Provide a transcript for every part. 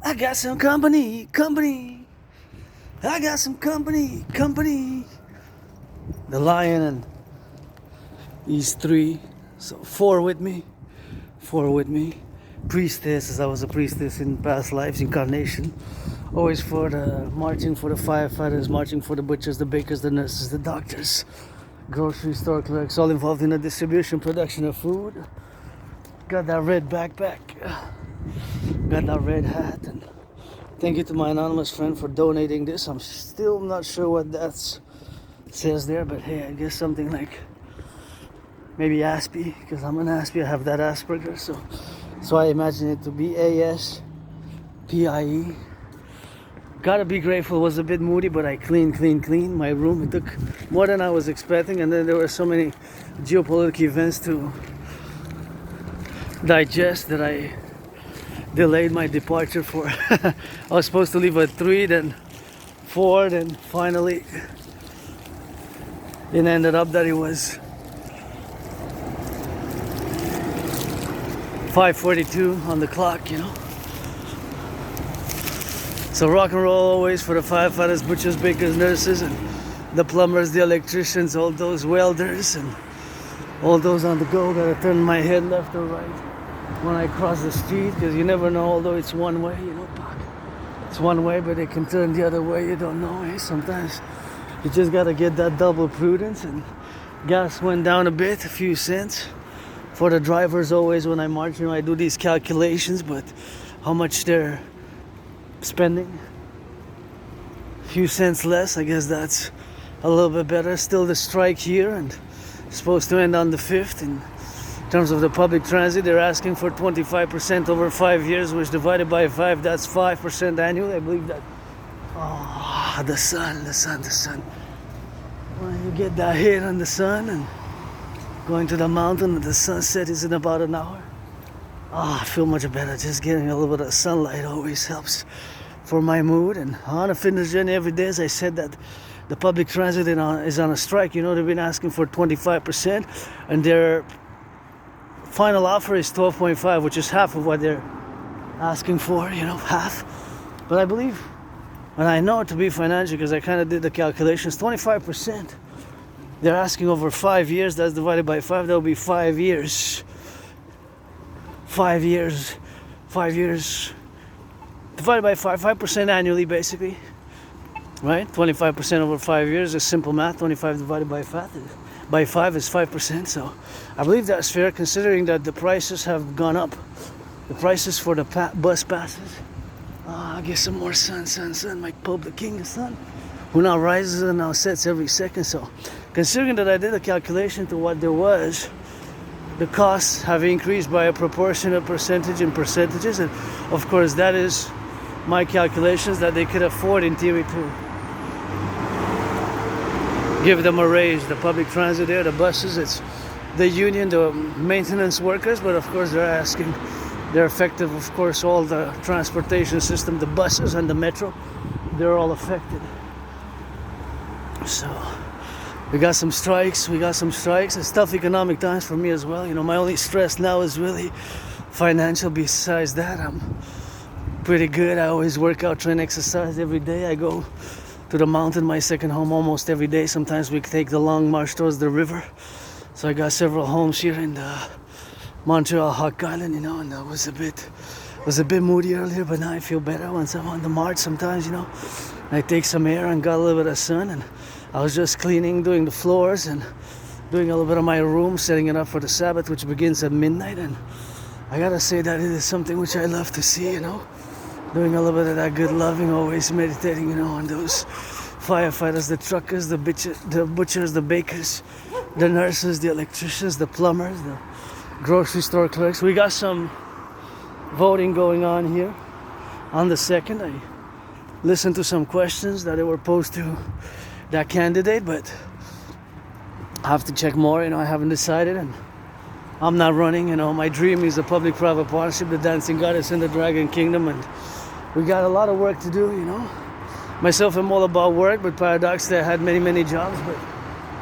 I got some company, company. I got some company, company. The lion and these three, so four with me. Priestess, as I was a priestess in past lives, incarnation. Always for the marching for the firefighters, marching for the butchers, the bakers, the nurses, the doctors, grocery store clerks, all involved in the distribution, production of food. Got that red backpack, got that red hat, and thank you to my anonymous friend for donating this. I'm still not sure what that says there, but hey, I guess something like maybe Aspie, because I'm an Aspie, I have that Asperger, so I imagine it to be ASPIE. Gotta be grateful. It was a bit moody, but I cleaned my room. It took more than I was expecting, and then there were so many geopolitical events to digest that I delayed my departure for. I was supposed to leave at 3, then 4, then finally it ended up that it was 5:42 on the clock, you know. So rock and roll always for the firefighters, butchers, bakers, nurses, and the plumbers, the electricians, all those welders, and all those on the go. Gotta turn my head left or right when I cross the street, because you never know, although it's one way, you know. It's one way, but it can turn the other way, you don't know, eh? Sometimes you just gotta get that double prudence, and gas went down a bit, a few cents. For the drivers always when I march, you know, I do these calculations, but how much they're spending, a few cents less, I guess that's a little bit better. Still the strike here, and supposed to end on the 5th. In terms of the public transit, they're asking for 25% over 5 years, which divided by 5, that's 5% annually. I believe that. Oh, the sun. When you get that hit on the sun and going to the mountain, and the sunset is in about an hour. I feel much better. Just getting a little bit of sunlight always helps for my mood. And on a fitness journey every day, as I said, that the public transit is on a strike. You know, they've been asking for 25%, and their final offer is 12.5, which is half of what they're asking for, you know, half. But I believe, and I know it to be financial because I kind of did the calculations, 25%. They're asking over 5 years, that's divided by 5, that will be 5 years. 5 years divided by 5% annually, basically, right? 25% over 5 years is simple math. 25 divided by 5 is 5%. So I believe that's fair, considering that the prices have gone up. The prices for the bus passes. I'll get some more sun. My Publik king, the sun, who now rises and now sets every second. So considering that I did a calculation to what there was, the costs have increased by a proportionate percentage in percentages, and of course that is my calculations that they could afford in theory to give them a raise. The public transit there, the buses, it's the union, the maintenance workers, but of course they're affected, of course, all the transportation system, the buses and the metro, they're all affected. So we got some strikes. It's tough economic times for me as well. You know, my only stress now is really financial. Besides that, I'm pretty good. I always work out, train, exercise every day. I go to the mountain, my second home, almost every day. Sometimes we take the long march towards the river. So I got several homes here in the Montreal Hawk Island, you know, and that was a bit moody earlier, but now I feel better once I'm on the march. Sometimes, you know, I take some air and got a little bit of sun, and I was just cleaning, doing the floors and doing a little bit of my room, setting it up for the Sabbath, which begins at midnight. And I gotta say that it is something which I love to see, you know, doing a little bit of that good loving, always meditating, you know, on those firefighters, the truckers, the butchers, the bakers, the nurses, the electricians, the plumbers, the grocery store clerks. We got some voting going on here on the 2nd. I listened to some questions that they were posed to that candidate, but I have to check more. You know, I haven't decided, and I'm not running. You know, my dream is a public-private partnership, the dancing goddess in the dragon kingdom, and we got a lot of work to do. You know, myself, I'm all about work, but paradoxically, I had many jobs, but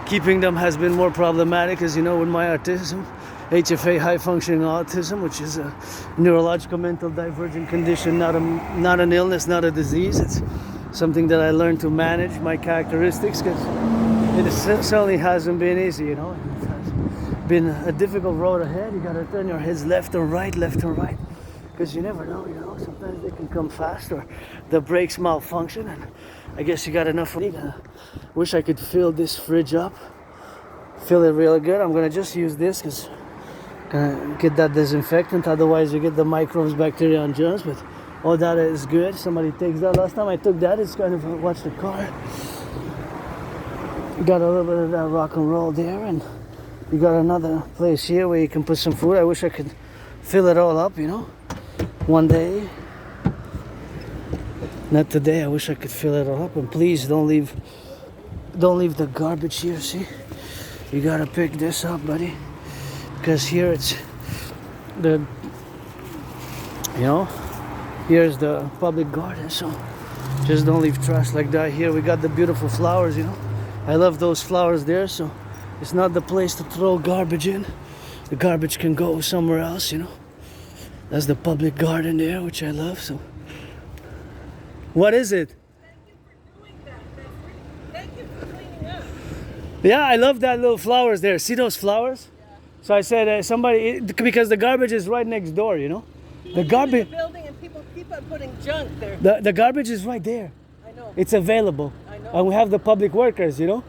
keeping them has been more problematic, as you know, with my autism. HFA, high functioning autism, which is a neurological mental divergent condition, not an illness, not a disease. It's something that I learned to manage my characteristics, because it certainly hasn't been easy, you know. It has been a difficult road ahead. You gotta turn your heads left and right, because you never know, you know. Sometimes they can come fast or the brakes malfunction, and I guess you got enough. Wish I could fill this fridge up, fill it really good. I'm gonna just use this because gonna get that disinfectant, otherwise you get the microbes, bacteria, and germs. But all that is good. Somebody takes that. Last time I took that, it's kind of watch the car. You got a little bit of that rock and roll there, and you got another place here where you can put some food. I wish I could fill it all up, you know, one day. Not today. I wish I could fill it all up. And please don't leave the garbage here. See, you gotta pick this up, buddy, because here it's the, you know, here's the public garden. So just don't leave trash like that here. We got the beautiful flowers, you know. I love those flowers there. So it's not the place to throw garbage in. The garbage can go somewhere else, you know. That's the public garden there, which I love. So what is it? Thank you for doing that. Thank you for cleaning up. Yeah, I love that little flowers there. See those flowers? Yeah. So I said somebody, because the garbage is right next door, you know. The In garbage, the building, and people keep on putting junk there. the garbage is right there. I know. It's available. I know. And we have the public workers, you know.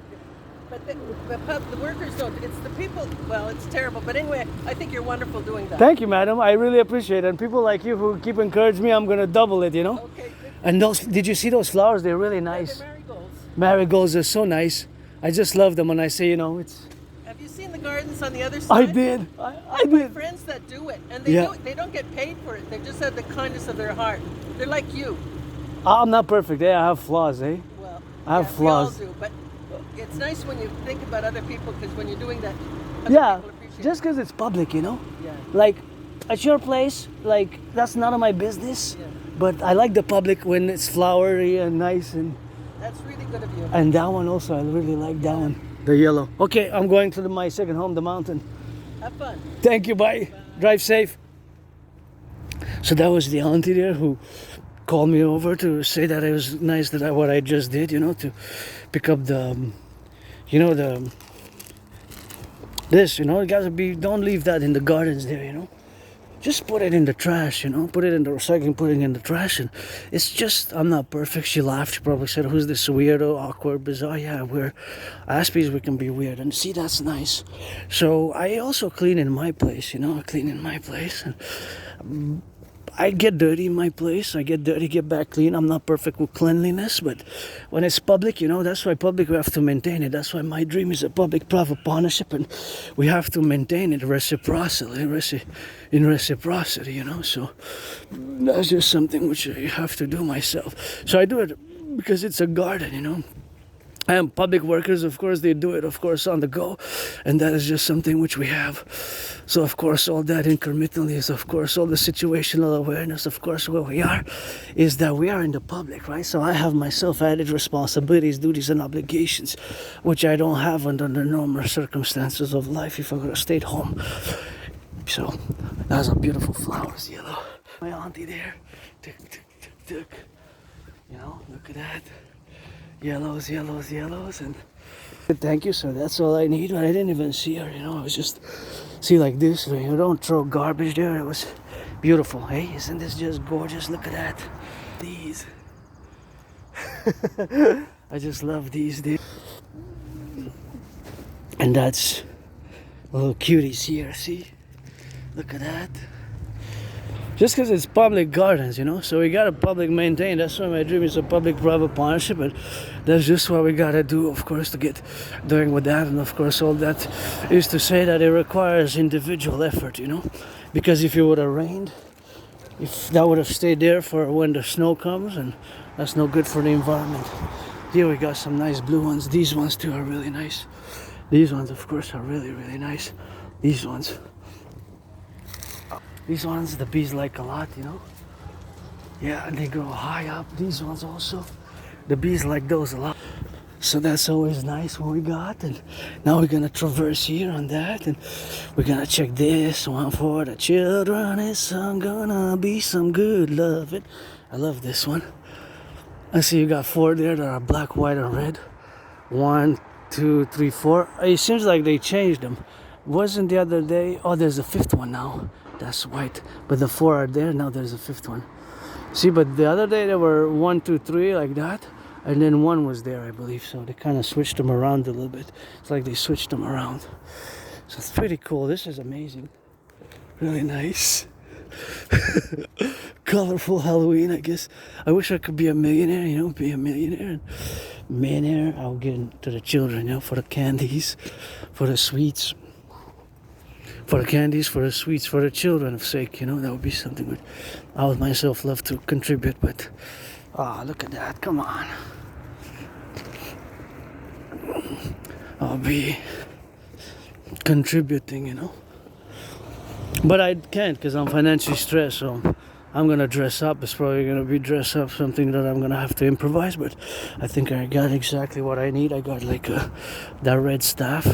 But the workers don't. It's the people. Well, it's terrible. But anyway, I think you're wonderful doing that. Thank you, madam. I really appreciate it. And people like you who keep encouraging me, I'm gonna double it, you know. Okay. Good. And those, did you see those flowers? They're really nice. They're marigolds. Marigolds are so nice. I just love them when I say, you know, it's. Have you seen the gardens on the other side? I did. I My did. friends that do it, and they Yeah. do it. They don't get paid for it. They just have the kindness of their heart. They're like you. I'm not perfect. I have flaws, eh? Well, I have flaws. We all do, but it's nice when you think about other people, because when you're doing that, other Yeah, people appreciate just because it's public, you know. Yeah. Like at your place, like that's none of my business. Yeah. But I like the public when it's flowery and nice, and That's really good of you. that one also. I really like that one. The yellow. Okay, I'm going to my second home, the mountain. Have fun. Thank you. Bye. Drive safe. So that was the auntie there who called me over to say that it was nice that what I just did, you know, to pick up the, you know, this, you know, it gotta be. Don't leave that in the gardens there, you know. Just put it in the trash, you know. Put it in the recycling, put it in the trash. And it's just, I'm not perfect. She laughed. She probably said, who's this weirdo, awkward, bizarre? Yeah, we're Aspies, we can be weird. And see, that's nice. So I also clean in my place, you know. I clean in my place. And I get dirty in my place. I get dirty, get back clean. I'm not perfect with cleanliness, but when it's public, you know, that's why public, we have to maintain it. That's why my dream is a public-private partnership, and we have to maintain it reciprocity, in reciprocity, you know. So that's just something which I have to do myself. So I do it because it's a garden, you know. And public workers, of course, they do it, of course, on the go. And that is just something which we have. So, of course, all that intermittently is, of course, all the situational awareness, of course, where we are, is that we are in the public, right? So I have myself added responsibilities, duties, and obligations, which I don't have under the normal circumstances of life if I would have stayed home. So, that's a beautiful flowers, yellow. My auntie there, tick, tick, tick, tick. You know, look at that. Yellows, yellows, yellows, and thank you, sir. That's all I need. But I didn't even see her, you know. I was just see like this. You don't throw garbage there. It was beautiful. Hey, isn't this just gorgeous? Look at that. These. I just love these. And that's little cuties here. See? Look at that. Just because it's public gardens, you know, so we got to public maintain. That's why my dream is a public-private partnership, and that's just what we got to do, of course, to get doing with that. And of course, all that is to say that it requires individual effort, you know, because if it would have rained, if that would have stayed there for when the snow comes, and that's no good for the environment. Here we got some nice blue ones. These ones too are really nice. These ones, of course, are really, really nice. These ones, the bees like a lot, you know. Yeah, and they grow high up. These ones also, the bees like those a lot. So that's always nice when we got. And now we're gonna traverse here on that, and we're gonna check this one for the children. It's gonna be some good loving. I love this one. I see you got 4 there that are black, white, and red. 1, 2, 3, 4. It seems like they changed them. Wasn't the other day? Oh, there's a 5th one now. That's white. But the 4 are there. Now there's a 5th one. See, but the other day there were 1, 2, 3 like that. And then 1 was there, I believe. So they kind of switched them around a little bit. It's like they switched them around. So it's pretty cool. This is amazing. Really nice. Colorful Halloween, I guess. I wish I could be a millionaire, you know, be a millionaire. Millionaire, I'll get into the children, you know, for the candies, for the sweets. For the candies, for the sweets, for the children's sake, you know, that would be something good. I would myself love to contribute, but look at that, come on. I'll be contributing, you know. But I can't because I'm financially stressed, so I'm gonna dress up. It's probably gonna be dress up, something that I'm gonna have to improvise, but I think I got exactly what I need. I got like that red staff,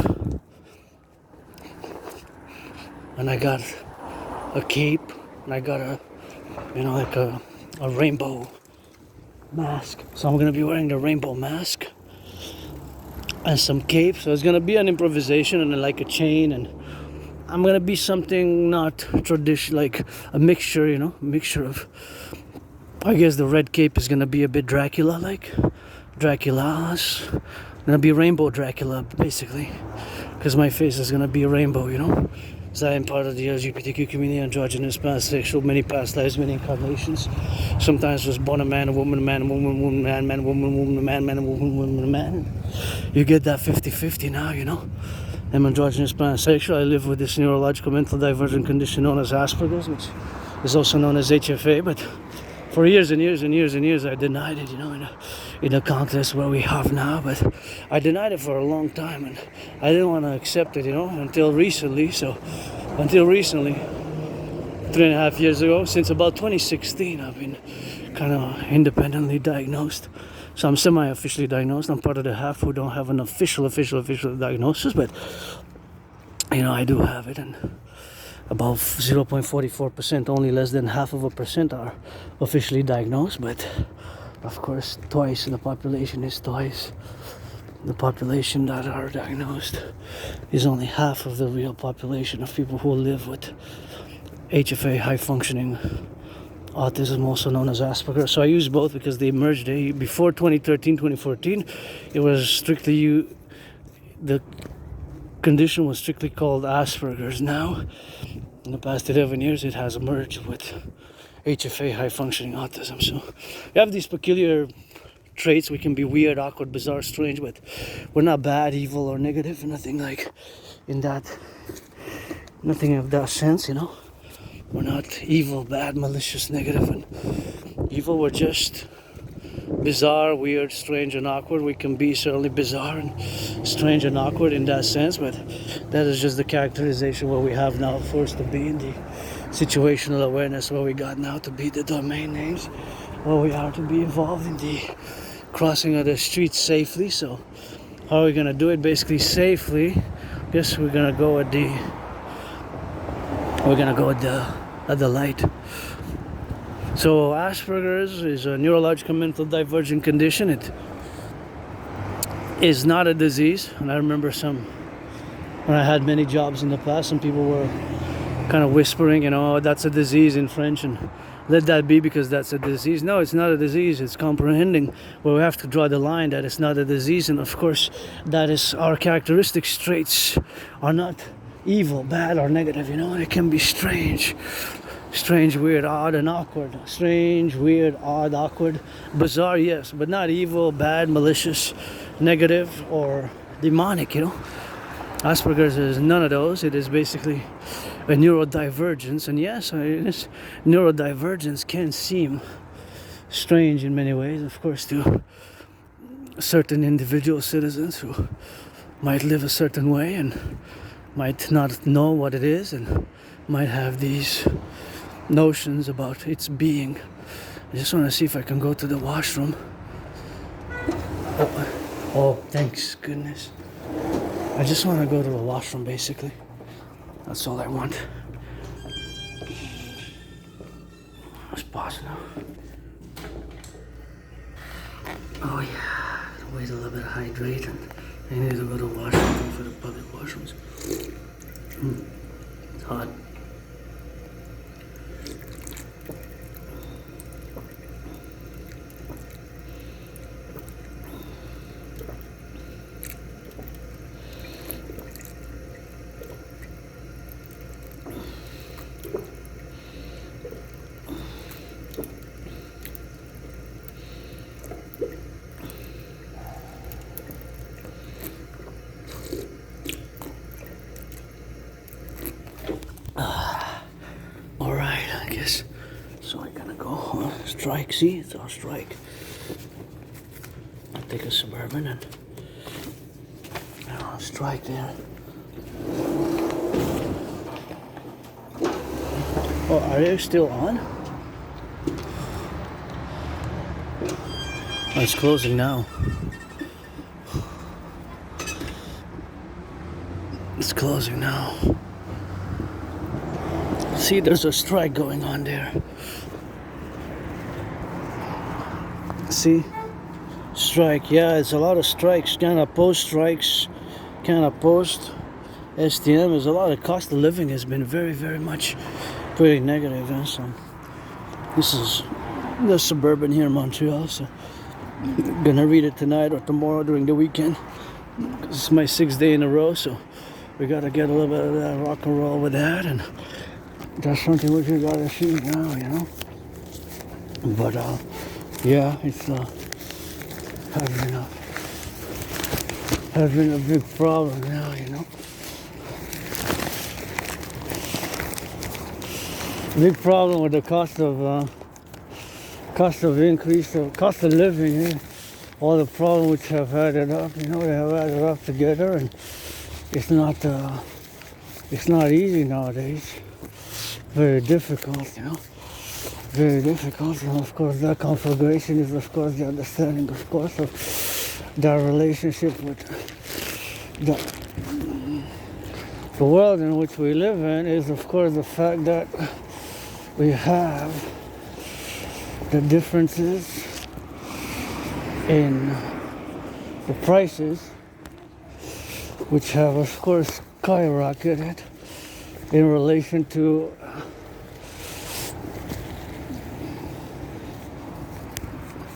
and I got a cape, and I got a, you know, like a rainbow mask. So I'm gonna be wearing the rainbow mask and some cape. So it's gonna be an improvisation and like a chain, and I'm gonna be something not traditional, like a mixture, you know, mixture of. I guess the red cape is gonna be a bit Dracula-like, Dracula's. Gonna be rainbow Dracula, basically, because my face is gonna be a rainbow, you know. So I am part of the LGBTQ community, androgynous, pansexual, many past lives, many incarnations. Sometimes was born a man, a woman, man, woman, man, man, woman, woman, man, man, woman, man. You get that 50-50 now, you know. I'm androgynous, pansexual. I live with this neurological mental divergent condition known as Asperger's, which is also known as HFA. But for years and years and years and years, I denied it, you know, in a context where we have now. But I denied it for a long time, and I didn't want to accept it, you know, until recently. So until recently, 3.5 years ago, since about 2016, I've been kind of independently diagnosed. So I'm semi-officially diagnosed. I'm part of the half who don't have an official diagnosis, but you know, I do have it, and about 0.44%, only less than 0.5% are officially diagnosed. But of course, twice the population is twice the population that are diagnosed is only half of the real population of people who live with HFA, high functioning autism, also known as Asperger. So I use both because they merged. Before 2013, 2014, it was strictly the condition was strictly called Asperger's. Now, in the past 11 years, it has merged with HFA, high functioning autism. So we have these peculiar traits. We can be weird, awkward, bizarre, strange, but we're not bad, evil, or negative. Nothing like in that, nothing of that sense, you know. We're not evil, bad, malicious, negative, and evil. We're just bizarre, weird, strange, and awkward. We can be certainly bizarre and strange and awkward in that sense, but that is just the characterization what we have now for us to be in the situational awareness what we got now to be the domain names, what we are to be involved in the crossing of the streets safely. So how are we going to do it? Basically safely. I guess we're going to go at the light. So Asperger's is a neurological mental divergent condition. It is not a disease. And I remember when I had many jobs in the past, some people were kind of whispering, you know, that's a disease in French, and let that be because that's a disease. No, it's not a disease. It's comprehending where we have to draw the line that it's not a disease. And of course, that is our characteristic traits are not evil, bad, or negative, you know. It can be strange, weird, odd, and awkward. Strange, weird, odd, awkward, bizarre, yes, but not evil, bad, malicious, negative, or demonic, you know. Asperger's is none of those. It is basically a neurodivergence, and yes, this neurodivergence can seem strange in many ways, of course, to certain individual citizens who might live a certain way and might not know what it is and might have these notions about its being. I just want to see if I can go to the washroom. Oh, Oh, thanks goodness. I just want to go to the washroom, basically. That's all I want. Let's pause now. Oh yeah, wait a little bit, hydrate, and I need to go to the washroom for the public washrooms. It's hot. Alright, I guess. So I gotta go on strike. See, it's our strike. I'll take a Suburban and I'll strike there. Oh, are they still on? Oh, it's closing now. It's closing now. See, there's a strike going on there. See? Strike, yeah, it's a lot of strikes. Kind of post strikes, kind of post STM. There's a lot of cost of living has been very, very much pretty negative. And so this is the Suburban here in Montreal. So I'm gonna read it tonight or tomorrow during the weekend. This is my 6th day in a row, so we gotta get a little bit of that rock and roll with that, and that's something which we gotta see now, you know. But yeah, it's has been a big problem now, you know. Big problem with the cost of increase of cost of living, eh? All the problems which have added up, you know, they have added up together, and it's not easy nowadays. Very difficult, you know. Very difficult, and of course that conflagration is of course the understanding, of course, of that relationship with the world in which we live in is of course the fact that we have the differences in the prices, which have of course skyrocketed in relation to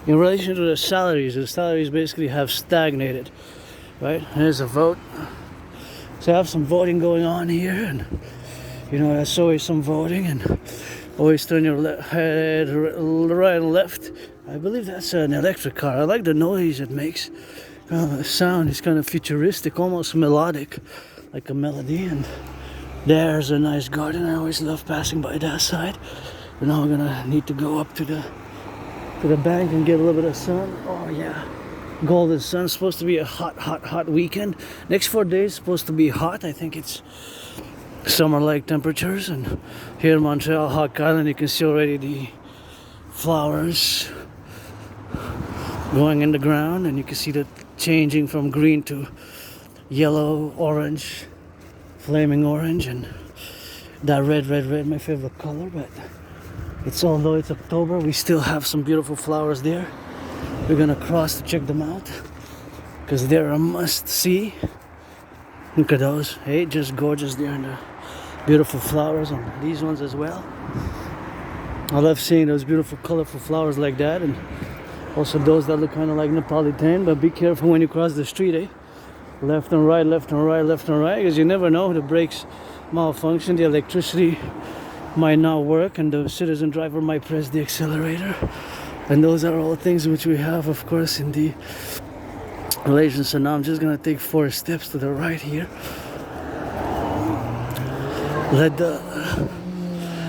the salaries. The salaries basically have stagnated, right? There's a vote. So I have some voting going on here, and you know, that's always some voting, and always turn your head right and left. I believe that's an electric car. I like the noise it makes. The sound is kind of futuristic, almost melodic, like a melody. And there's a nice garden. I always love passing by that side. But now I'm gonna need to go up to the bank and get a little bit of sun. Oh yeah, golden sun. It's supposed to be a hot weekend. Next 4 days supposed to be hot. I think it's summer-like temperatures, and here in Montreal, Hawk Island, you can see already the flowers going in the ground, and you can see that changing from green to yellow, orange, flaming orange, and that red, my favorite color. But it's, although it's October, we still have some beautiful flowers there. We're gonna cross to check them out because they're a must-see. Look at those, hey, just gorgeous there, and the beautiful flowers on these ones as well. I love seeing those beautiful colorful flowers like that, and also those that look kind of like Napolitan. But be careful when you cross the street, eh? Left and right, because you never know, the brakes malfunction, the electricity might not work, and the citizen driver might press the accelerator. And those are all things which we have, of course, in the relation. So now I'm just gonna take 4 steps to the right here.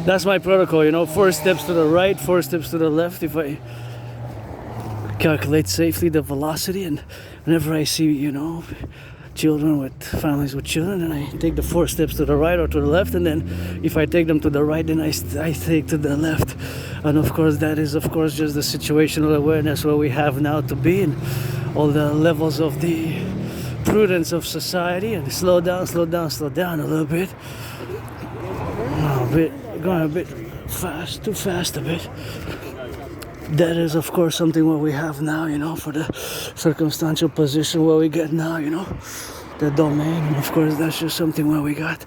That's my protocol, you know, 4 steps to the right, 4 steps to the left, if I calculate safely the velocity. And whenever I see, you know, children with families with children, and I take the 4 steps to the right or to the left, and then if I take them to the right, then I take to the left. And of course that is of course just the situational awareness where we have now to be. And all the levels of the prudence of society, and slow down a little bit. Going a bit fast, too fast a bit. That is, of course, something what we have now, for the circumstantial position where we get now, the domain. And of course, that's just something where we got,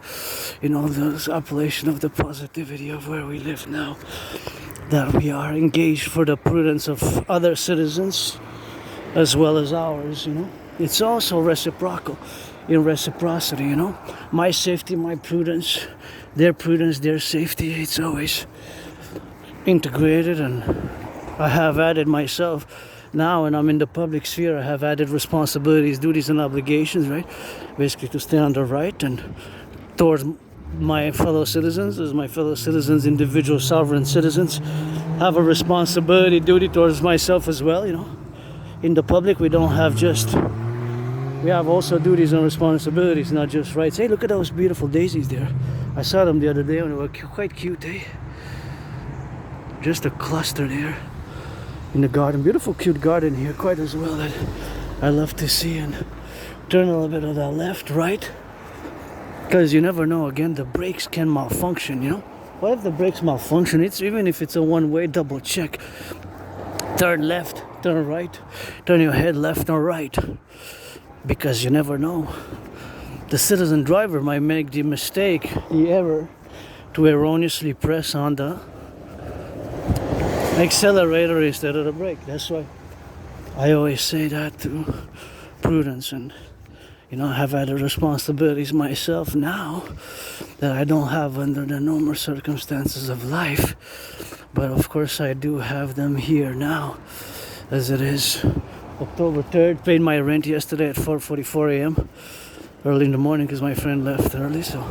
the appellation of the positivity of where we live now. That we are engaged for the prudence of other citizens as well as ours, It's also reciprocal, in reciprocity, My safety, my prudence, their safety, it's always integrated. And I have added myself now, and I'm in the public sphere, I have added responsibilities, duties, and obligations, right? Basically to stay on the right and towards my fellow citizens, as my fellow citizens, individual sovereign citizens, have a responsibility, duty towards myself as well, In the public, we don't have just, we have also duties and responsibilities, not just rights. Hey, look at those beautiful daisies there. I saw them the other day and they were quite cute, eh? Just a cluster there in the garden. Beautiful, cute garden here, quite as well, that I love to see. And turn a little bit of that left, right, because you never know. Again, the brakes can malfunction, What if the brakes malfunction? It's even if it's a one-way, double check. Turn left, turn right, turn your head left or right, because you never know. The citizen driver might make the mistake, the error, to erroneously press on the accelerator instead of the brake. That's why I always say that to prudence. And I have other responsibilities myself now that I don't have under the normal circumstances of life, but of course I do have them here now, as it is October 3rd. Paid my rent yesterday at 4:44 a.m. early in the morning, because my friend left early, so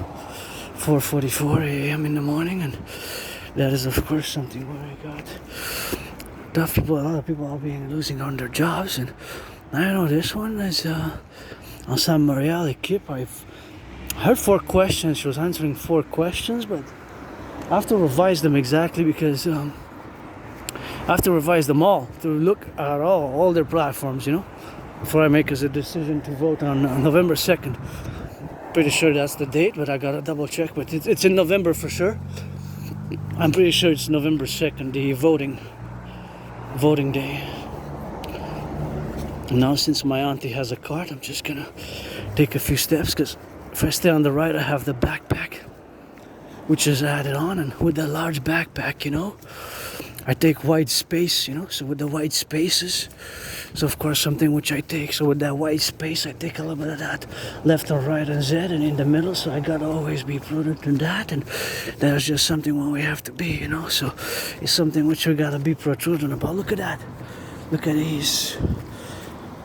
4:44 a.m. in the morning. And that is, of course, something where I got tough people. A lot of people are losing on their jobs, and I know this one is on San N.A.C.W.P. I've heard 4 questions. She was answering 4 questions, but I have to revise them exactly, because I have to revise them all to look at all their platforms, before I make a decision to vote on November 2nd. Pretty sure that's the date, but I gotta double check. But it's in November for sure. I'm pretty sure it's November 2nd, the voting day. Now, since my auntie has a card, I'm just gonna take a few steps, because if I stay on the right, I have the backpack, which is added on. And with the large backpack, I take white space, so with the white spaces, so of course something which I take. So with that white space, I take a little bit of that left or right and Z, and in the middle, so I gotta always be prudent in that. And that's just something what we have to be, So it's something which we gotta be prudent about. Look at that. Look at these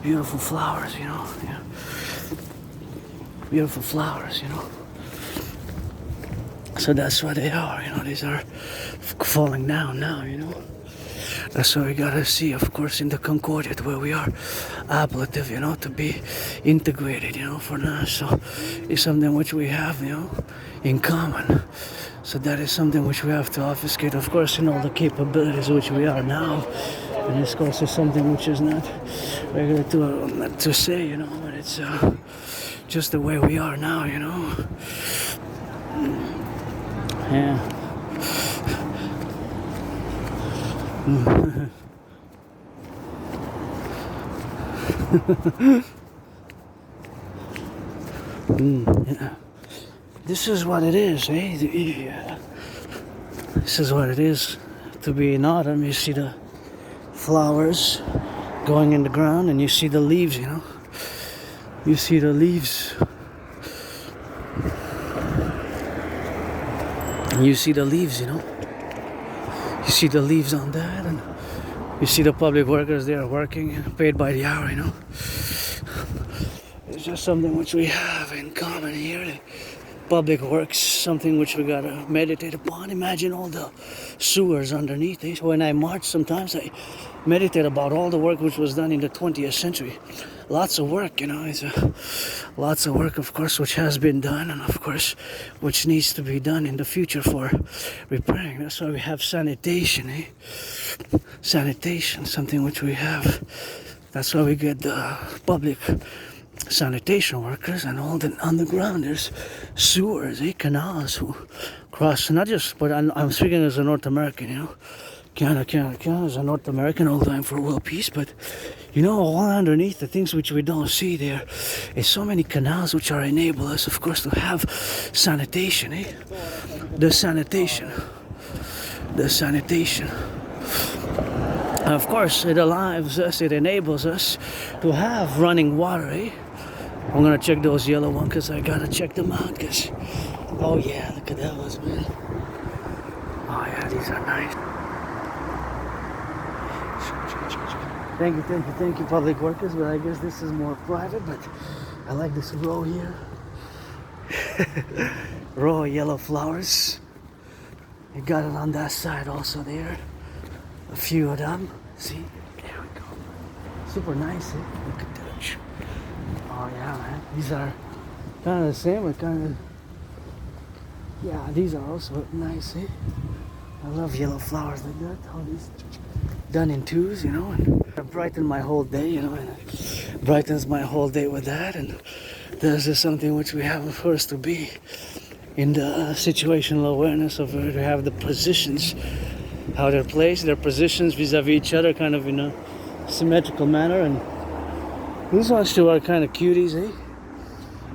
beautiful flowers, Yeah. Beautiful flowers, So that's what they are, These are falling down now, That's what we gotta see, of course, in the Concordiate, where we are ablative, to be integrated, for now. So it's something which we have, in common. So that is something which we have to obfuscate, of course, in all the capabilities which we are now. And this, of course, is something which is not regular to say, but it's just the way we are now, Yeah. Yeah. This is what it is, eh? This is what it is to be in autumn. You see the flowers going in the ground, and you see the leaves, You see the leaves. And you see the leaves, You see the leaves on that, and you see the public workers there working, paid by the hour, It's just something which we have in common here. The public works, something which we gotta meditate upon. Imagine all the sewers underneath. When I march, sometimes I meditate about all the work which was done in the 20th century. Lots of work, It's lots of work, of course, which has been done, and of course, which needs to be done in the future for repairing. That's why we have sanitation, Sanitation, something which we have That's why we get the public sanitation workers and all the underground. There's sewers, canals who cross, not just, but I'm speaking as a North American, you know. Canada is a North American, all time for world peace, but you know, all underneath the things which we don't see there is so many canals which are enable us, of course, to have sanitation, The sanitation. And of course, it allows us, it enables us to have running water, I'm gonna check those yellow ones because I gotta check them out, because, oh yeah, look at those, man. Oh yeah, these are nice. Thank you, public workers, but I guess this is more private, but I like this row here. Row of yellow flowers. You got it on that side also there. A few of them. See? There we go. Super nice, Look at that. Oh yeah, man. These are kind of the same, but kind of... Yeah, these are also nice, I love yellow flowers like that. All these done in twos, you know, and it brightened my whole day, you know, and it brightens my whole day with that. And there's just something which we have, of course, to be in the situational awareness of where to have the positions, how they're placed, their positions vis-a-vis each other, kind of in a symmetrical manner. And these ones too are kind of cuties,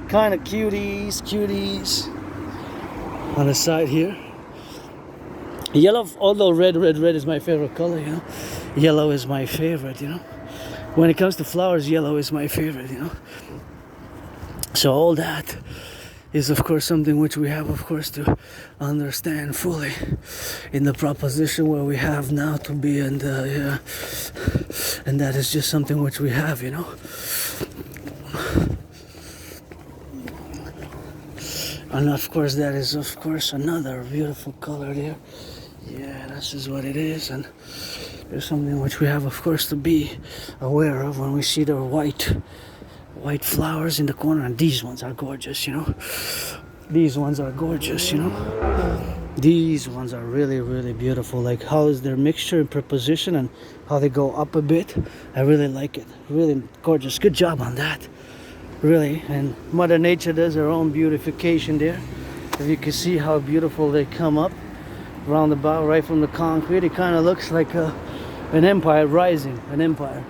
Kind of cuties on the side here. Yellow, although red is my favorite color, you know. Yellow is my favorite, you know. When it comes to flowers, yellow is my favorite, you know. So all that is, of course, something which we have, of course, to understand fully in the proposition where we have now to be, and that is just something which we have, you know. And of course, that is, of course, another beautiful color there. Yeah, this is what it is, and there's something which we have, of course, to be aware of when we see the white flowers in the corner. And these ones are gorgeous, you know. These ones are gorgeous, you know. These ones are really, really beautiful. Like how is their mixture and preposition and how they go up a bit. I really like it. Really gorgeous. Good job on that. Really. And Mother Nature does her own beautification there. If you can see how beautiful they come up. Roundabout, right from the concrete, it kind of looks like an empire rising, an empire.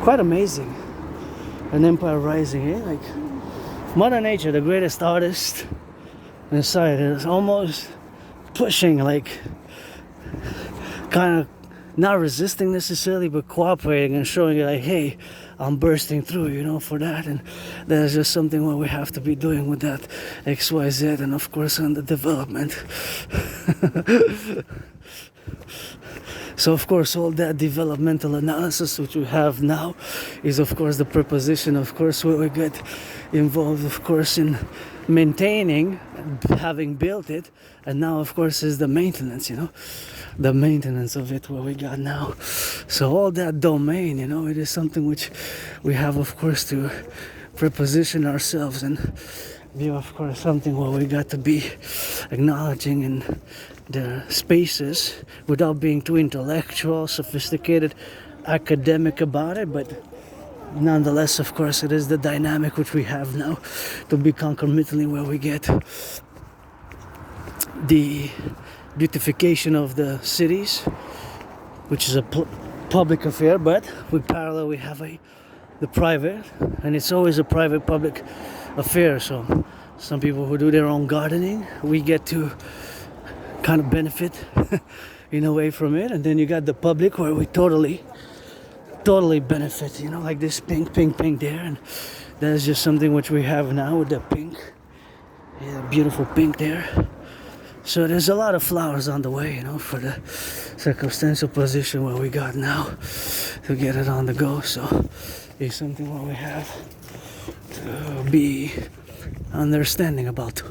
Quite amazing, an empire rising, Like Mother Nature, the greatest artist inside, is almost pushing, like kind of not resisting necessarily, but cooperating and showing you, like, hey, I'm bursting through, you know, for that. And there's just something what we have to be doing with that XYZ, and of course on the development. So of course all that developmental analysis which we have now is, of course, the preposition, of course, where we get involved, of course, in maintaining, having built it, and now, of course, is the maintenance, you know, the maintenance of it, what we got now. So all that domain, you know, it is something which we have, of course, to preposition ourselves and be, of course, something where we got to be acknowledging in the spaces without being too intellectual, sophisticated, academic about it, but nonetheless, of course, it is the dynamic which we have now to be concomitantly where we get the beautification of the cities, which is a public affair, but we have the private, and it's always a private public affair. So some people who do their own gardening, we get to kind of benefit in a way from it, and then you got the public where we totally benefit, you know, like this pink there, and that's just something which we have now with the pink, beautiful pink there. So there's a lot of flowers on the way, you know, for the circumstantial position where we got now to get it on the go. So it's something what we have to be understanding about.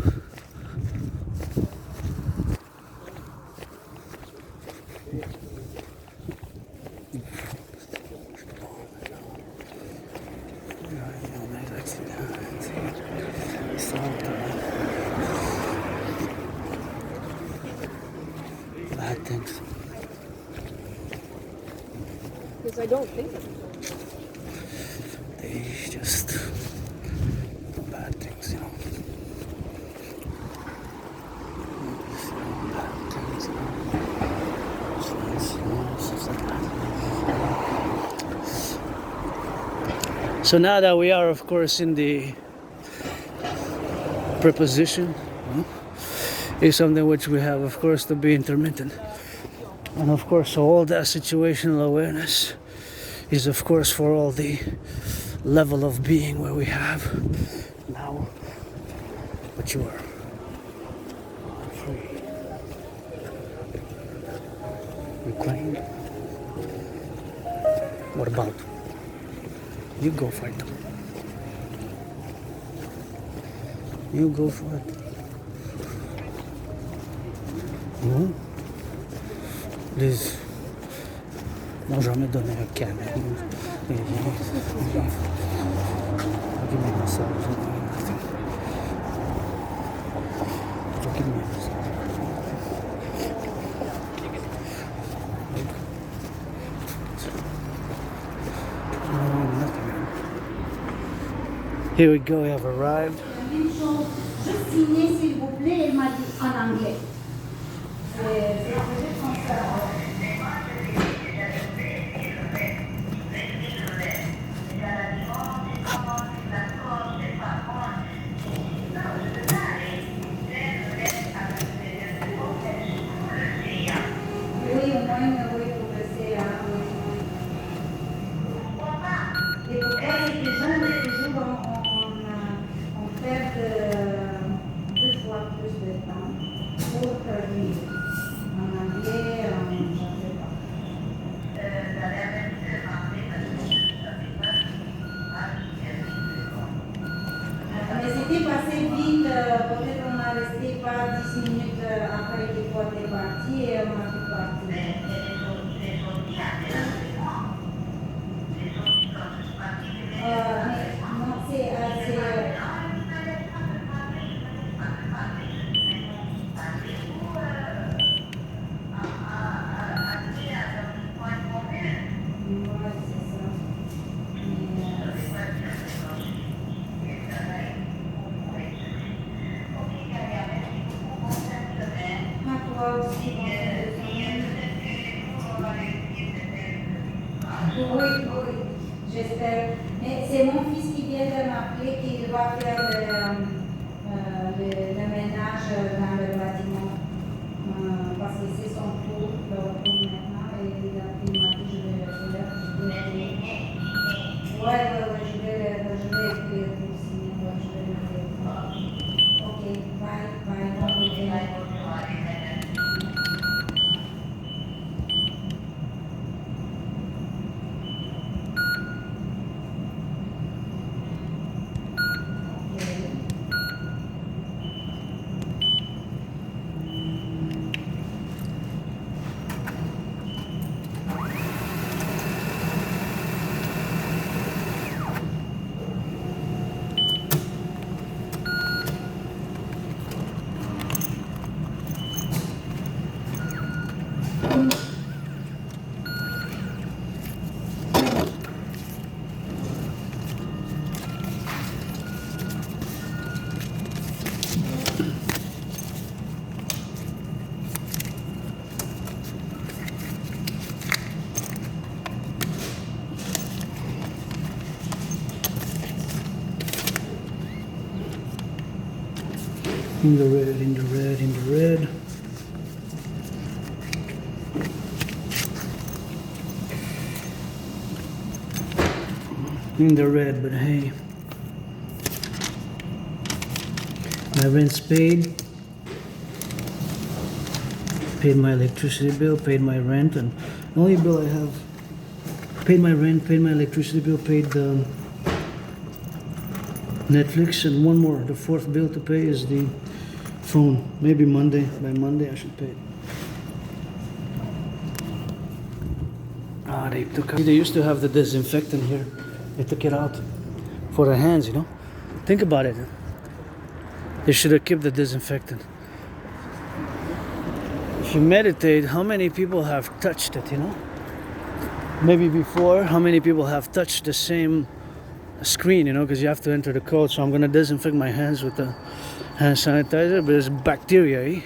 because I don't think of it. They just bad things, you know. Bad things, you know. Stuff like that. So now that we are, of course, in the preposition, is something which we have, of course, to be intermittent. And of course, so all that situational awareness is, of course, for all the level of being where we have now, but you are free, reclaimed. What about? You go fight them. You go for it. Non. M'ont jamais donné un canon. Give me a massage. Give me a massage. Nothing. Here we go, we have arrived. Juste signer s'il vous plaît, elle m'a dit en anglais. C'est comme ça. Oui, au moins, oui, pour passer à. Et pourquoi c'est que toujours on perd 2 fois plus de temps pour traduire en anglais, je ne sais pas. Mais c'était passé vite, peut-être on a resté pas 10 minutes après qu'il soit parti et on a pu partir. Non, c'est oui, j'espère. Mais c'est mon fils qui vient de m'appeler qu'il va faire le ménage dans le bâtiment. Parce que c'est son tour, le retour maintenant, et il m'a dit je vais le faire. Ouais, je vais écrire pour signer, je vais le faire. Ok, bye, bonne journée. In the red, in the red, in the red. In the red, but hey. My rent's paid. Paid my electricity bill, paid my rent, and the only bill I have. Paid my rent, paid my electricity bill, paid the Netflix, and one more. The 4th bill to pay is the phone. Maybe Monday. By Monday I should pay it. They used to have the disinfectant here. They took it out for the hands, you know. Think about it. They should have kept the disinfectant. If you meditate, how many people have touched it, you know? maybe before, how many people have touched the same screen, you know, because you have to enter the code. So I'm gonna disinfect my hands with the hand sanitizer, but it's bacteria, eh?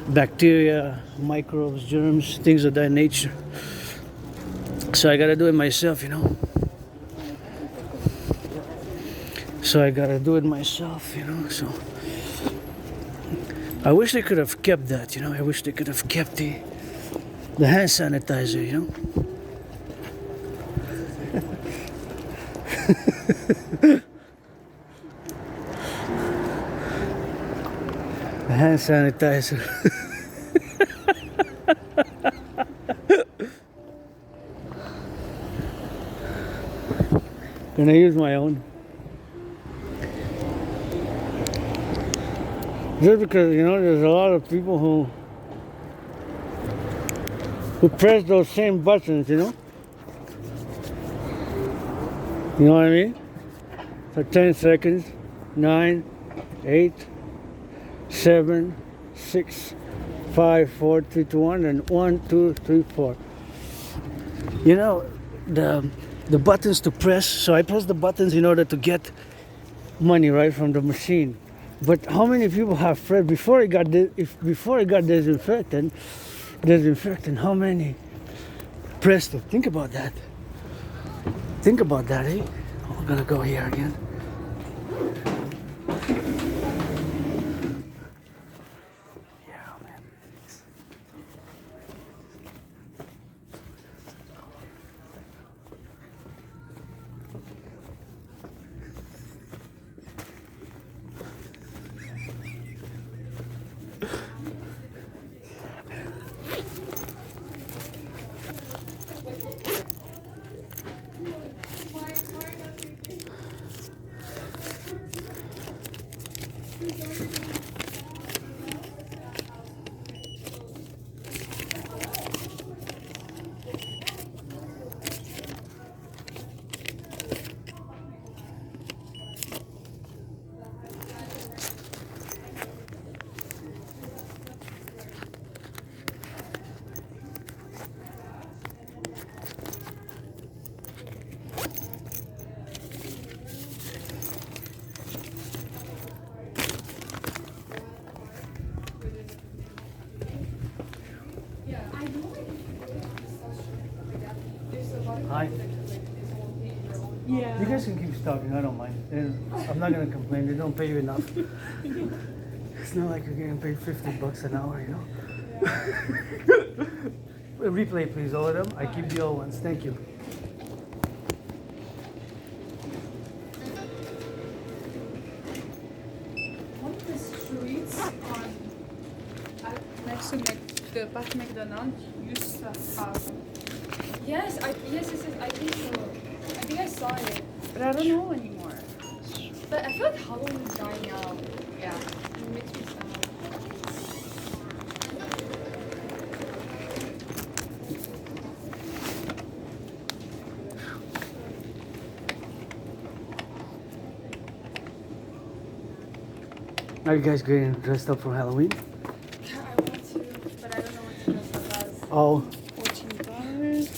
Bacteria, microbes, germs, things of that nature. So I gotta do it myself, you know. So I gotta do it myself, you know. So I wish they could have kept that, you know. I wish they could have kept the hand sanitizer, you know. The hand sanitizer. Can I use my own? Just because, you know, there's a lot of people who press those same buttons, you know? You know what I mean? For 10 seconds, 9, 8, 7, 6, 5, 4, 3, 2, 1, and 1, 2, 3, 4. You know, the buttons to press, so I press the buttons in order to get money, right, from the machine. But how many people have pressed before it got disinfectant, how many pressed it? Think about that. Think about that, eh? We're gonna go here again. Yeah, man. Hi. Yeah. You guys can keep talking, I don't mind. I'm not gonna complain, they don't pay you enough. It's not like you're getting paid $50 an hour, you know? Replay please, all of them. I keep the old ones, thank you. One of the streets on next to the back McDonald's used to have. Yes, I think so. I think I saw it, but I don't know anymore. But I feel like Halloween's dying out. Yeah, it makes me sad. Are you guys getting dressed up for Halloween? Yeah, I want to, but I don't know what to dress up as. Oh, Watching bars.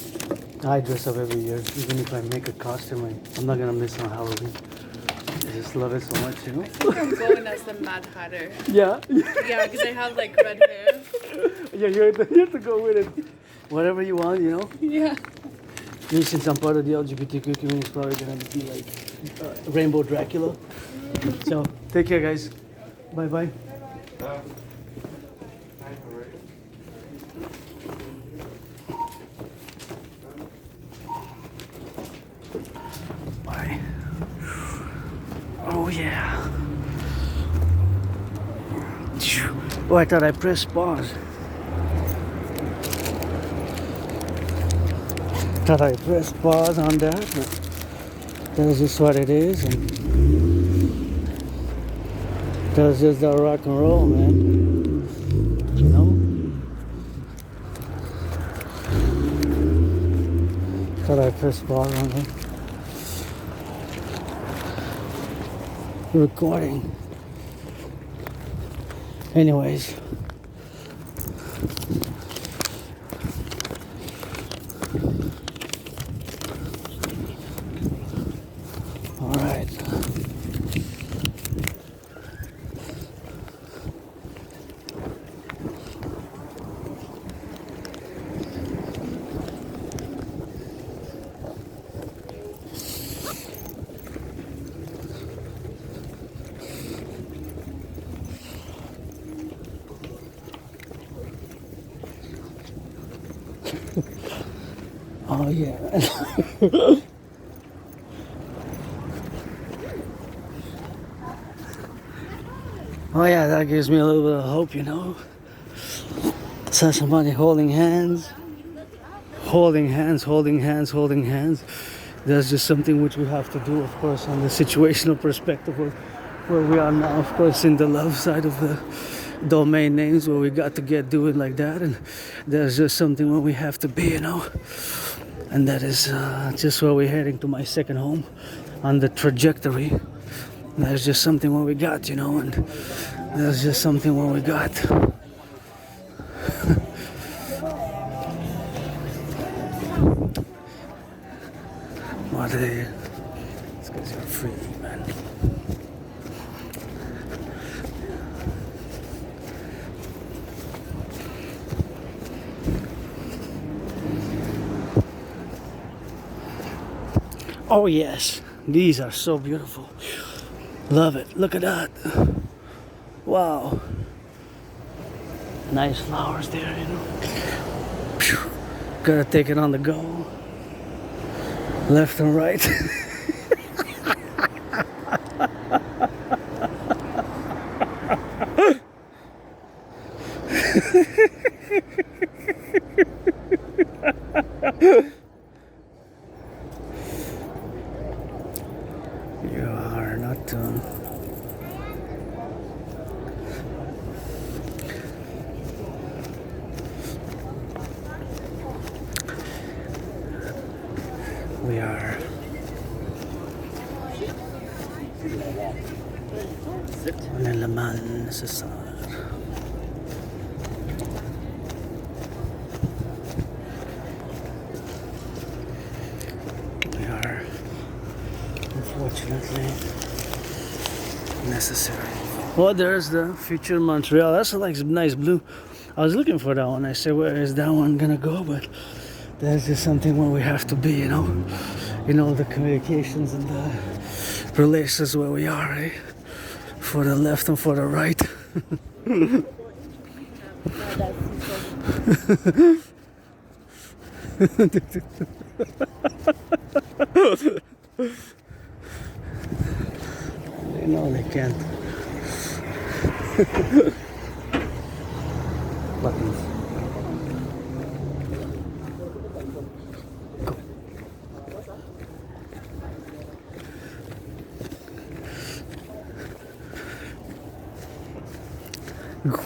I dress up every year, even if I make a costume. I'm not gonna miss on Halloween. I just love it so much, you know? I think I'm going as the Mad Hatter. Yeah. Yeah, because I have like red hair. Yeah, you have to go with it. Whatever you want, you know? Yeah. Me, since I'm part of the LGBTQ community, it's probably gonna be like Rainbow Dracula. So, take care, guys. Bye-bye. Bye. Oh, yeah. Oh, I thought I pressed pause. Thought I pressed pause on that, but that's just what it is. And that's just the rock and roll, man. You know? Thought I pressed pause on it. Recording. Anyways. Oh yeah. Oh yeah, that gives me a little bit of hope, you know. Saw somebody holding hands. Holding hands, holding hands, holding hands. That's just something which we have to do, of course, on the situational perspective of where we are now, of course, in the love side of the domain names, where we got to get doing like that, and there's just something where we have to be, you know. And that is just where we're heading to my second home on the trajectory. There's just something where we got, you know, and there's just something where we got. What are they? These guys are free, man. Oh yes, these are so beautiful. Love it. Look at that. Wow. Nice flowers there, you know. Phew. Gotta take it on the go. Left and right. You are not we are on le mal nécessaire. We are unfortunately necessary. Oh, there's the future Montreal. That's a nice blue. I was looking for that one. I said, where is that one gonna go? But there's just something where we have to be, you know. You know, the communications and the relations where we are, eh? For the left and for the right. They know they can't. Buttons. Go.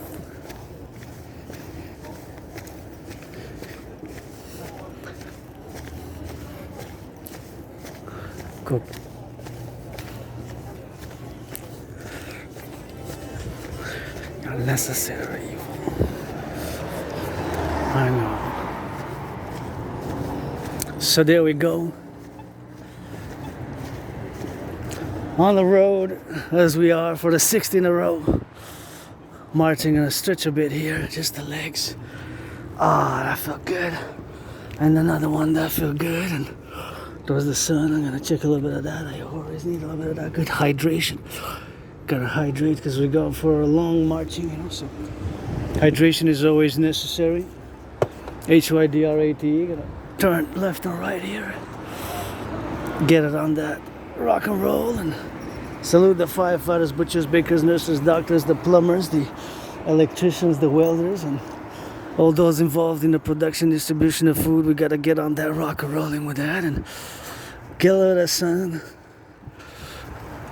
Go. Unnecessary evil. I know. So there we go. On the road as we are for the 6th in a row. Marching in a stretch a bit here, just the legs. Ah, that felt good. And another one that felt good. And towards the sun, I'm gonna check a little bit of that. I always need a little bit of that good hydration. Gotta hydrate because we go for a long marching, you know. So hydration is always necessary. HYDRATE. Gonna turn left and right here. Get it on that rock and roll and salute the firefighters, butchers, bakers, nurses, doctors, the plumbers, the electricians, the welders, and all those involved in the production, distribution of food. We gotta get on that rock and rolling with that and get a little of the sun.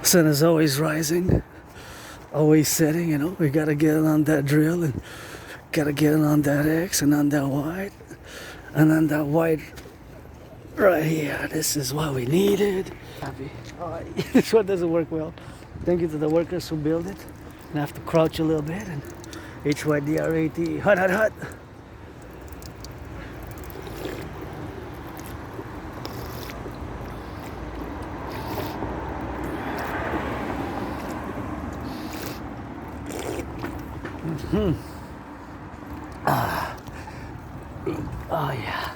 Sun is always rising, always setting, you know. We gotta get on that drill and gotta get on that X and on that white and on that white right here. This is what we needed. Happy. This one doesn't work well. Thank you to the workers who built it. I have to crouch a little bit and HYDRATE. Hut, hut, hut. Oh yeah.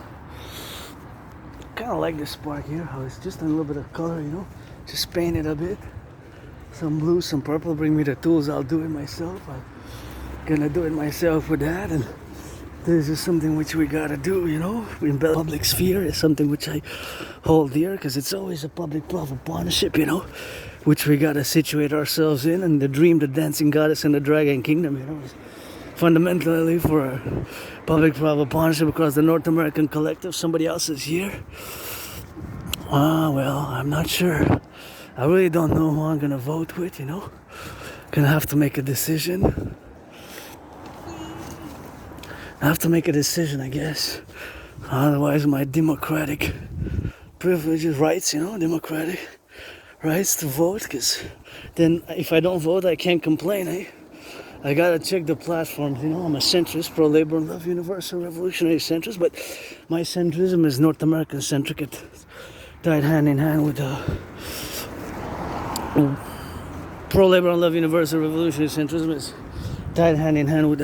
Kind of like this part here, how it's just a little bit of color, you know. Just paint it a bit. Some blue, some purple. Bring me the tools, I'll do it myself. I'm gonna do it myself with that and this is something which we gotta do, you know. In the public sphere is something which I hold dear, because it's always a public-private partnership, you know, which we gotta situate ourselves in. And the dream, the dancing goddess and the dragon kingdom, you know, is fundamentally for a public-private partnership across the North American Collectif. Somebody else is here. Well, I'm not sure. I really don't know who I'm gonna vote with, you know. Gonna have to make a decision. I have to make a decision, I guess. Otherwise, my democratic privileges, rights, you know, democratic rights to vote, because then if I don't vote, I can't complain, eh? I gotta check the platforms, you know. I'm a centrist, pro-labor and love, universal revolutionary centrist, but my centrism is North American centric. It tied hand in hand with pro-labor and love, universal revolutionary centrism is tied hand in hand with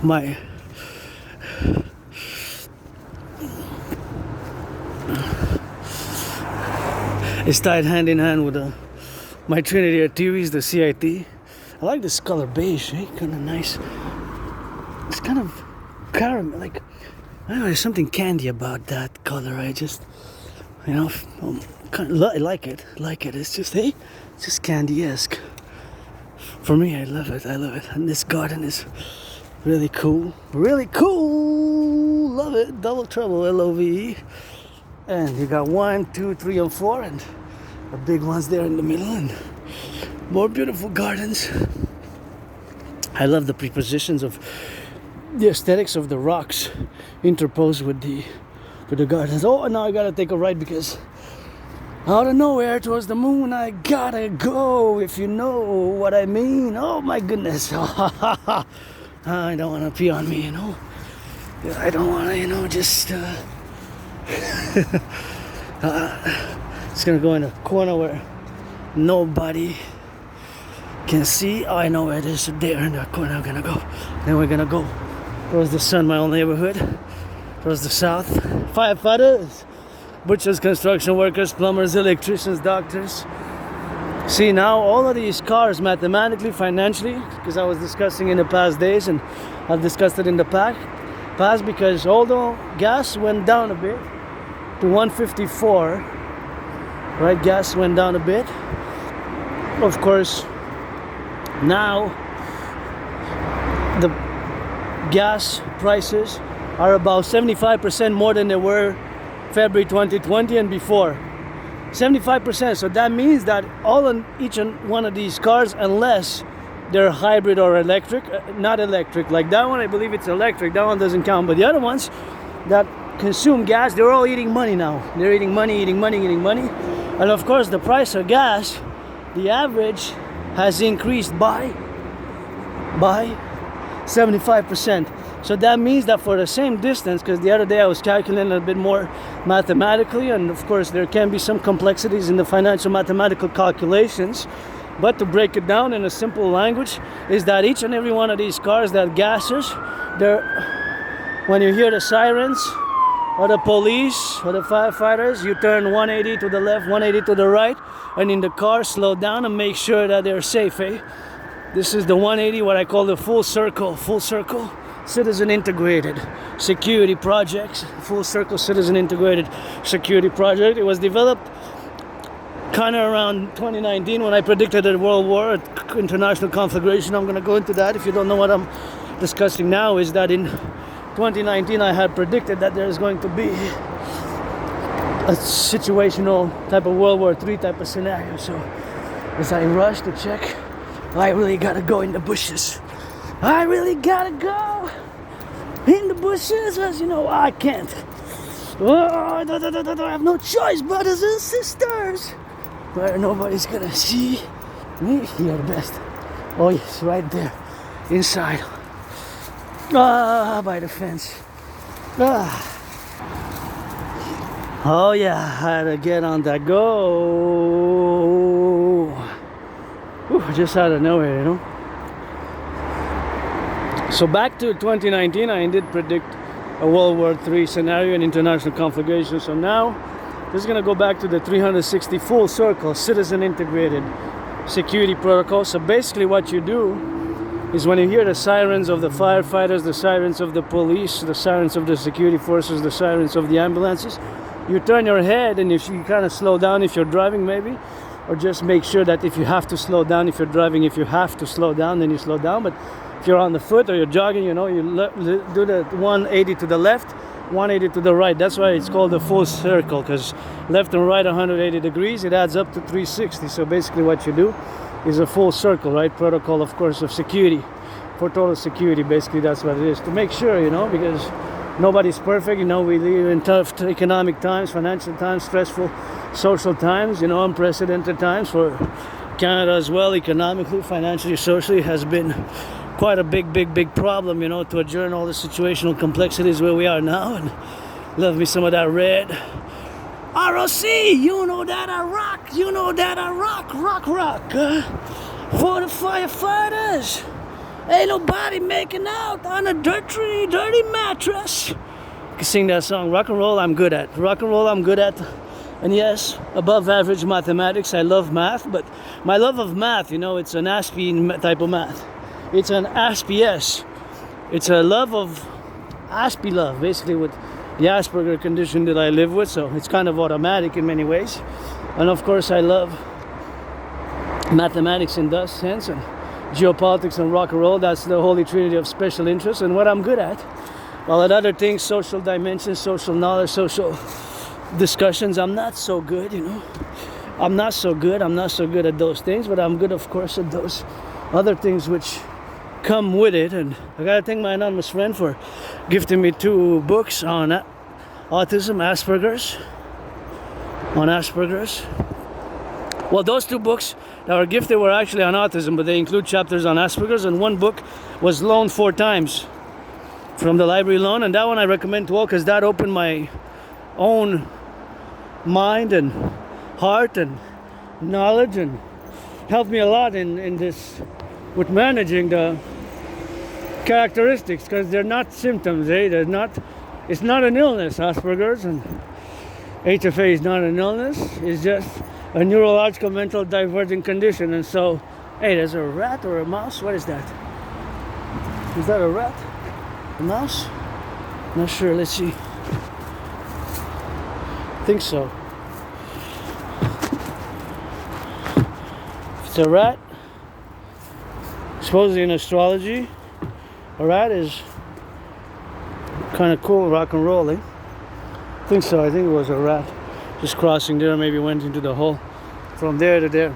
my it's tied hand in hand with my Trinity of theories, the CIT. I like this color beige, eh? Kind of nice. It's kind of caramel, like, I don't know, there's something candy about that color. I just, you know, I like it. It's just, hey, it's just candy-esque. For me, I love it. And this garden is really cool. Love it. Double trouble, LOVE. And you got 1, 2, 3, and 4, and the big ones there in the middle, and more beautiful gardens. I love the prepositions of the aesthetics of the rocks interposed with the gardens. Oh, now I gotta take a right, because out of nowhere towards the moon I gotta go, if you know what I mean. Oh my goodness. I don't want to pee on me, you know. I don't want to, you know, just it's gonna go in a corner where nobody can see. Oh, I know where it is. There in that corner I'm gonna go. Then we're gonna go towards the sun, my old neighborhood, towards the south. Firefighters, butchers, construction workers, plumbers, electricians, doctors. See, now all of these cars, mathematically, financially, because I was discussing in the past days, and I've discussed it in the past, because although gas went down a bit to 154, right? Gas went down a bit. Of course, now the gas prices are about 75% more than they were February 2020 and before. 75%. So that means that each and one of these cars, unless they're hybrid or electric, not electric, like that one, I believe it's electric, that one doesn't count, but the other ones that consume gas, they're all eating money now. They're eating money. And of course, the price of gas, the average, has increased by 75%. So that means that for the same distance, because the other day I was calculating a bit more mathematically, and of course there can be some complexities in the financial mathematical calculations, but to break it down in a simple language, is that each and every one of these cars, that gassers, when you hear the sirens or the police or the firefighters, you turn 180 to the left, 180 to the right, and in the car slow down and make sure that they're safe, eh? This is the 180, what I call the full circle citizen integrated security projects. Full circle citizen integrated security project. It was developed kind of around 2019 when I predicted a world war, international conflagration. I'm going to go into that. If you don't know what I'm discussing now, is that in 2019 I had predicted that there's going to be a situational type of World War III type of scenario. So as I rush to check, I really gotta go in the bushes. I really gotta go in the bushes, as you know, I can't. I have no choice, brothers and sisters. Where nobody's gonna see me. You're the best. Oh yes, right there, inside. By the fence. Oh yeah, I had to get on that go. Just out of nowhere, you know. So back to 2019, I did predict a World War III scenario and international conflagration. So now, this is going to go back to the 360 full circle, citizen integrated security protocol. So basically what you do is when you hear the sirens of the firefighters, the sirens of the police, the sirens of the security forces, the sirens of the ambulances, you turn your head, and if you kind of slow down if you're driving maybe, or just make sure that if you have to slow down, if you're driving, if you have to slow down, then you slow down. But if you're on the foot or you're jogging, you know, you do the 180 to the left, 180 to the right. That's why it's called a full circle, because left and right 180 degrees, it adds up to 360. So basically what you do is a full circle, right? Protocol, of course, of security, for total security. Basically that's what it is, to make sure, you know, because nobody's perfect, you know. We live in tough economic times, financial times, stressful social times, you know, unprecedented times for Canada as well, economically, financially, socially. Has been quite a big problem, you know, to adjourn all the situational complexities where we are now. And love me some of that red ROC, you know that I rock, you know that I rock. For the firefighters, ain't nobody making out on a dirty mattress. You can sing that song. Rock and roll I'm good at. And yes, above average mathematics. I love math, but my love of math, you know, it's an ASPE type of math. It's an ASPES. It's a love of ASPE love, basically, with the Asperger condition that I live with. So it's kind of automatic in many ways. And of course I love mathematics in that sense, and geopolitics and rock and roll. That's the holy trinity of special interest and what I'm good at. While at other things, social dimensions, social knowledge, social discussions, I'm not so good, you know. I'm not so good at those things, but I'm good, of course, at those other things which come with it. And I gotta thank my anonymous friend for gifting me 2 books on autism, Asperger's. Well, those 2 books that were gifted were actually on autism, but they include chapters on Asperger's, and 1 book was loaned 4 times from the library loan, and that one I recommend to all, because that opened my own mind and heart and knowledge, and helped me a lot in this with managing the characteristics, because they're not symptoms, it's not an illness. Asperger's and HFA is not an illness, it's just a neurological mental divergent condition. And so, hey, there's a rat or a mouse. What is that? Is that a rat? A mouse? Not sure, let's see. I think so. It's a rat. Supposedly in astrology, a rat is kind of cool, rock and rolling. I think so. I think it was a rat just crossing there, maybe went into the hole from there to there.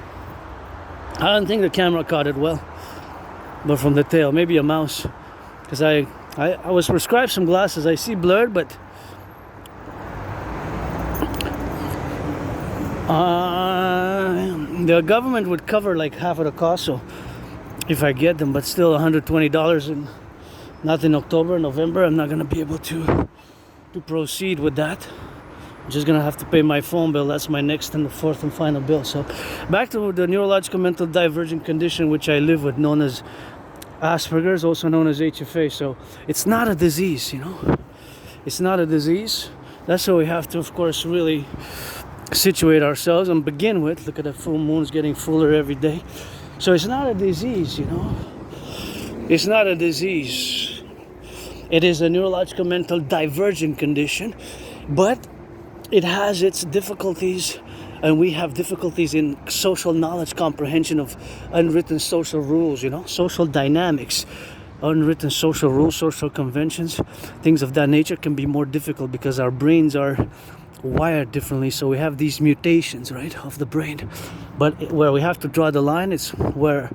I don't think the camera caught it well, but from the tail, maybe a mouse, because I was prescribed some glasses. I see blurred, but the government would cover like half of the cost, so if I get them, but still $120, and not in October, November, I'm not gonna be able to proceed with that. I'm just gonna have to pay my phone bill. That's my next and the 4th and final bill. So back to the neurological mental divergent condition which I live with, known as Asperger's, also known as HFA. So it's not a disease, you know. It's not a disease. That's why we have to, of course, really situate ourselves and begin with. Look at the full moon's getting fuller every day. So it's not a disease, you know. It's not a disease. It is a neurological mental divergent condition, but it has its difficulties, and we have difficulties in social knowledge comprehension of unwritten social rules, you know, social dynamics, unwritten social rules, social conventions, things of that nature can be more difficult because our brains are wired differently. So we have these mutations, right, of the brain. But where we have to draw the line is where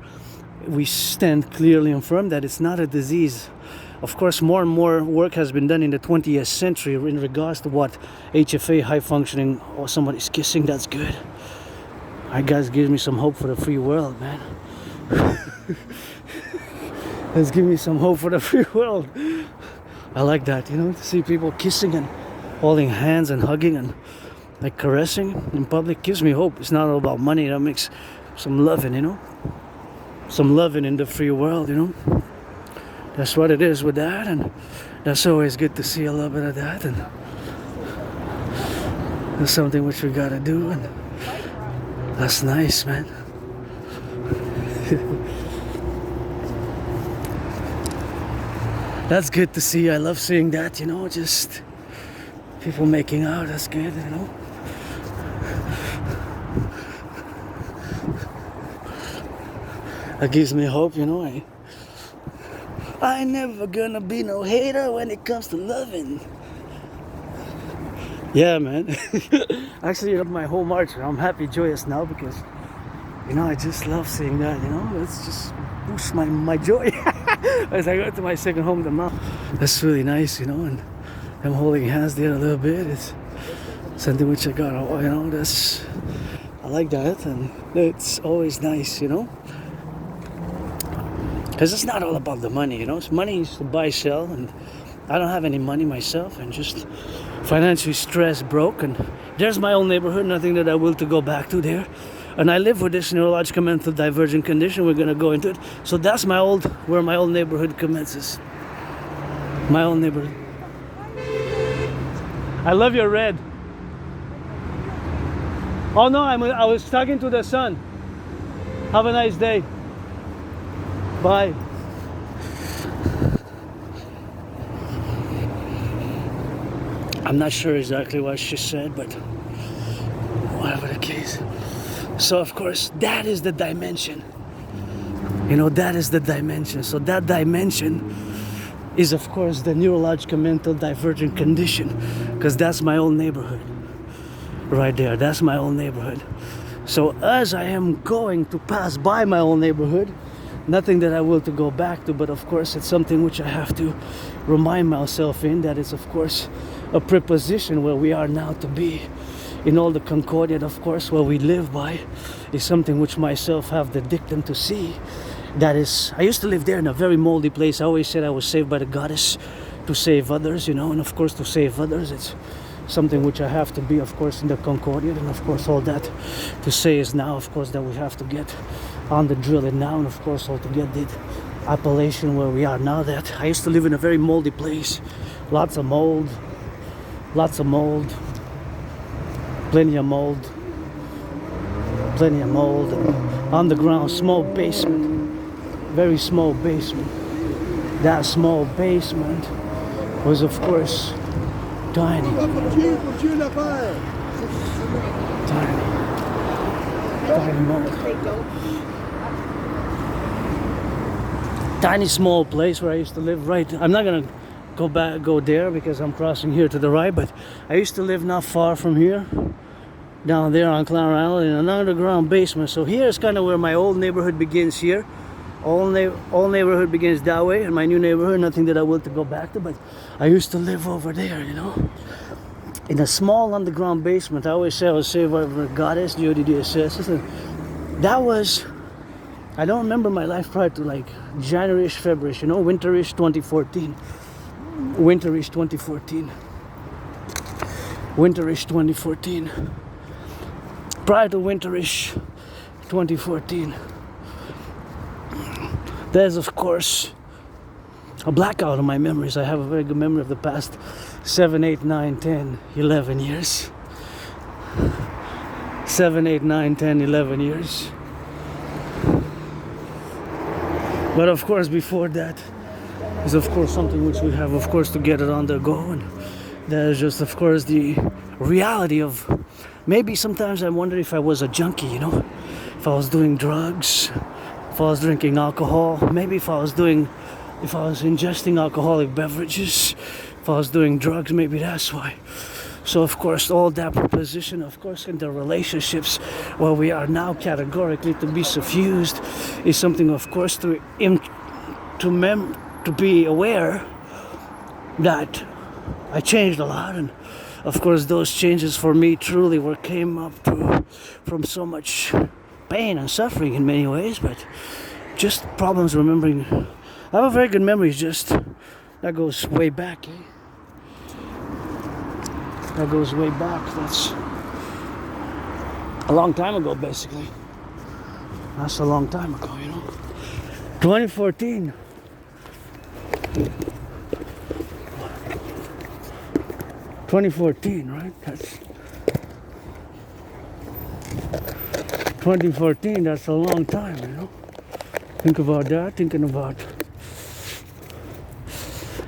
we stand clearly and firm that it's not a disease. Of course, more and more work has been done in the 20th century in regards to what HFA, high functioning, or somebody's kissing, that's good. I guess gives me some hope for the free world, man. Let's give me some hope for the free world. I like that, you know, to see people kissing and holding hands and hugging and like caressing in public gives me hope. It's not all about money. That makes some loving, you know, some loving in the free world, you know. That's what it is with that, and that's always good to see a little bit of that, and that's something which we gotta do, and that's nice, man. That's good to see. I love seeing that, you know, just people making out. That's good, you know. That gives me hope, you know. I ain't never gonna be no hater when it comes to loving. Yeah, man. Actually, my whole March, I'm happy, joyous now because, you know, I just love seeing that, you know. It's just boosts my joy as I go to my second home now. That's really nice, you know, and I'm holding hands there a little bit. It's something which I got, you know, I like that, and it's always nice, you know. Because it's not all about the money, you know. Money is to buy, sell, and I don't have any money myself, and just financially stressed, broke, and there's my old neighborhood, nothing that I will to go back to there. And I live with this neurological mental divergent condition. We're gonna go into it. So that's where my old neighborhood commences. My old neighborhood. I love your red. Oh no, I was talking to the sun. Have a nice day. Bye. I'm not sure exactly what she said, but whatever the case. So of course, that is the dimension. You know, that is the dimension. So that dimension is of course the neurological mental divergent condition, because that's my old neighborhood. Right there, that's my old neighborhood. So as I am going to pass by my old neighborhood, nothing that I will to go back to, but of course it's something which I have to remind myself in, that it's of course a preposition where we are now to be. In all the concordia, of course, where we live by, is something which myself have the dictum to see. That is, I used to live there in a very moldy place. I always said I was saved by the goddess to save others, you know, and of course to save others, it's something which I have to be, of course, in the concordia, and of course all that to say is now, of course, that we have to get on the drill and now, and of course all to get the appellation where we are now. That I used to live in a very moldy place, lots of mold, plenty of mold, underground, small basement, very small basement. That small basement was of course tiny mold. Tiny small place where I used to live. Right, I'm not gonna go there because I'm crossing here to the right, but I used to live not far from here, down there on Clown Island, in an underground basement. So here is kind of where my old neighborhood begins here. All neighborhood begins that way, and my new neighborhood, nothing that I will to go back to, but I used to live over there, you know, in a small underground basement. I always say I was saved by the goddess, DODDSS, and that was, I don't remember my life prior to like January-ish, February-ish, you know, winterish 2014. Winterish 2014. Prior to winterish 2014, there's of course a blackout of my memories. I have a very good memory of the past 7, 8, 9, 10, 11 years. 7, 8, 9, 10, 11 years. But of course before that is of course something which we have of course to get it on the go, and that is just of course the reality of, maybe sometimes I wonder if I was a junkie, you know, if I was doing drugs, if I was drinking alcohol, maybe if I was ingesting alcoholic beverages, if I was doing drugs, maybe that's why. So of course all that proposition, of course, in the relationships where we are now categorically to be suffused, is something of course to be aware that I changed a lot, and of course those changes for me truly came up from so much pain and suffering in many ways, but just problems remembering. I have a very good memory, just that goes way back, That goes way back. That's a long time ago, basically. That's a long time ago, you know. 2014. 2014, right? That's 2014. That's a long time, you know. Think about that. Thinking about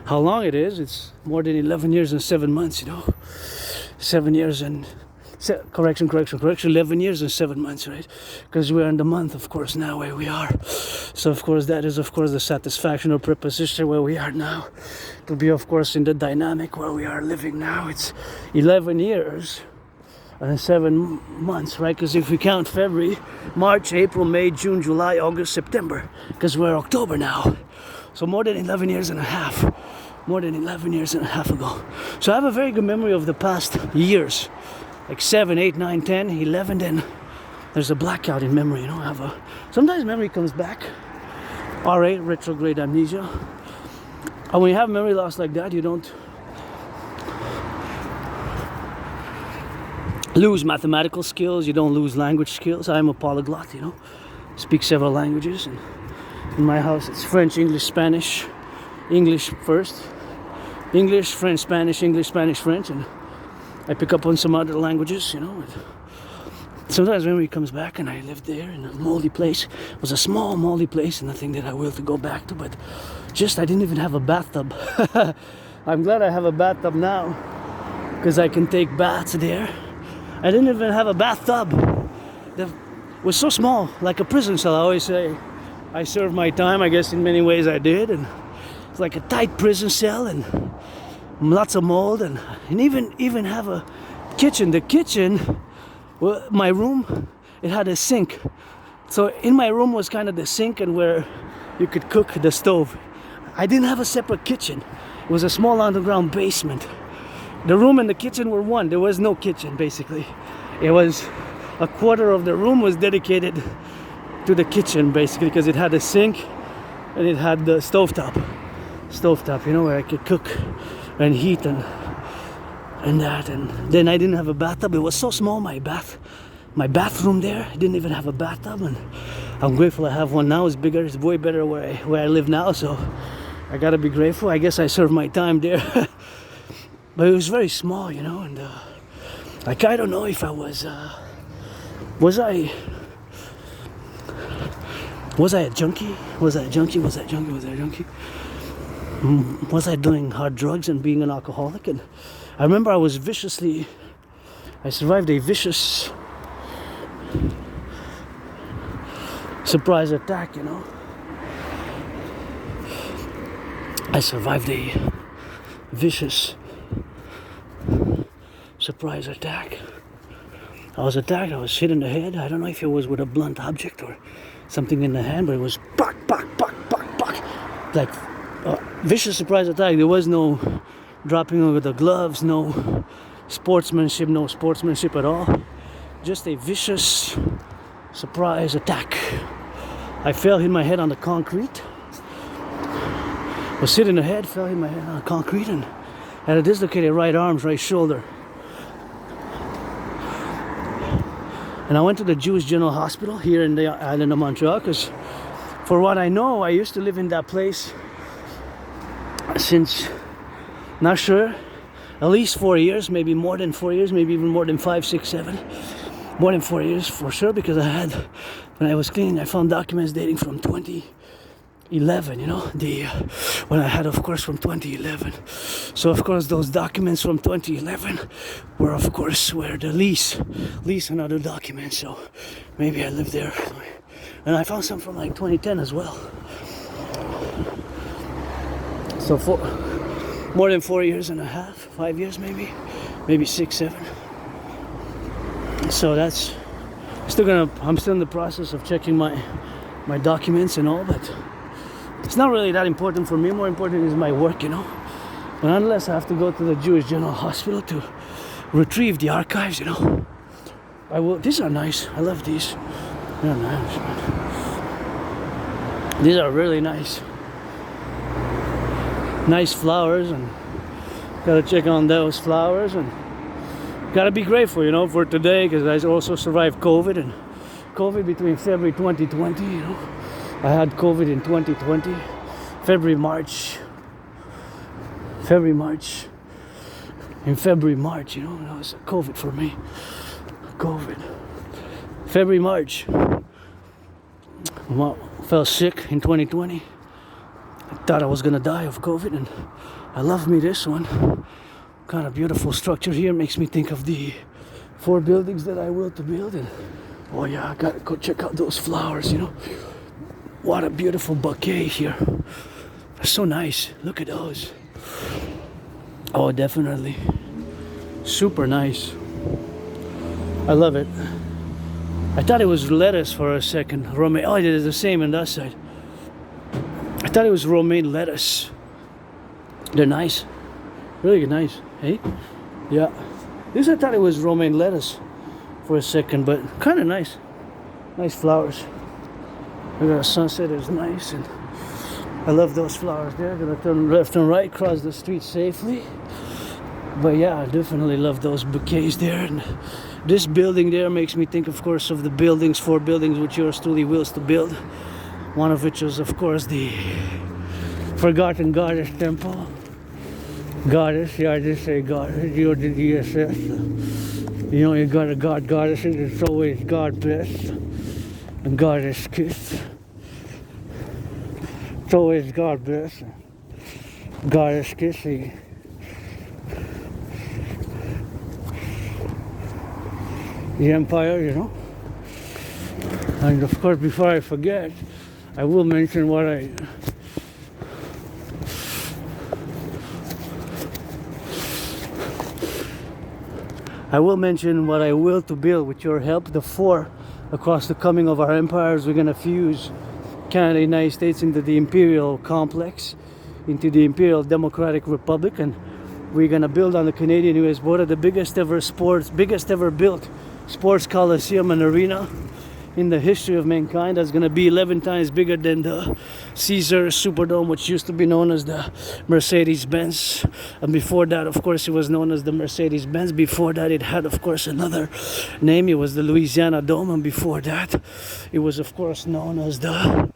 how long it is. It's more than 11 years and 7 months, you know. 7 years and... Correction, 11 years and 7 months, right? Because we're in the month, of course, now where we are. So, of course, that is, of course, the satisfaction or preposition where we are now. To be, of course, in the dynamic where we are living now. It's 11 years and 7 months, right? Because if we count February, March, April, May, June, July, August, September, because we're October now. So more than 11 years and a half. More than 11 years and a half ago. So I have a very good memory of the past years. Like 7, 8, 9, 10, 11, then there's a blackout in memory, you know. Sometimes memory comes back. RA, retrograde amnesia. And when you have memory loss like that, you don't lose mathematical skills, you don't lose language skills. I'm a polyglot, you know. Speak several languages. And in my house, it's French, English, Spanish. English first. English, French, Spanish, English, Spanish, French. And I pick up on some other languages, you know. Sometimes memory comes back, and I lived there in a moldy place. It was a small moldy place, and nothing that I will to go back to, but just I didn't even have a bathtub. I'm glad I have a bathtub now, because I can take baths there. I didn't even have a bathtub. It was so small, like a prison cell. I always say I served my time. I guess in many ways I did, and it's like a tight prison cell, and lots of mold, and even have a kitchen. The kitchen, well, my room, it had a sink. So in my room was kind of the sink and where you could cook, the stove. I didn't have a separate kitchen. It was a small underground basement. The room and the kitchen were one. There was no kitchen, basically. It was a quarter of the room was dedicated to the kitchen, basically, because it had a sink and it had the stovetop, you know, where I could cook and heat and that. And then I didn't have a bathtub. It was so small, my bathroom there. I didn't even have a bathtub, and I'm grateful I have one now. It's bigger, it's way better where I live now, so I gotta be grateful. I guess I served my time there. But it was very small, you know, and like I don't know if I was I a junkie? Was I doing hard drugs and being an alcoholic? And I remember I survived a vicious surprise attack, you know. I survived a vicious surprise attack. I was attacked, I was hit in the head. I don't know if it was with a blunt object or something in the hand, but it was pak, pak, pak, pak, pak. Like vicious surprise attack. There was no dropping of the gloves, no sportsmanship at all. Just a vicious surprise attack. I fell, hit my head on the concrete. Was hit in the head, fell, hit my head on the concrete, and had a dislocated right arm, right shoulder. And I went to the Jewish General Hospital here in the island of Montreal, because for what I know, I used to live in that place since, not sure, at least 4 years, maybe more than 4 years, maybe even more than 5, 6, 7. More than 4 years for sure, because when I was cleaning, I found documents dating from 2011, you know, when I had, of course, from 2011. So, of course, those documents from 2011 were, of course, where the lease and other documents. So maybe I lived there. And I found some from like 2010 as well. So for more than 4 years and a half, 5 years maybe 6, 7. So that's I'm still in the process of checking my documents and all, but it's not really that important for me. More important is my work, you know. And unless I have to go to the Jewish General Hospital to retrieve the archives, you know, I will. These are nice. I love these. They're nice, man. These are really nice. Nice flowers, and gotta check on those flowers, and gotta be grateful, you know, for today, because I also survived COVID, and COVID between February 2020, you know. I had COVID in 2020, February, March, you know, that was COVID for me. COVID. February, March. Fell sick in 2020. I thought I was gonna die of COVID, and I love me this one. Kind of beautiful structure here, makes me think of the 4 buildings that I will to build. And oh yeah, I gotta go check out those flowers, you know. What a beautiful bouquet here. They're so nice. Look at those. Oh, definitely. Super nice. I love it. I thought it was lettuce for a second. Romaine. Oh, it is the same on that side. I thought it was romaine lettuce. They're nice. Really nice. Hey? Yeah. This I thought it was romaine lettuce for a second, but kind of nice. Nice flowers. Look at the sunset is nice, and I love those flowers there. Gonna turn left and right, cross the street safely. But yeah, I definitely love those bouquets there. And this building there makes me think, of course, of the buildings, 4 buildings which yours truly wills to build. One of which was, of course, the Forgotten Goddess Temple. Goddess, yeah, I just say goddess. You did ESS. You know, you got a god goddesses, it's always God bless and Goddess kiss. It's always God bless and Goddess kissing. The Empire, you know. And of course, before I forget, I will mention what I will to build with your help. The 4 across the coming of our empires, we're gonna fuse Canada, United States into the Imperial complex, into the Imperial Democratic Republic, and we're gonna build on the Canadian-US border the biggest ever built sports coliseum and arena in the history of mankind. That's gonna be 11 times bigger than the Caesar Superdome, which used to be known as the Mercedes-Benz. And before that, of course, it was known as the Mercedes-Benz. Before that, it had, of course, another name. It was the Louisiana Dome. And before that, it was, of course, known as the...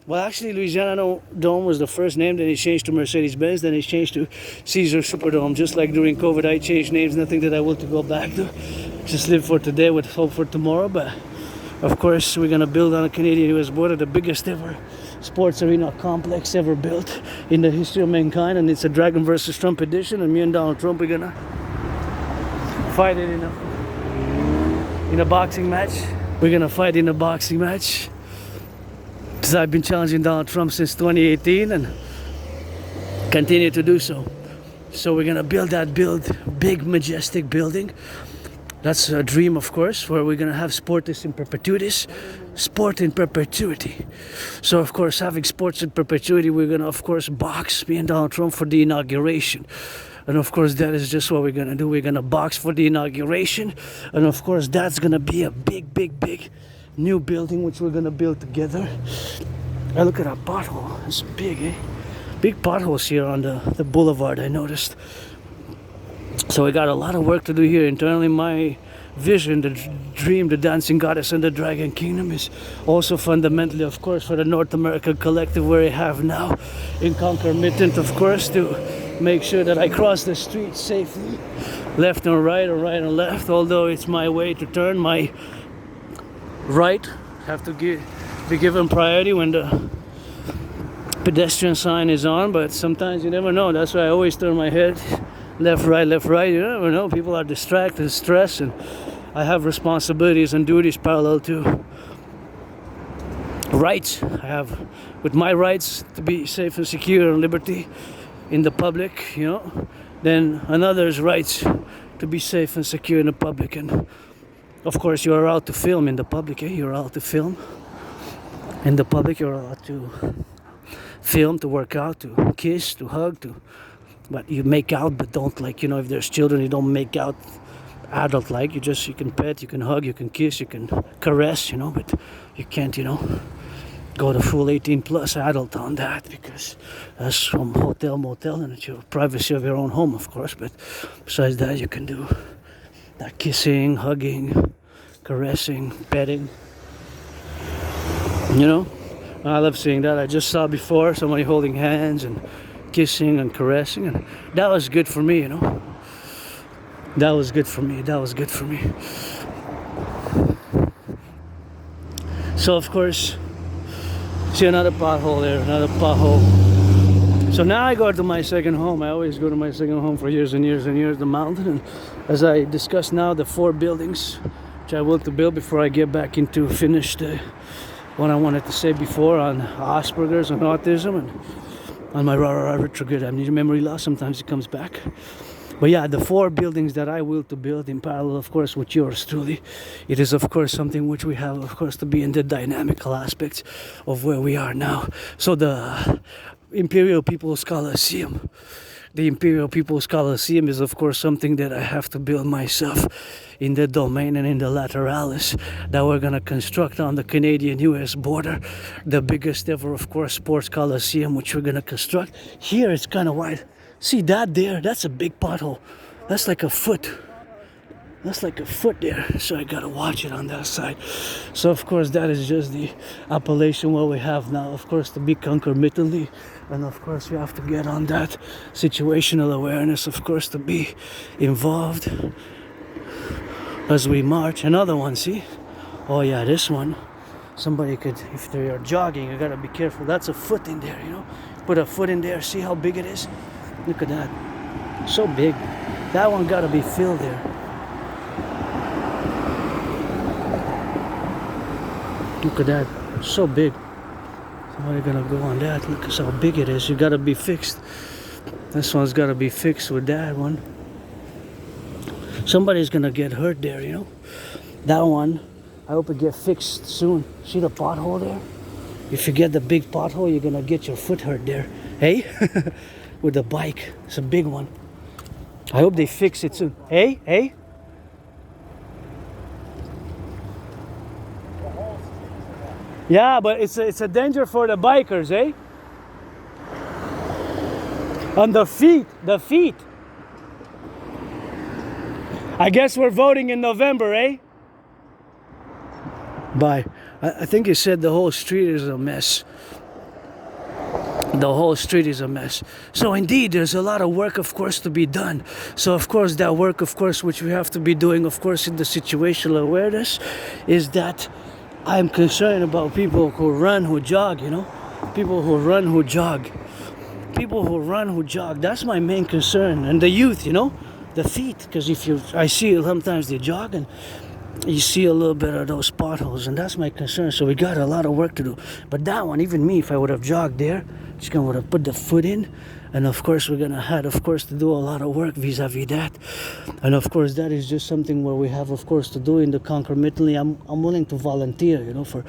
Well, actually, Louisiana Dome was the first name. Then it changed to Mercedes-Benz. Then it changed to Caesar Superdome. Just like during COVID, I changed names. Nothing that I want to go back to. Just live for today with hope for tomorrow. But of course, we're gonna build on the Canadian-US border the biggest ever sports arena complex ever built in the history of mankind, and it's a Dragon versus Trump edition. And me and Donald Trump, we're gonna fight it in a boxing match. We're gonna fight in a boxing match because I've been challenging Donald Trump since 2018 and continue to do so. So we're gonna build big, majestic building. That's a dream, of course, where we're gonna have sport in perpetuity. So, of course, having sports in perpetuity, we're gonna, of course, box me and Donald Trump for the inauguration. And of course, that is just what we're gonna do. We're gonna box for the inauguration. And of course, that's gonna be a big new building which we're gonna build together. And look at that pothole. It's big, eh? Big potholes here on the boulevard, I noticed. So we got a lot of work to do here internally. My vision, the dream, the dancing goddess and the dragon kingdom is also fundamentally, of course, for the North American Collective, where I have now in concomitant, of course, to make sure that I cross the street safely, left and right or right and left. Although it's my way to turn, my right have to be given priority when the pedestrian sign is on, but sometimes you never know. That's why I always turn my head left, right, you never know. People are distracted, stressed, and I have responsibilities and duties parallel to rights. I have, with my rights to be safe and secure and liberty in the public, you know, then another's rights to be safe and secure in the public. And of course, you're allowed to film in the public, eh? You're allowed to film in the public. You're allowed to film, to work out, to kiss, to hug, but you make out, but don't, like, you know, if there's children, you don't make out adult like. You can pet, you can hug, you can kiss, you can caress, you know, but you can't, you know, go to full 18 plus adult on that, because that's from hotel, motel, and it's your privacy of your own home, of course. But besides that, you can do that kissing, hugging, caressing, petting, you know. I love seeing that. I just saw before somebody holding hands and kissing and caressing, and that was good for me, you know. That was good for me. So of course, see another pothole there, another pothole. So now I go to my second home. I always go to my second home for years and years and years, the mountain. And as I discuss now, the 4 buildings which I want to build before I get back into finish the what I wanted to say before on Asperger's and autism and on my retrograde amnesia memory loss. Sometimes it comes back. But yeah, the 4 buildings that I will to build in parallel, of course, with yours truly, it is of course something which we have, of course, to be in the dynamical aspects of where we are now. So the Imperial People's Colosseum. The Imperial People's Colosseum is of course something that I have to build myself in the domain and in the lateralis that we're gonna construct on the Canadian-US border. The biggest ever, of course, sports Colosseum which we're gonna construct. Here it's kind of wide. See that there? That's a big pothole. That's like a foot. That's like a foot there. So I gotta watch it on that side. So of course that is just the appellation what we have now. Of course to be concomitantly. And of course we have to get on that situational awareness. Of course to be involved as we march. Another one, see? Oh yeah, this one. Somebody could, if they are jogging, you gotta be careful. That's a foot in there, you know? Put a foot in there, see how big it is? Look at that. So big. That one gotta be filled there. Look at that. So big. Somebody gonna go on that. Look at how big it is. You gotta be fixed. This one's gotta be fixed with that one. Somebody's gonna get hurt there, you know? That one, I hope it get fixed soon. See the pothole there? If you get the big pothole, you're gonna get your foot hurt there. Hey? With the bike. It's a big one. I hope they fix it soon. Hey? Hey? Yeah, but it's a danger for the bikers, eh? On the feet. I guess we're voting in November, eh? Bye. I think you said the whole street is a mess. The whole street is a mess. So indeed, there's a lot of work, of course, to be done. So of course, that work, of course, which we have to be doing, of course, in the situational awareness, is that I'm concerned about people who run, who jog, you know? People who run, who jog. People who run, who jog. That's my main concern. And the youth, you know? The feet. Because I see sometimes they jog and you see a little bit of those potholes. And that's my concern. So we got a lot of work to do. But that one, even me, if I would have jogged there, just gonna would have put the foot in. And of course, we're gonna have, of course, to do a lot of work vis-a-vis that. And of course, that is just something where we have, of course, to do in the concomitantly. I'm willing to volunteer, you know, for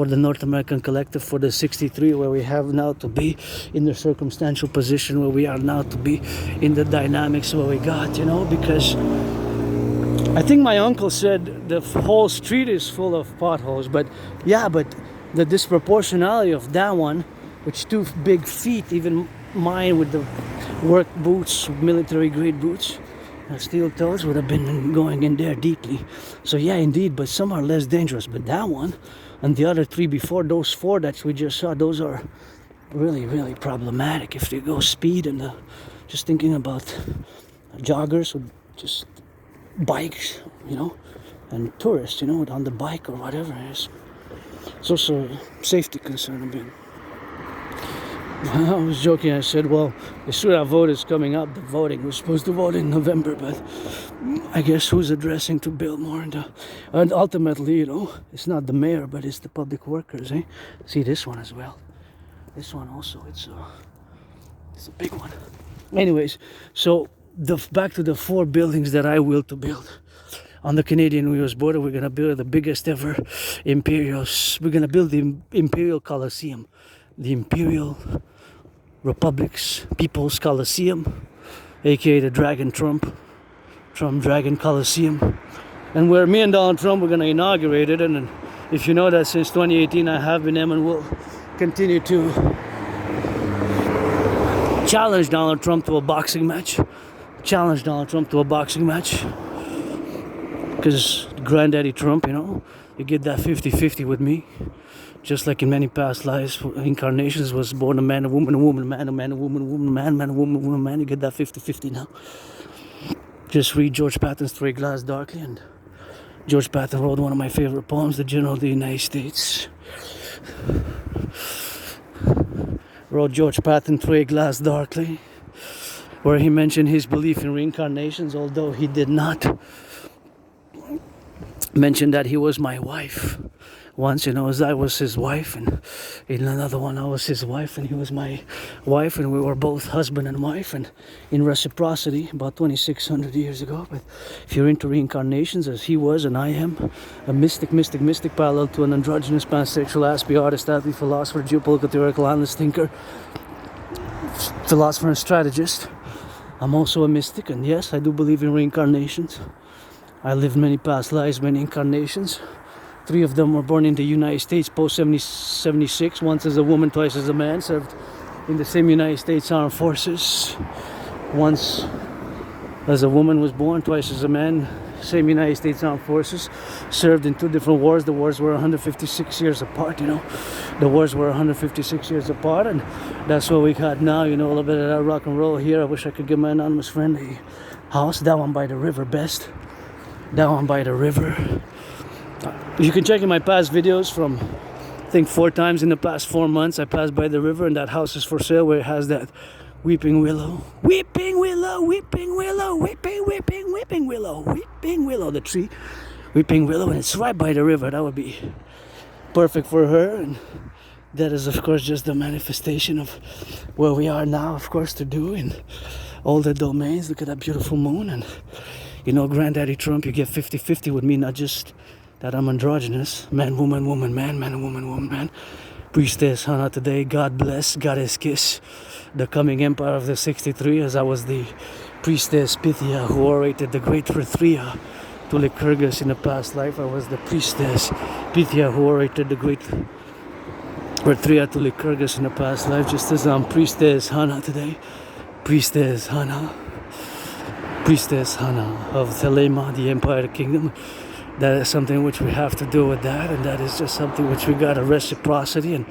the North American Collective, for the 63, where we have now to be in the circumstantial position where we are now to be in the dynamics where we got, you know, because I think my uncle said the whole street is full of potholes, but yeah, but the disproportionality of that one, with 2 big feet, even mine with the work boots, military grade boots, steel toes, would have been going in there deeply. So yeah, indeed, but some are less dangerous. But that one and the other 3 before, those 4 that we just saw, those are really, really problematic if they go speed. And just thinking about joggers or just bikes, you know, and tourists, you know, on the bike or whatever it is. It's also a safety concern a bit. I was joking, I said, well, the soeur vote is coming up, the voting. We're supposed to vote in November, but I guess who's addressing to build more? And ultimately, you know, it's not the mayor, but it's the public workers, eh? See this one as well. This one also, it's a big one. Anyways, so back to the 4 buildings that I will to build. On the Canadian-US border, we're going to build the biggest ever we're going to build the Imperial Colosseum. The Imperial Republic's People's Colosseum, aka the Dragon Trump Dragon Colosseum. And where me and Donald Trump were going to inaugurate it. And if you know that since 2018 I have been and will continue to challenge Donald Trump to a boxing match. Because Granddaddy Trump, you know, you get that 50-50 with me. Just like in many past lives, incarnations, was born a man, a woman, a woman, a man, a man, a woman, a woman, a man, man, a woman, a woman, a man. You get that 50-50 now. Just read George Patton's 3 Glass Darkly, and George Patton wrote one of my favorite poems, The General of the United States. wrote George Patton, Three Glass Darkly, where he mentioned his belief in reincarnations, although he did not mention that he was my wife. Once, as I was his wife, and in another one I was his wife and he was my wife, and we were both husband and wife, and in reciprocity about 2,600 years ago. But if you're into reincarnations, as he was and I am, a mystic, parallel to an androgynous, pansexual, aspie, artist, athlete, philosopher, geopolitical, theoretical, analyst, thinker, philosopher and strategist, I'm also a mystic, and yes, I do believe in reincarnations. I lived many past lives, many incarnations. 3 of them were born in the United States post 76, once as a woman, twice as a man, served in the same United States Armed Forces. Once as a woman was born, twice as a man, same United States Armed Forces, served in 2 different wars. The wars were 156 years apart, The wars were 156 years apart, and that's what we got now, a little bit of that rock and roll here. I wish I could give my anonymous friend a house, that one by the river best. That one by the river. You can check in my past videos from, I think 4 times in the past 4 months, I passed by the river, and that house is for sale, where it has that weeping willow. Weeping willow, weeping willow, weeping willow, the tree. Weeping willow, and it's right by the river. That would be perfect for her, and that is of course just the manifestation of where we are now, of course, to do in all the domains. Look at that beautiful moon, and Granddaddy Trump, you get 50-50 with me, not just that I'm androgynous, man, woman, woman, man, man, woman, woman, man. Priestess Hannah today, God bless, Goddess kiss, the coming empire of the 63, as I was the priestess Pythia who orated the great Rithria to Lycurgus in the past life. I was the priestess Pythia who orated the great Rithria to Lycurgus in the past life, just as I'm priestess Hannah today. Priestess Hannah of Thelema, the Empire Kingdom. That is something which we have to do with that, and that is just something which we got a reciprocity, and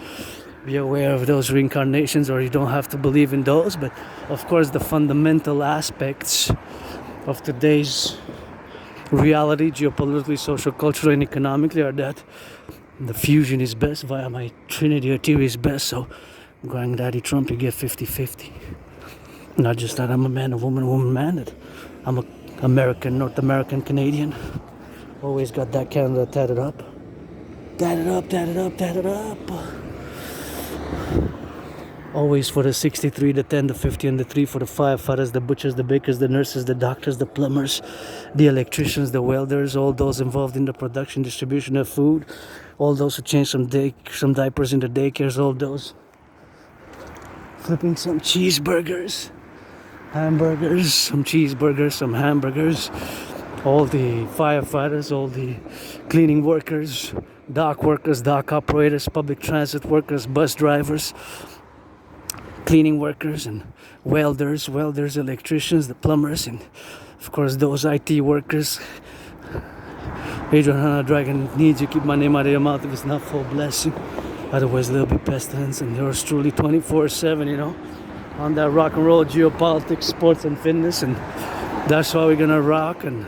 be aware of those reincarnations, or you don't have to believe in those. But of course the fundamental aspects of today's reality, geopolitically, social, culturally, and economically, are that the fusion is best via my Trinity or theory is best. So Granddaddy Trump, you get 50-50. Not just that I'm a man, a woman, man, that I'm a American, North American, Canadian. Always got that Canada tatted up. Tatted up. Always for the 63, the 10, the 50, and the 3, for the firefighters, the butchers, the bakers, the nurses, the doctors, the plumbers, the electricians, the welders, all those involved in the production, distribution of food, all those who change some diapers in the daycares, all those flipping some cheeseburgers, hamburgers, some cheeseburgers, some hamburgers, all the firefighters, all the cleaning workers, dock workers, dock operators, public transit workers, bus drivers, cleaning workers, and welders, electricians, the plumbers, and of course those IT workers. Adrian Dragon needs you keep my name out of your mouth if it's not full blessing. Otherwise there'll be pestilence, and yours truly 24/7, on that rock and roll, geopolitics, sports, and fitness. And that's why we're gonna rock. And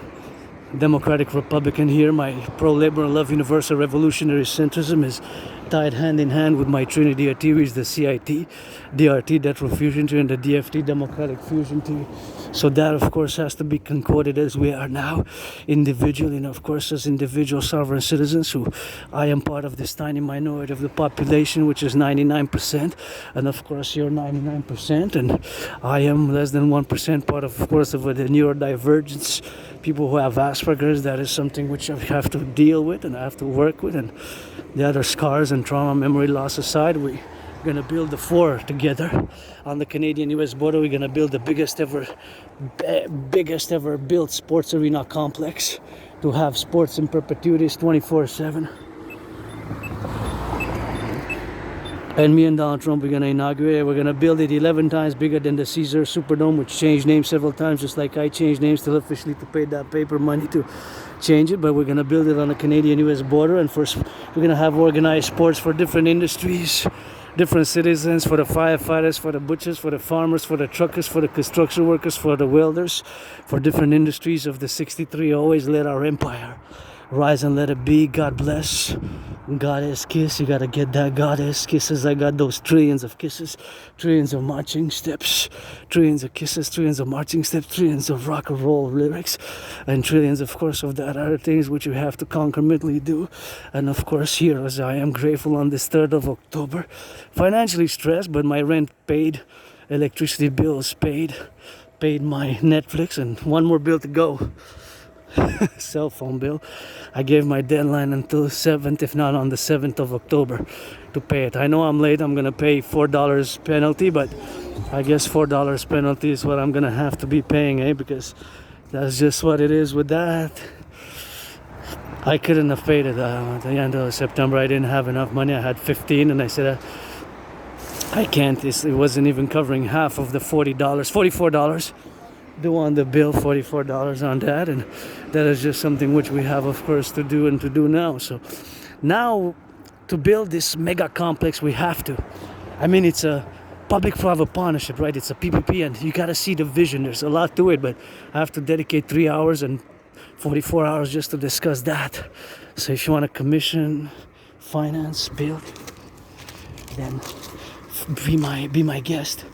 Democratic Republican here, my pro-labor and love universal revolutionary centrism is tied hand in hand with my Trinity of theories, the CIT, DRT, Death Fusion Theory, and the DFT, Democratic Fusion Theory. So that, of course, has to be concorded as we are now, individually, and of course as individual sovereign citizens, who I am part of this tiny minority of the population, which is 99%, and of course you're 99%, and I am less than 1% part of course, of the neurodivergence, people who have Asperger's. That is something which I have to deal with and I have to work with, and the other scars and trauma, memory loss aside, we're going to build the 4 together on the Canadian-US border. We're going to build the biggest ever built sports arena complex to have sports in perpetuity 24/7. And me and Donald Trump, we're going to inaugurate it. We're going to build it 11 times bigger than the Caesar Superdome, which changed names several times, just like I changed names till officially to pay that paper money to change it. But we're going to build it on the Canadian-US border, and first we're going to have organized sports for different industries, different citizens, for the firefighters, for the butchers, for the farmers, for the truckers, for the construction workers, for the welders, for different industries of the 63. Always let our empire rise and let it be, God bless, goddess kiss. You gotta get that goddess kisses. I got those trillions of kisses, trillions of marching steps, trillions of kisses, trillions of marching steps, trillions of rock and roll lyrics, and trillions, of course, of that other things which you have to concomitantly do. And of course, here as I am grateful on this 3rd of October, financially stressed, but my rent paid, electricity bills paid my Netflix, and one more bill to go. Cell phone bill. I gave my deadline until 7th, if not on the 7th of October, to pay it. I know I'm late. I'm gonna pay $4 penalty, but I guess $4 penalty is what I'm gonna have to be paying, because that's just what it is with that. I couldn't have paid it at the end of September. I didn't have enough money. I had 15, and I said I can't. It wasn't even covering half of the $44 due on the bill, $44 on that, and that is just something which we have, of course, to do and to do now. So now, to build this mega complex, we have to. I mean, it's a public-private partnership, right? It's a PPP, and you gotta see the vision. There's a lot to it, but I have to dedicate 3 hours and 44 hours just to discuss that. So if you want to commission, finance, build, then be my guest.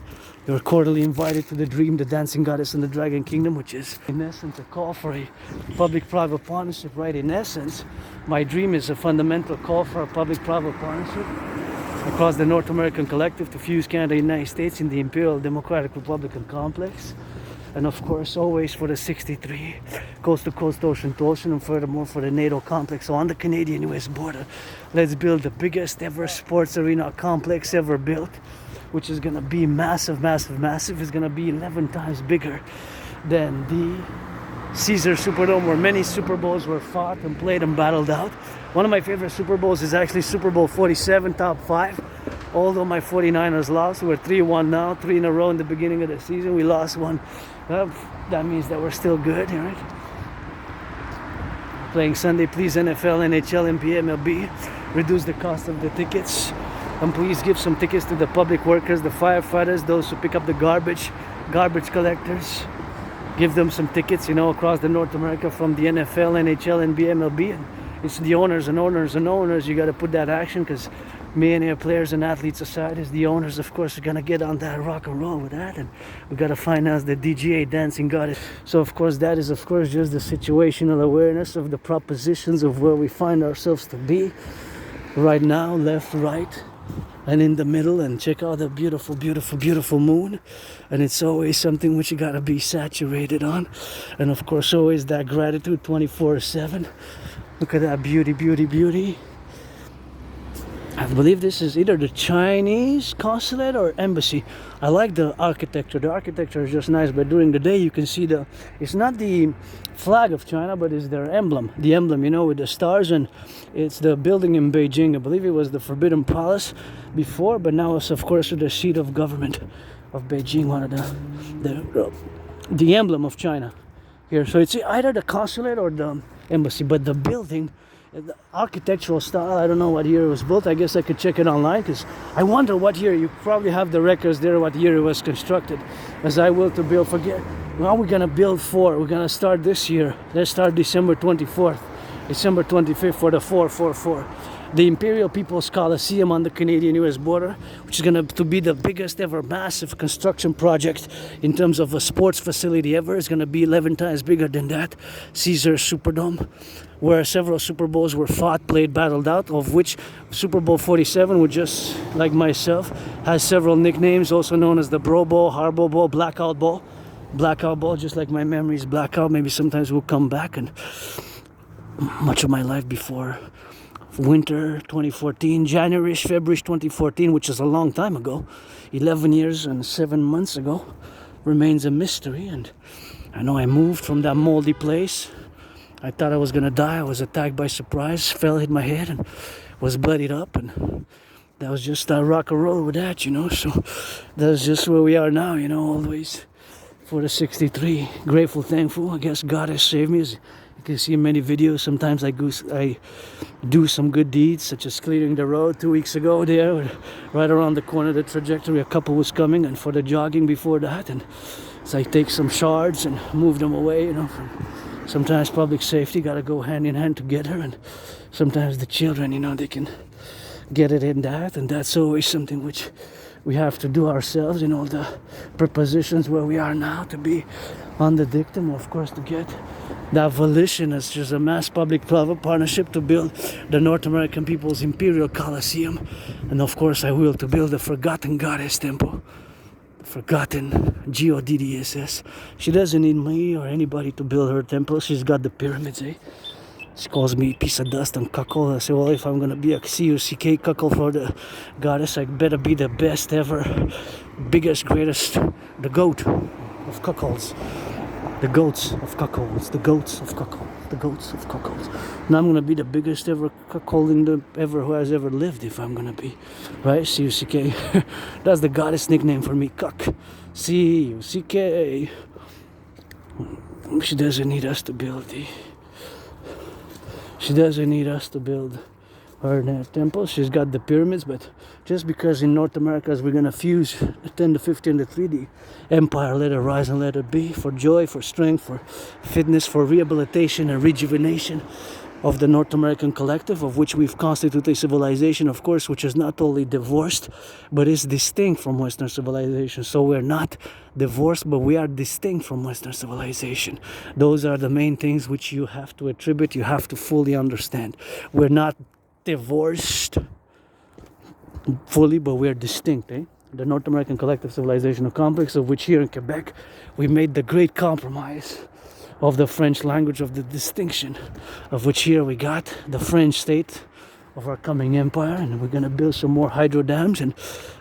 You're cordially invited to the Dream, the Dancing Goddess and the Dragon Kingdom, which is in essence a call for a public-private partnership, right? In essence, my dream is a fundamental call for a public-private partnership across the North American Collectif to fuse Canada and the United States in the Imperial Democratic Republican complex. And of course, always for the 63 coast to coast, ocean to ocean, and furthermore for the NATO complex. So on the Canadian-US border, let's build the biggest ever sports arena complex ever built, which is gonna be massive, massive, massive. It's gonna be 11 times bigger than the Caesar Superdome, where many Super Bowls were fought and played and battled out. One of my favorite Super Bowls is actually Super Bowl 47, top 5. Although my 49ers lost, we're 3-1 now, 3 in a row in the beginning of the season. We lost one. That means that we're still good, right? Playing Sunday, please, NFL, NHL, NBA, MLB. Reduce the cost of the tickets. And please give some tickets to the public workers, the firefighters, those who pick up the garbage collectors. Give them some tickets, across the North America from the NFL, NHL, NBA, MLB. And it's the owners and owners and owners. You got to put that action, because me and our players and athletes aside, is the owners, of course, are going to get on that rock and roll with that. And we got to finance the DGA, Dancing Goddess. So, of course, that is, of course, just the situational awareness of the propositions of where we find ourselves to be right now, left, right, and in the middle. And check out the beautiful, beautiful, beautiful moon. And it's always something which you got to be saturated on. And, of course, always that gratitude 24/7. Look at that beauty, beauty, beauty. I believe this is either the Chinese consulate or embassy. I like the architecture. The architecture is just nice, but during the day you can see it's not the flag of China, but it's their emblem. The emblem, with the stars, and it's the building in Beijing. I believe it was the Forbidden Palace before, but now it's, of course, the seat of government of Beijing, one of the emblem of China here. So it's either the consulate or the embassy, but the building, the architectural style, I don't know what year it was built. I guess I could check it online, because I wonder what year. You probably have the records there, what year it was constructed, as I will to build. Forget, well, we're gonna build 4. We're gonna start this year. Let's start December 24th, December 25th for the 444. The Imperial People's Coliseum on the Canadian-US border, which is going to be the biggest ever massive construction project in terms of a sports facility ever. It's going to be 11 times bigger than that Caesar Superdome, where several Super Bowls were fought, played, battled out, of which Super Bowl 47, which, just like myself, has several nicknames, also known as the Bro Bowl, Harbo Bowl, Blackout Bowl. Blackout Bowl, just like my memories blackout. Maybe sometimes we'll come back, and much of my life before winter 2014, January-ish, February 2014, which is a long time ago, 11 years and 7 months ago, remains a mystery. And I know I moved from that moldy place. I thought I was gonna die. I was attacked by surprise, fell, hit my head, and was bloodied up. And that was just rock and roll with that, So that's just where we are now, always for the 63. Grateful, thankful. I guess God has saved me. You can see in many videos, sometimes I do some good deeds, such as clearing the road 2 weeks ago there, right around the corner of the trajectory. A couple was coming, and for the jogging before that, and so I take some shards and move them away, from sometimes public safety gotta go hand in hand together, and sometimes the children, you know, they can get it in that, and that's always something which we have to do ourselves in all the prepositions where we are now, to be on the dictum, of course, to get that volition as just a mass public-private partnership to build the North American people's Imperial Colosseum, and of course I will to build the forgotten goddess temple, forgotten GODDSS. She doesn't need me or anybody to build her temple. She's got the pyramids, eh? She calls me piece of dust and cuckold. I say, well, if I'm gonna be a CUCK cuckold for the goddess, I better be the best ever, biggest, greatest, the goat of cuckolds, the goats of cuckolds, the goats of cuckolds, the goats of cuckolds. And I'm gonna be the biggest ever cuckold in the ever who has ever lived, if I'm gonna be, right? CUCK. That's the goddess nickname for me, cuck. CUCK. She doesn't need us to build the. She doesn't need us to build her temple. She's got the pyramids, but just because in North America we're gonna fuse the 10, the 50, and the 3D empire, let it rise and let it be, for joy, for strength, for fitness, for rehabilitation and rejuvenation of the North American collective, of which we've constituted a civilization, of course, which is not totally divorced, but is distinct from Western civilization. So we're not divorced, but we are distinct from Western civilization. Those are the main things which you have to attribute, you have to fully understand. We're not divorced fully, but we're distinct, eh? The North American collective civilizational complex, of which here in Quebec, we made the great compromise of the French language, of the distinction, of which here we got the French state of our coming empire, and we're gonna build some more hydro dams, and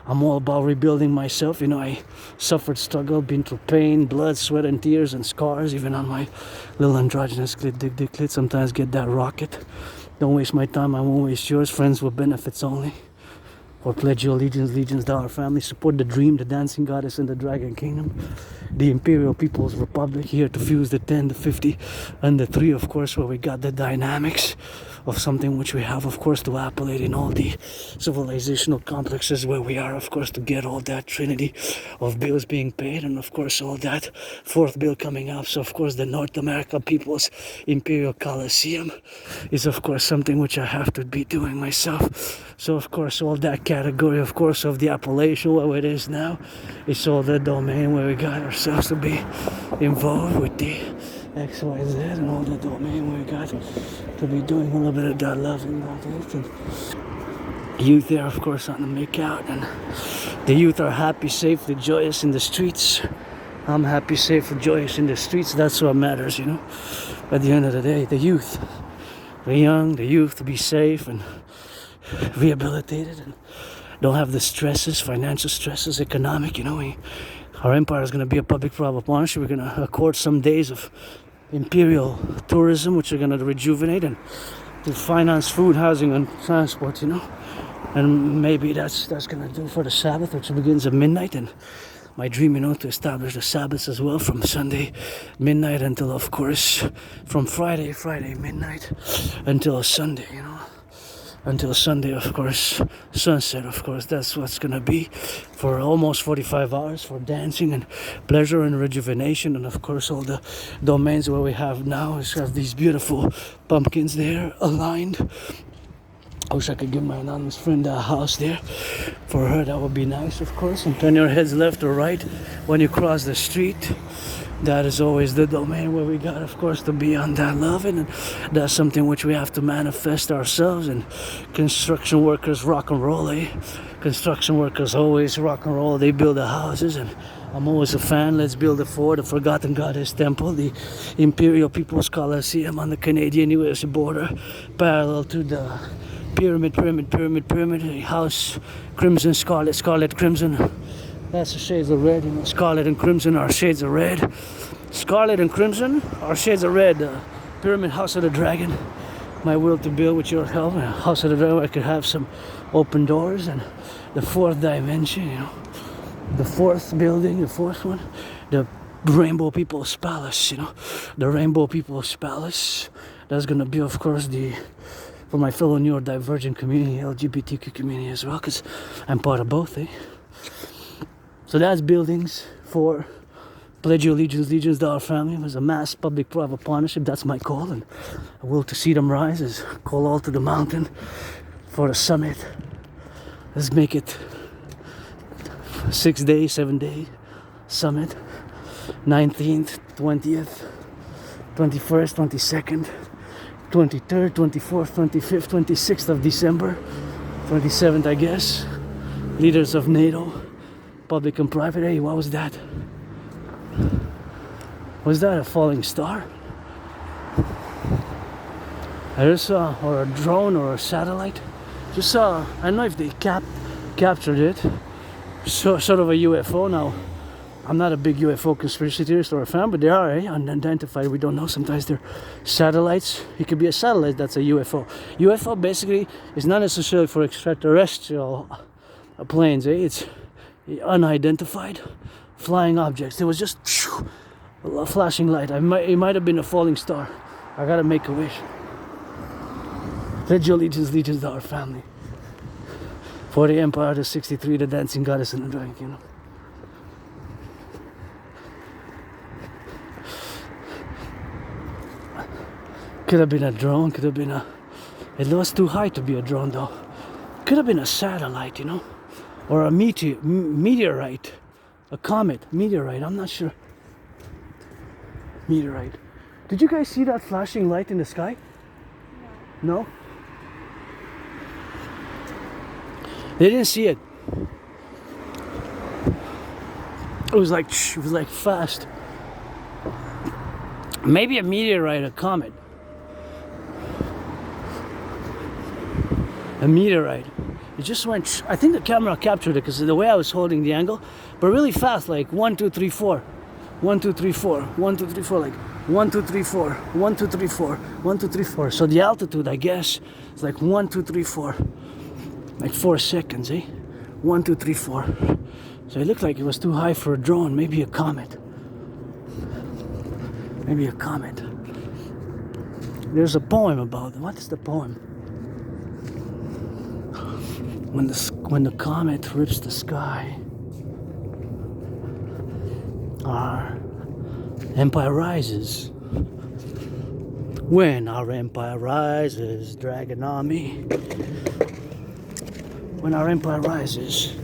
I'm all about rebuilding myself. You know, I suffered struggle, been through pain, blood, sweat, and tears, and scars, even on my little androgynous clit. Sometimes get that rocket. Don't waste my time, I won't waste yours. Friends with benefits only. Or pledge your legions to our family. Support the dream, the dancing goddess, and the dragon kingdom. The Imperial People's Republic, here to fuse the 10, the 50, and the 3, of course, where we got the dynamics of something which we have, of course, to appellate in all the civilizational complexes where we are, of course, to get all that trinity of bills being paid, and of course all that fourth bill coming up. So of course the North America People's Imperial Colosseum is, of course, something which I have to be doing myself. So of course all that category, of course, of the appellation where it is now, it's all the domain where we got ourselves to be involved with the XYZ, and all the domain where we got to be doing a little bit of that love and all that. And youth there, of course, on the make out, and the youth are happy, safe, joyous in the streets. I'm happy, safe, joyous in the streets. That's what matters, you know. At the end of the day, the youth, the young, the youth, to be safe and rehabilitated and don't have the stresses, financial stresses, economic, you know. Our empire is going to be a public-private partnership. We're going to accord some days of imperial tourism, which are going to rejuvenate and to finance food, housing, and transport, you know. And maybe that's going to do for the Sabbath, which begins at midnight. And my dream, you know, to establish the Sabbath as well, from Sunday midnight until, of course, from Friday midnight until Sunday, you know. Until Sunday, of course, sunset, of course. That's what's gonna be for almost 45 hours for dancing and pleasure and rejuvenation. And of course, all the domains where we have now is have these beautiful pumpkins there aligned. I wish I could give my anonymous friend a house there for her. That would be nice, of course. And turn your heads left or right when you cross the street. That is always the domain where we got, of course, to be on that loving, and that's something which we have to manifest ourselves. And construction workers rock and roll, eh? Construction workers always rock and roll. They build the houses, and I'm always a fan. Let's build it for the Forgotten Goddess Temple, the Imperial People's Colosseum on the Canadian-US border, parallel to the pyramid, house, crimson, scarlet, crimson. That's the shades of red, you know. Scarlet and crimson are shades of red. Scarlet and crimson are shades of red. Pyramid, House of the Dragon. My will to build with your help. House of the Dragon, I could have some open doors. And the fourth dimension, you know. The fourth building, the fourth one. The Rainbow People's Palace, you know. The Rainbow People's Palace. That's going to be, of course, for my fellow neurodivergent community, LGBTQ community as well, because I'm part of both, eh? So that's buildings for pledge your allegiance to our family. There's a mass public-private partnership. That's my call, and a will to see them rise is call all to the mountain for a summit. Let's make it 6 day, 7 day summit. 19th, 20th, 21st, 22nd, 23rd, 24th, 25th, 26th of December, 27th, I guess. Leaders of NATO, public and private. Hey, what was that? Was that a falling star? I just saw, or a drone or a satellite. Just saw, I don't know if they captured it. Sort of a UFO now. I'm not a big UFO conspiracy theorist or a fan, but they are unidentified. We don't know. Sometimes they're satellites. It could be a satellite that's a UFO. UFO basically is not necessarily for extraterrestrial planes. It's unidentified flying objects. It was just a flashing light. It might have been a falling star. I gotta make a wish. Pledge your allegiance to our family. For the Empire, the 63, the dancing goddess and the dragon, you know. Could have been a drone, could have been a... It was too high to be a drone though. Could have been a satellite, you know. Or a meteorite. A comet, meteorite, I'm not sure. Meteorite. Did you guys see that flashing light in the sky? No? They didn't see it. It was like fast. Maybe a meteorite, a comet. A meteorite. It just went. I think the camera captured it because of the way I was holding the angle, but really fast, like 1, 2, 3, 4, 1, 2, 3, 4, 1, 2, 3, 4, like 1, 2, 3, 4, 1, 2, 3, 4, 1, 2, 3, 4. So the altitude, I guess, is like 1, 2, 3, 4, like 4 seconds, eh? 1, 2, 3, 4. So it looked like it was too high for a drone. Maybe a comet. Maybe a comet. There's a poem about it. What is the poem? When the comet rips the sky, our empire rises. When our empire rises, dragon army. When our empire rises.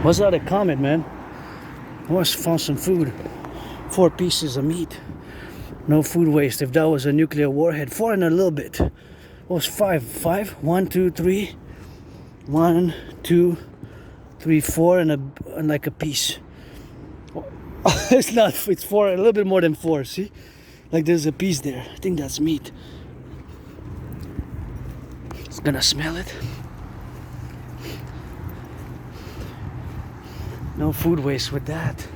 What's that, a comet, man? I must found some food. 4 pieces of meat. No food waste. If that was a nuclear warhead, 4 and a little bit. What was 5? 5? 1, 2, 3. 1, 2, 3, 4, and like a piece. It's not. It's 4. A little bit more than 4. See, like there's a piece there. I think that's meat. It's gonna smell it. No food waste with that.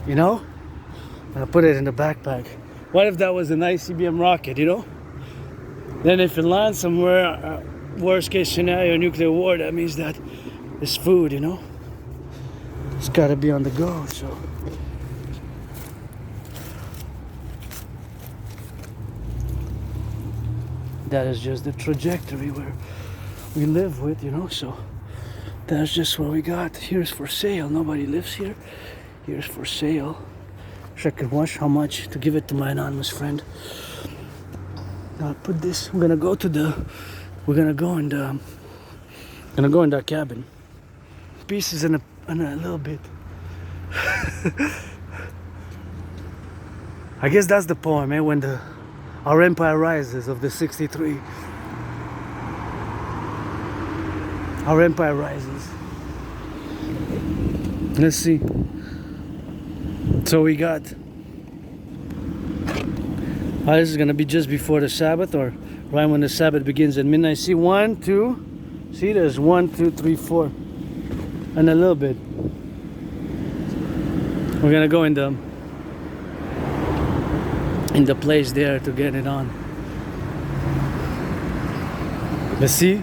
You know? I'll put it in the backpack. What if that was an ICBM rocket, you know? Then if it lands somewhere, worst case scenario, nuclear war, that means that it's food, you know? It's gotta be on the go, so. That is just the trajectory where we live with, you know, so. That's just what we got. Here's for sale. Nobody lives here. Here's for sale. Wish I could watch how much to give it to my anonymous friend. I'll put this. We're gonna go in that cabin. Pieces in a little bit. I guess that's the poem, eh? When our empire rises of the 63. Our empire rises. Let's see. So we got. This is gonna be just before the Sabbath, or right when the Sabbath begins at midnight. See 1, 2. See, there's 1, 2, 3, 4, and a little bit. We're gonna go in the place there to get it on. Let's see.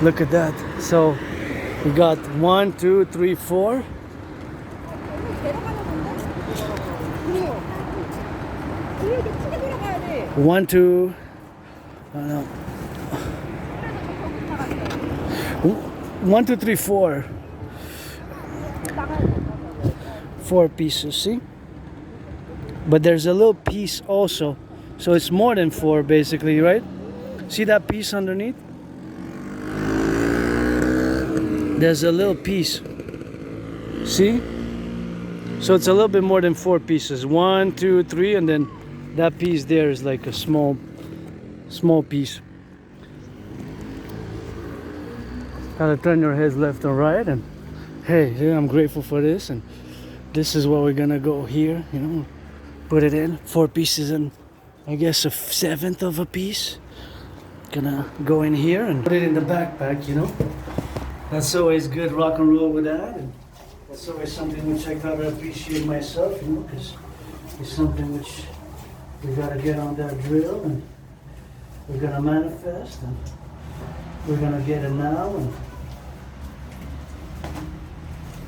Look at that. So we got 1, 2, 3, 4. 1, 2, no. 1, 2, 3, 4. 4 pieces, see? But there's a little piece also. So it's more than 4 basically, right? See that piece underneath? There's a little piece. See? So it's a little bit more than 4 pieces. 1, 2, 3, and then that piece there is like a small piece. Gotta turn your heads left and right, and hey, yeah, I'm grateful for this, and this is what we're gonna go here, you know, put it in 4 pieces and I guess a 1/7 of a piece. Gonna go in here and put it in the backpack, you know. That's always good, rock and roll with that, and that's always something which I gotta appreciate myself, you know, because it's something which we gotta get on that drill, and we're gonna manifest, and we're gonna get it now, and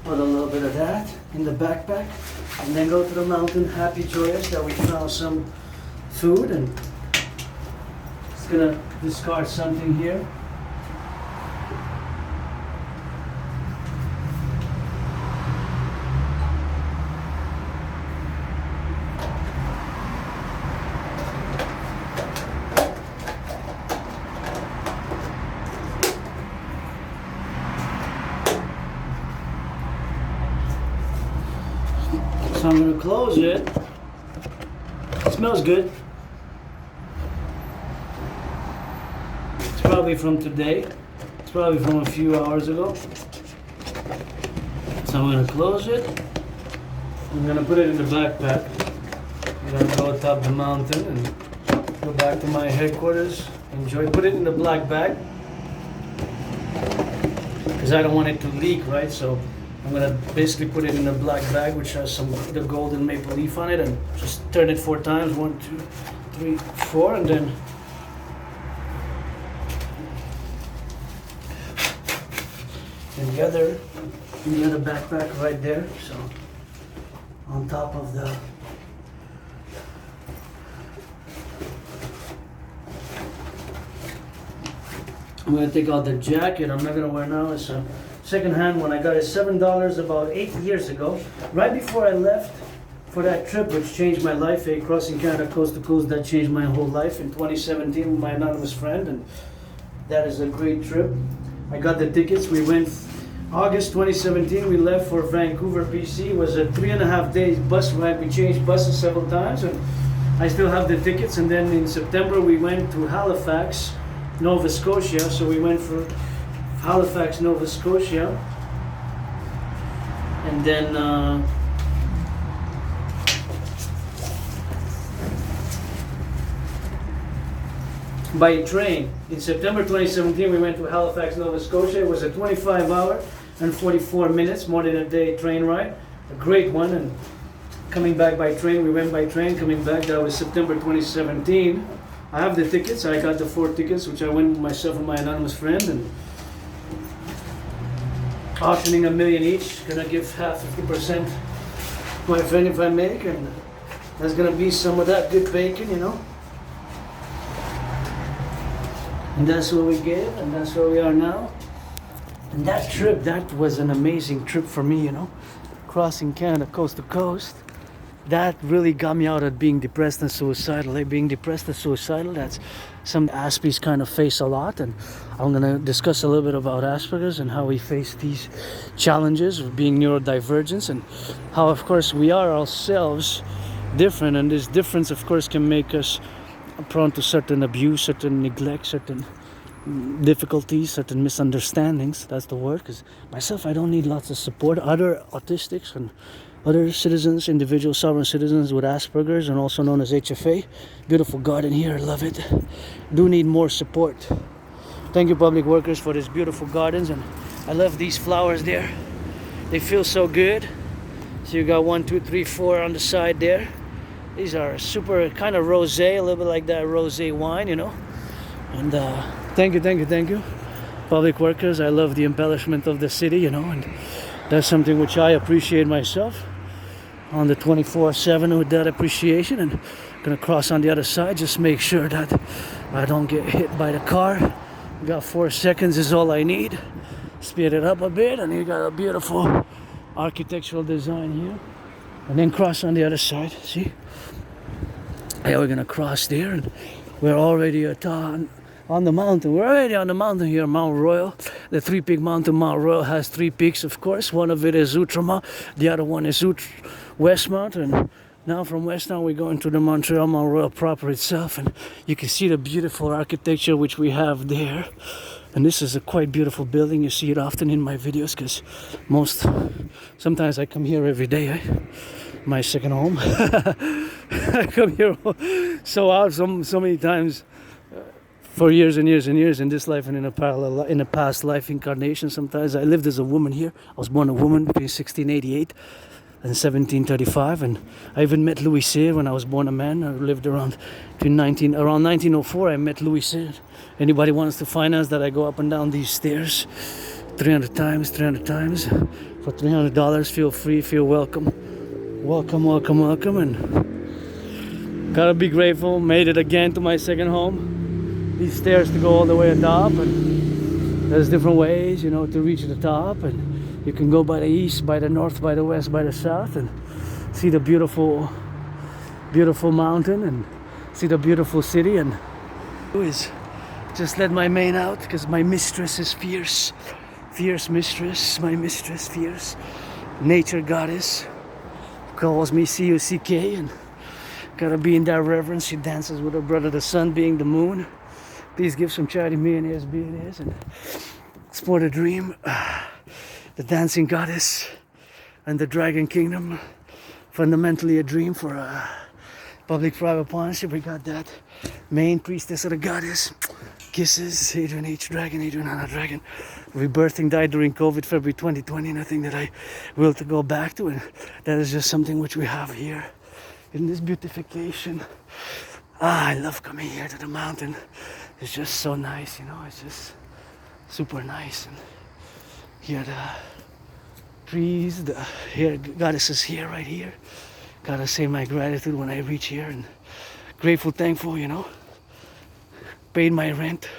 put a little bit of that in the backpack, and then go to the mountain, happy, joyous that we found some food, and it's gonna discard something here. So I'm going to close it. It smells good. It's probably from today. It's probably from a few hours ago. So I'm going to close it. I'm going to put it in the backpack. I'm going to go atop the mountain and go back to my headquarters. Enjoy. Put it in the black bag, because I don't want it to leak, right? So I'm gonna basically put it in a black bag which has some the golden maple leaf on it, and just turn it 4 times. 1, 2, 3, 4, and then in the other backpack right there. So on top of the I'm gonna take out the jacket. I'm not gonna wear now. It's a second-hand one. I got it $7 about 8 years ago, right before I left for that trip, which changed my life. Crossing Canada coast to coast, that changed my whole life in 2017 with my anonymous friend, and that is a great trip. I got the tickets. We went August 2017. We left for Vancouver, BC. It was a 3.5 days bus ride. We changed buses several times, and I still have the tickets. And then in September we went to Halifax, Nova Scotia. So we went for Halifax, Nova Scotia, and then by train. In September 2017 we went to Halifax, Nova Scotia. It was a 25-hour and 44 minutes, more than a day train ride. A great one. And coming back by train, we went by train, coming back, that was September 2017. I have the tickets. I got the 4 tickets, which I went myself and my anonymous friend, and auctioning $1 million each. Gonna give half, 50% to my friend if I make, and there's gonna be some of that good bacon, you know. And that's what we gave, and that's where we are now. And that trip, that was an amazing trip for me, you know. Crossing Canada coast to coast. That really got me out of being depressed and suicidal. Being depressed and suicidal, that's some Aspies kind of face a lot, and I'm going to discuss a little bit about Asperger's and how we face these challenges of being neurodivergent, and how, of course, we are ourselves different, and this difference, of course, can make us prone to certain abuse, certain neglect, certain difficulties, certain misunderstandings. That's the word, because myself, I don't need lots of support. Other autistics and other citizens, individual sovereign citizens with Asperger's, and also known as HFA. Beautiful garden here, I love it. Do need more support. Thank you, public workers, for these beautiful gardens, and I love these flowers there. They feel so good. So you got 1, 2, 3, 4 on the side there. These are super kind of rosé, a little bit like that rosé wine, you know. And thank you, public workers. I love the embellishment of the city, you know, and that's something which I appreciate myself on the 24/7 with that appreciation. And Gonna cross on the other side, just make sure that I don't get hit by the car. Got 4 seconds is all I need. Speed it up a bit, and you got a beautiful architectural design here. And then cross on the other side, see? Yeah, we're gonna cross there, and we're already on the mountain. We're already on the mountain here, Mount Royal. The 3-peak mountain, Mount Royal, has 3 peaks, of course. One of it is Outremont, the other one is Westmount, and now from Westmount we're going to the Montreal Mount Royal proper itself, and you can see the beautiful architecture which we have there. And this is a quite beautiful building. You see it often in my videos, because sometimes I come here every day, eh? My second home. I come here so many times for years and years and years, in this life and in a past life incarnation. Sometimes I lived as a woman here. I was born a woman between 1688 and 1735, and I even met Louis Cyr when I was born a man. I lived around 1904. I met Louis Cyr. Anybody wants to finance that I go up and down these stairs 300 times for $300, feel free, feel welcome, and gotta be grateful. Made it again to my second home. These stairs to go all the way to top, and there's different ways, you know, to reach the top, and you can go by the east, by the north, by the west, by the south, and see the beautiful mountain, and see the beautiful city. And just let my mane out, because my mistress is fierce mistress, my mistress fierce, nature goddess, calls me C-U-C-K, and gotta be in that reverence. She dances with her brother the sun, being the moon. Please give some charity, millionaires, billionaires, and sport a dream. The dancing goddess and the dragon kingdom, fundamentally a dream for a public-private partnership. We got that main priestess of the goddess. Kisses, Adrian H. Dragon, Adrian Anna Dragon. Rebirthing, died during COVID, February 2020. Nothing that I will to go back to, and that is just something which we have here in this beautification. I love coming here to the mountain. It's just so nice, you know. It's just super nice, and here the trees, the goddess is here, right here. Gotta say my gratitude when I reach here, and grateful, thankful, you know. Paid my rent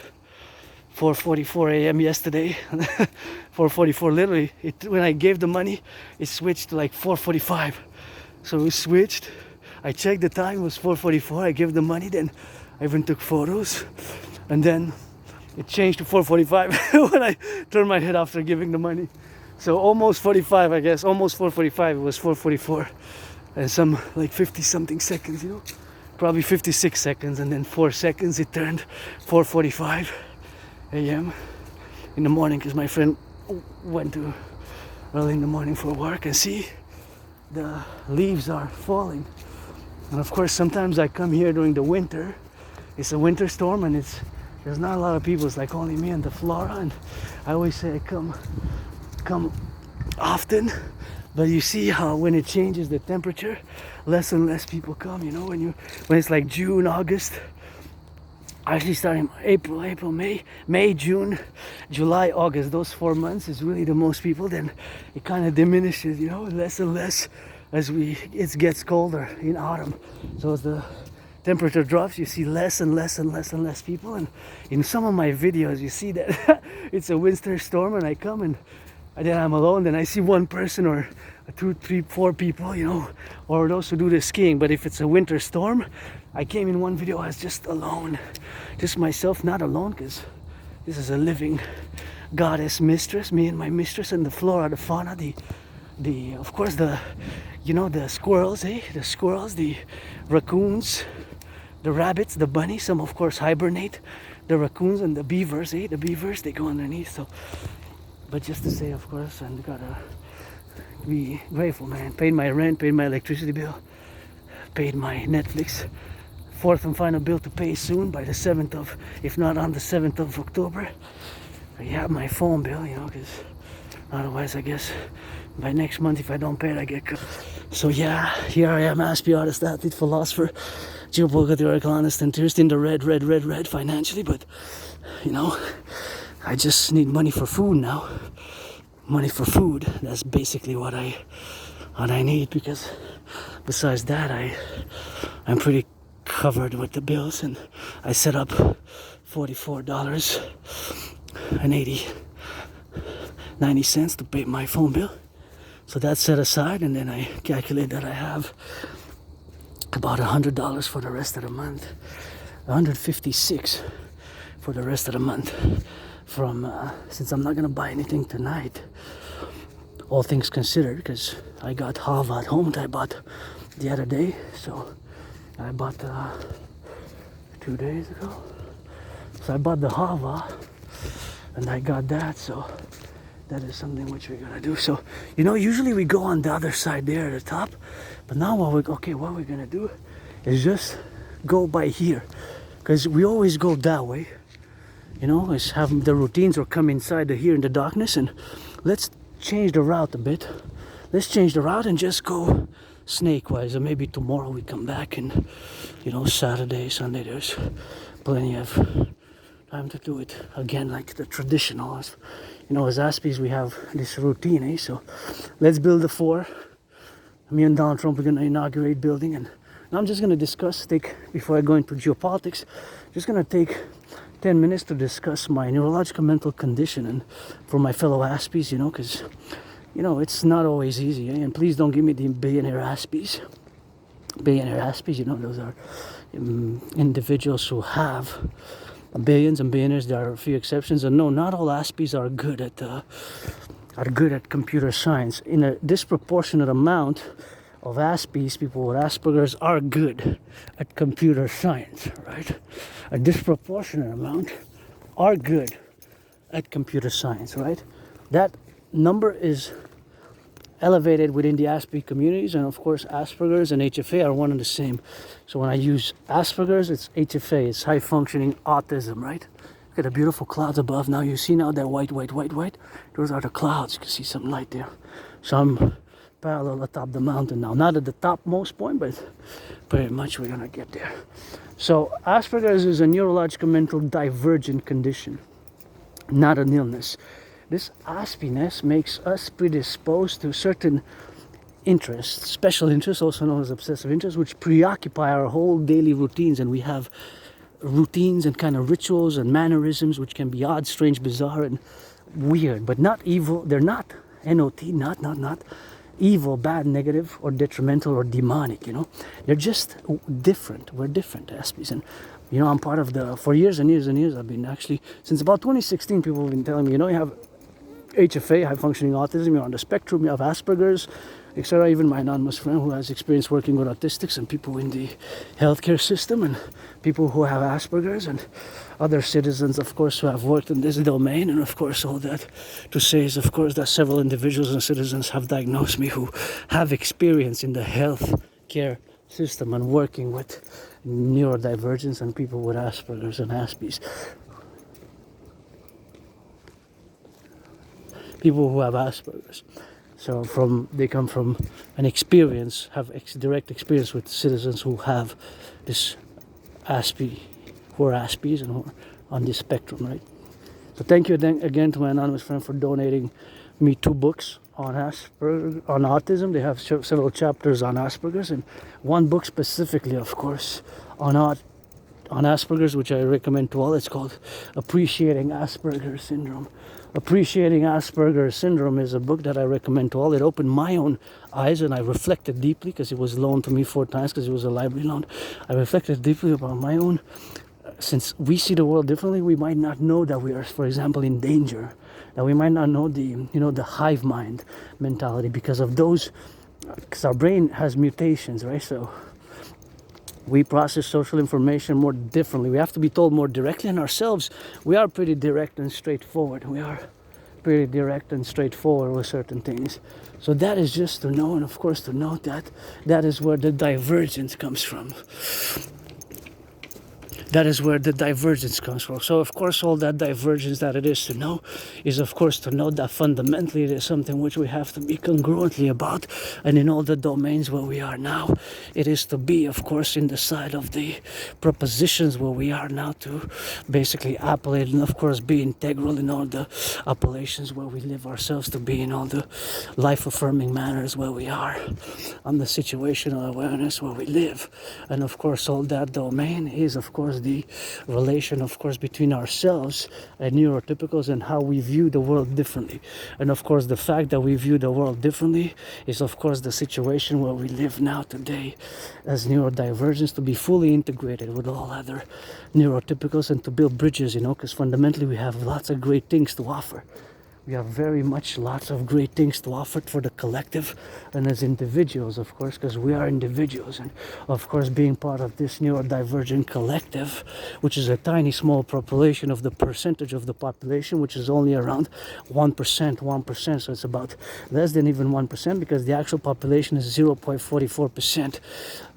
4:44 a.m. yesterday. 4:44, literally. When I gave the money, it switched to like 4:45. So it switched. I checked the time, it was 4:44. I gave the money, then I even took photos, and then it changed to 4:45 when I turned my head after giving the money. So almost 45, I guess. Almost 4:45. It was 4:44, and some like 50 something seconds, you know. Probably 56 seconds, and then 4 seconds it turned 4:45 a.m. in the morning, because my friend went to early in the morning for work. And see, the leaves are falling, and of course sometimes I come here during the winter. It's a winter storm, and there's not a lot of people. It's like only me and the flora, and I always say I come often. But you see how when it changes the temperature, less and less people come, you know. When it's like June, August, actually starting April, May, June, July, August, those 4 months is really the most people. Then it kind of diminishes, you know, less and less as it gets colder in autumn. So as the temperature drops, you see less and less people. And in some of my videos, you see that it's a winter storm, and I come and then I'm alone. Then I see one person or 2, 3, 4 people, you know, or those who do the skiing. But if it's a winter storm, I came in one video as just alone, just myself, not alone, because this is a living goddess mistress, me and my mistress, and the flora, the fauna, the of course the, you know, the squirrels, the squirrels, the raccoons, the rabbits, the bunnies. Some of course hibernate, the raccoons and the beavers, the beavers, they go underneath. So, but just to say, of course, and gotta be grateful, man. Paid my rent, paid my electricity bill, paid my Netflix. 4th and final bill to pay soon, by the 7th of, if not on the 7th of October. I have my phone bill, you know, because otherwise, I guess by next month, if I don't pay it, I get cut. So yeah, here I am, aspie artist, athlete, philosopher, geopolitical theoretical, honest, and theorist, in the red financially. But you know, I just need money for food now. Money for food. That's basically what I need, because besides that, I'm pretty covered with the bills, and I set up $44.90 to pay my phone bill. So that's set aside, and then I calculate that I have about $100 for the rest of the month, $156 for the rest of the month. From since I'm not gonna buy anything tonight, all things considered, because I got halva at home that I bought the other day. So I bought 2 days ago. So I bought the halva, and I got that. So that is something which we're gonna do. So usually we go on the other side there at the top, but now what we're gonna do is just go by here, because we always go that way. Is have the routines or come inside here in the darkness, and let's change the route a bit. Let's change the route and just go snake-wise, and maybe tomorrow we come back, and Saturday, Sunday, there's plenty of time to do it again, like the traditional. As Aspies, we have this routine, so let's build the 4. Me and Donald Trump are going to inaugurate building, and I'm just going to before I go into geopolitics, just going to take 10 minutes to discuss my neurological mental condition, and for my fellow Aspies, because it's not always easy, and please don't give me the billionaire Aspies. Those are individuals who have billions and billionaires. There are a few exceptions, and no, not all Aspies are good at computer science. In a disproportionate amount of Aspies, people with Asperger's are good at computer science, right? A disproportionate amount are good at computer science, right? That number is elevated within the Aspie communities, and of course Asperger's and HFA are one and the same. So when I use Asperger's, it's HFA, it's high functioning autism, right? Look at the beautiful clouds above. Now you see now that white. Those are the clouds. You can see some light there. So I'm parallel atop the mountain now. Not at the topmost point, but pretty much we're gonna get there. So Asperger's is a neurological mental divergent condition, not an illness. This Aspiness makes us predisposed to certain interests, special interests, also known as obsessive interests, which preoccupy our whole daily routines, and we have routines and kind of rituals and mannerisms which can be odd, strange, bizarre, and weird, but not evil. They're not N.O.T, not evil, bad, negative, or detrimental, or demonic, They're just different. We're different, Aspies. And, I'm part of for years and years and years, I've been actually, since about 2016, people have been telling me, you have HFA, high functioning autism, you're on the spectrum, you have Asperger's, etc. Even my anonymous friend who has experience working with autistics and people in the healthcare system, and people who have Asperger's, and other citizens, of course, who have worked in this domain. And of course, all that to say is, of course, that several individuals and citizens have diagnosed me who have experience in the healthcare system and working with neurodivergence and people with Asperger's and Aspies. People who have Asperger's. So they come from an experience, have direct experience with citizens who have this who are Aspies and who are on this spectrum, right? So thank you again to my anonymous friend for donating me 2 books on autism. They have several chapters on Asperger's, and 1 book specifically, of course, on Asperger's, which I recommend to all. It's called Appreciating Asperger's Syndrome. Appreciating Asperger's Syndrome is a book that I recommend to all. It opened my own eyes, and I reflected deeply, because it was loaned to me 4 times, because it was a library loan. I reflected deeply about my own. Since we see the world differently, we might not know that we are, for example, in danger. That we might not know the hive mind mentality because of those, because our brain has mutations, right? So we process social information more differently. We have to be told more directly, and ourselves, we are pretty direct and straightforward. We are pretty direct and straightforward with certain things. So that is just to know, and of course to note that is where the divergence comes from. that is where the divergence comes from. So of course all that divergence that it is to know is of course to know that fundamentally it is something which we have to be congruently about, and in all the domains where we are now it is to be of course in the side of the propositions where we are now, to basically appellate and of course be integral in all the appellations where we live ourselves, to be in all the life affirming manners where we are, on the situational awareness where we live. And of course all that domain is of course the relation of course between ourselves and neurotypicals and how we view the world differently. And of course the fact that we view the world differently is of course the situation where we live now today as neurodivergence, to be fully integrated with all other neurotypicals and to build bridges, you know, because fundamentally we have lots of great things to offer. We have very much lots of great things to offer for the collective and as individuals, of course, because we are individuals. And of course, being part of this neurodivergent collective, which is a tiny small population of the percentage of the population, which is only around 1%. So it's about less than even 1%, because the actual population is 0.44%.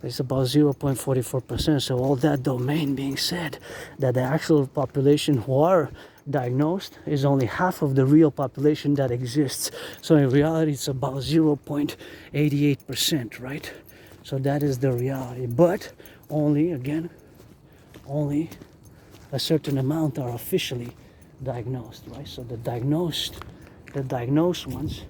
It's about 0.44%. So all that domain being said, that the actual population who are diagnosed is only half of the real population that exists. So in reality it's about 0.88%, right? So that is the reality, but only a certain amount are officially diagnosed, right? So the diagnosed ones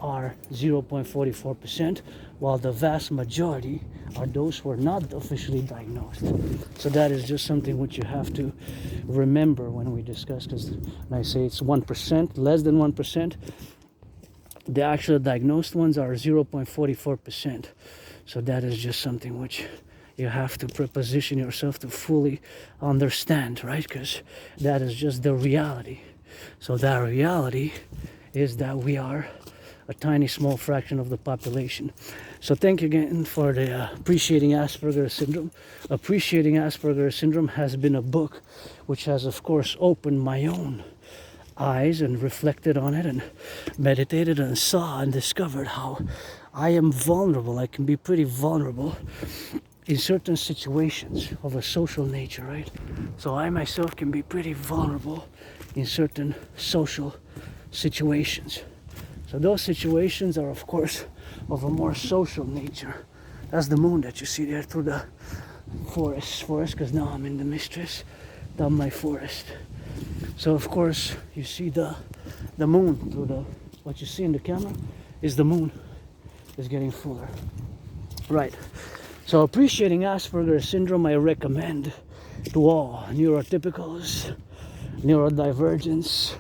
are 0.44%, while the vast majority are those who are not officially diagnosed. So that is just something which you have to remember when we discuss, because when I say it's 1%, less than 1%, the actual diagnosed ones are 0.44%. So that is just something which you have to preposition yourself to fully understand, right? Because that is just the reality. So that reality is that we are a tiny small fraction of the population. So thank you again for the Appreciating Asperger's Syndrome. Appreciating Asperger's Syndrome has been a book which has of course opened my own eyes and reflected on it and meditated and saw and discovered how I am vulnerable. I can be pretty vulnerable in certain situations of a social nature, right? So I myself can be pretty vulnerable in certain social situations. So those situations are of course of a more social nature. That's the moon that you see there through the forest, because now I'm in the mistress, down my forest. So of course you see the moon through the, what you see in the camera is the moon is getting fuller. Right. So Appreciating Asperger's Syndrome I recommend to all neurotypicals, neurodivergence,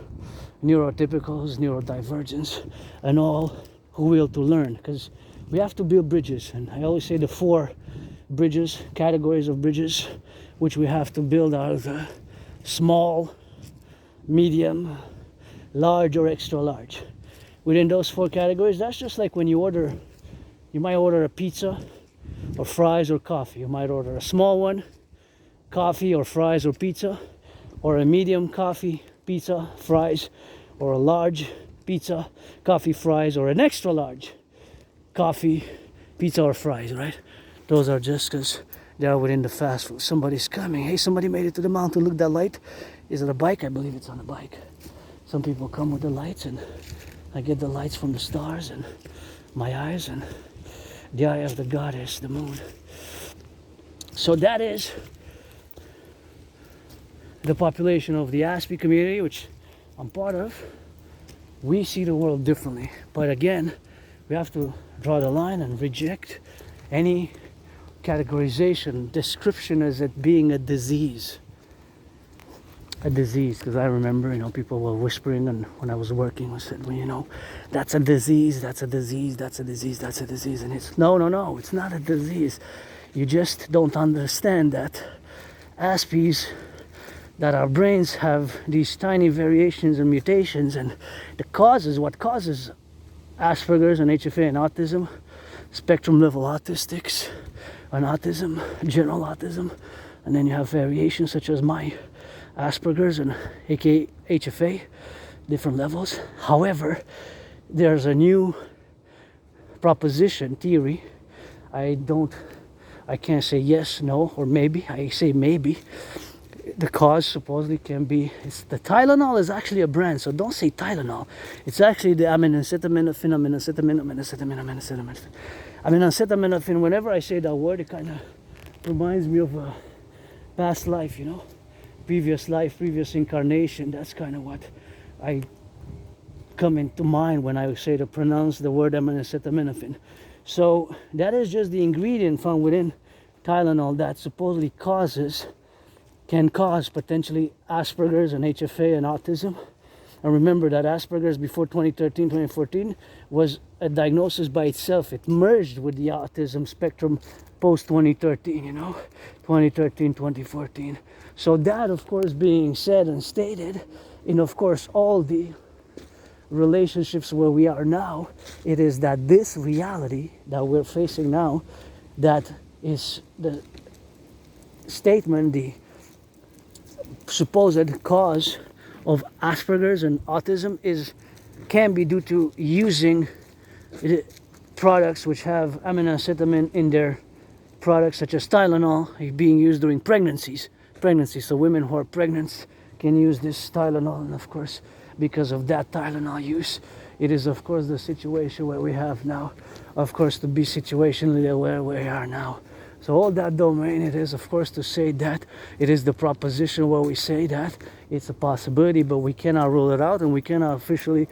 neurodivergence, and all who will to learn, because we have to build bridges. And I always say the 4 bridges, categories of bridges, which we have to build are the small, medium, large, or extra large. Within those 4 categories, that's just like when you might order a pizza or fries or coffee. You might order a small one, coffee or fries or pizza, or a medium coffee, pizza, fries, or a large pizza, coffee, fries, or an extra large coffee, pizza, or fries, right? Those are just because they are within the fast food. Somebody's coming. Hey, somebody made it to the mountain. Look, that light. Is it a bike? I believe it's on a bike. Some people come with the lights, and I get the lights from the stars and my eyes, and the eye of the goddess, the moon. So that is the population of the N.A.C.W.P community, which I'm part of. We see the world differently, but again, we have to draw the line and reject any categorization, description as it being a disease. Because I remember, people were whispering, and when I was working, I said, well, that's a disease, and it's no, it's not a disease. You just don't understand that Aspies, that our brains have these tiny variations and mutations, and what causes Asperger's and HFA and autism, spectrum level autistics and autism, general autism, and then you have variations such as my Asperger's and aka HFA, different levels. However, there's a new proposition, theory. I don't I can't say yes, no, or maybe. I say maybe. The cause supposedly can be, it's the Tylenol is actually a brand, so don't say Tylenol. It's actually the acetaminophen. Whenever I say that word, it kind of reminds me of a past life, you know, previous life, previous incarnation. That's kind of what I come into mind when I say to pronounce the word acetaminophen. So that is just the ingredient found within Tylenol that supposedly can cause potentially Asperger's and HFA and autism. And remember that Asperger's before 2013, 2014 was a diagnosis by itself. It merged with the autism spectrum post 2013, you know, 2013, 2014. So that, of course, being said and stated, in of course all the relationships where we are now, it is that this reality that we're facing now, that is the statement, the supposed cause of Asperger's and autism can be due to using products which have aminoacetamin in their products, such as Tylenol, being used during pregnancy. So women who are pregnant can use this Tylenol, and of course because of that Tylenol use, it is of course the situation where we have now, of course, to be situationally where we are now. So all that domain, it is of course to say that it is the proposition where we say that it's a possibility, but we cannot rule it out, and we cannot officially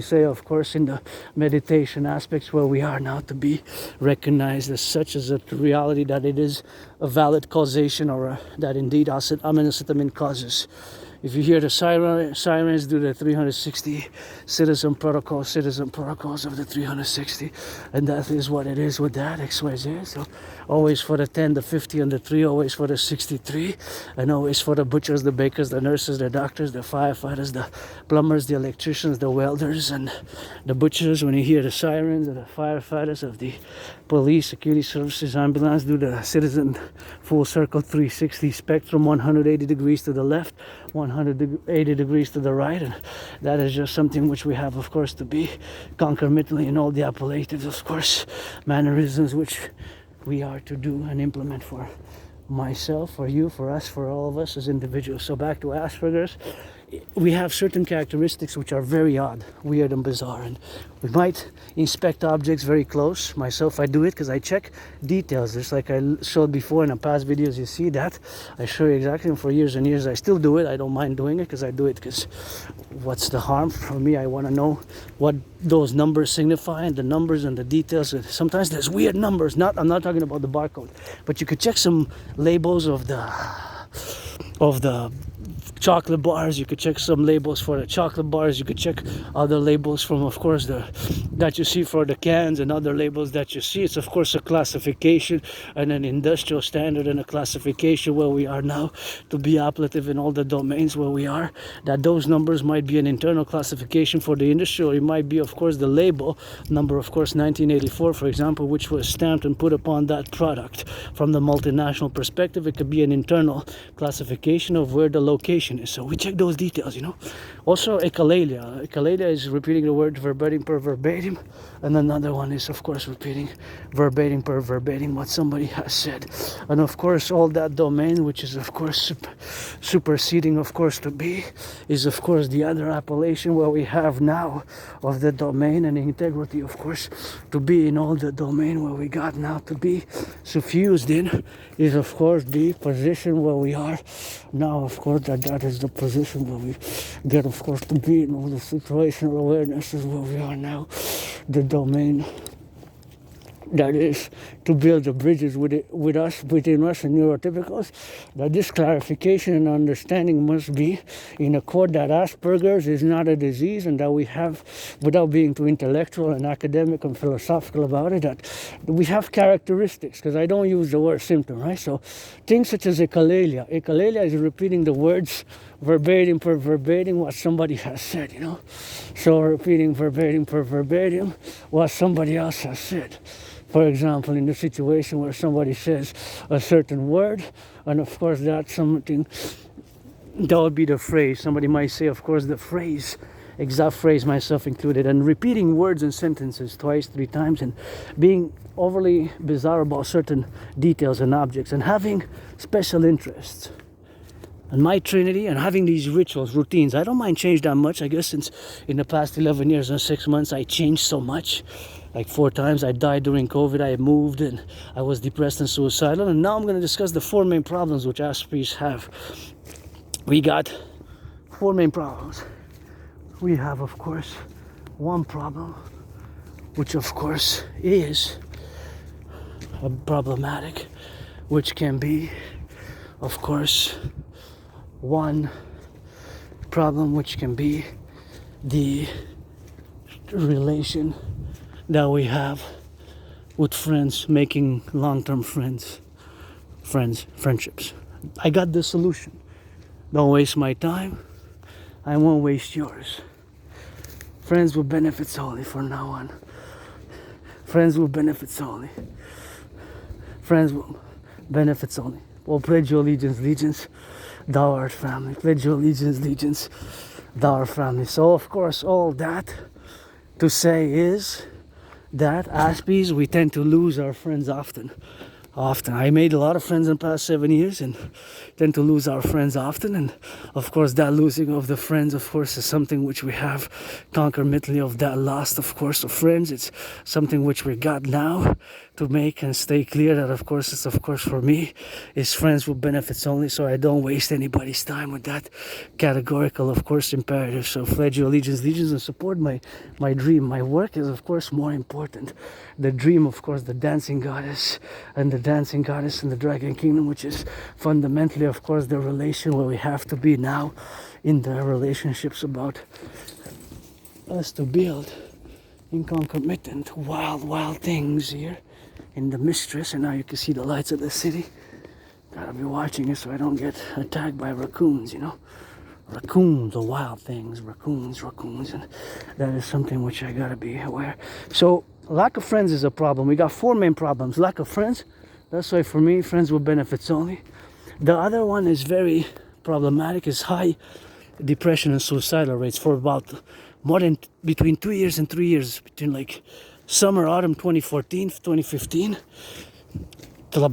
say, of course, in the meditation aspects where we are now, to be recognized as such as a reality that it is a valid causation, or that indeed aminoacetamin causes. If you hear the sirens do the 360 citizen protocols of the 360, and that is what it is with that XYZ. So always for the 10, the 50, and the 3, always for the 63, and always for the butchers, the bakers, the nurses, the doctors, the firefighters, the plumbers, the electricians, the welders, and the butchers. When you hear the sirens of the firefighters, of the police, security services, ambulance, do the citizen full circle 360 spectrum, 180 degrees to the left, 180 degrees to the right, and that is just something which we have, of course, to be concomitantly in all the appellatives, of course, mannerisms which we are to do and implement for myself, for you, for us, for all of us as individuals. So back to Asperger's, we have certain characteristics which are very odd, weird, and bizarre, and we might inspect objects very close. Myself, I do it because I check details, just like I showed before in the past videos. You see that I show you exactly, and for years and years I still do it. I don't mind doing it because I do it because what's the harm? For me, I want to know what those numbers signify, and the numbers and the details. Sometimes there's weird numbers. I'm not talking about the barcode, but you could check some labels of the chocolate bars. You could check some labels for the chocolate bars. You could check other labels from, of course, that you see for the cans, and other labels that you see. It's of course a classification and an industrial standard and a classification where we are now, to be appellative in all the domains where we are, that those numbers might be an internal classification for the industry, or it might be, of course, the label number, of course, 1984, for example, which was stamped and put upon that product. From the multinational perspective, it could be an internal classification of where the location is. So we check those details, you know. Also, echolalia. Echolalia is repeating the word verbatim per verbatim, and another one is, of course, repeating verbatim per verbatim what somebody has said. And of course, all that domain, which is of course superseding, of course, to be, is of course the other appellation where we have now of the domain and integrity, of course, to be in all the domain where we got now to be suffused in, is of course the position where we are now. Of course, that is the position where we get, of course, to be in all the situational awareness is where we are now. The domain that is to build the bridges with us, between us and neurotypicals, that this clarification and understanding must be in accord that Asperger's is not a disease, and that we have, without being too intellectual and academic and philosophical about it, that we have characteristics, because I don't use the word symptom, right? So things such as echolalia. Echolalia is repeating the words verbatim per verbatim what somebody has said, you know. So repeating verbatim per verbatim what somebody else has said. For example, in the situation where somebody says a certain word, and of course that's something, that would be the phrase. Somebody might say, of course, the phrase exact phrase, myself included, and repeating words and sentences twice, 3 times, and being overly bizarre about certain details and objects, and having special interests. And my Trinity, and having these rituals, routines. I don't mind change that much. I guess since in the past 11 years and 6 months, I changed so much. Like 4 times, I died during COVID, I moved, and I was depressed and suicidal. And now I'm going to discuss the 4 main problems which Aspis have. We got 4 main problems. We have, of course, one problem, which of course is problematic, which can be, of course, one problem which can be the relation that we have with friends, making long-term friendships. I got the solution. Don't waste my time. I won't waste yours. Friends will benefit solely from now on. Friends will benefit solely. Friends will benefit solely. Well, pledge your allegiance, thou art family. Pledge your allegiance, thou art family. So, of course, all that to say is that Aspies, we tend to lose our friends often. I made a lot of friends in the past 7 years and tend to lose our friends often. And of course, that losing of the friends, of course, is something which we have concomitantly of that loss, of course, of friends. It's something which we got now to make and stay clear that, of course, it's, of course, for me, is friends with benefits only. So I don't waste anybody's time with that categorical, of course, imperative. So pledge your allegiance, and support my dream. My work is, of course, more important. The dream, of course, the dancing goddess and the dancing goddess in the dragon kingdom, which is fundamentally, of course, the relation where we have to be now in the relationships about us to build in concomitant wild things here in the mistress. And now you can see the lights of the city. Gotta be watching it so I don't get attacked by raccoons, you know. Raccoons, the wild things, raccoons, and that is something which I gotta be aware. So lack of friends is a problem. We got 4 main problems. Lack of friends, that's why for me, friends with benefits only. The other one is very problematic, is high depression and suicidal rates for about more than between 2 years and 3 years, between like summer, autumn 2014, 2015, till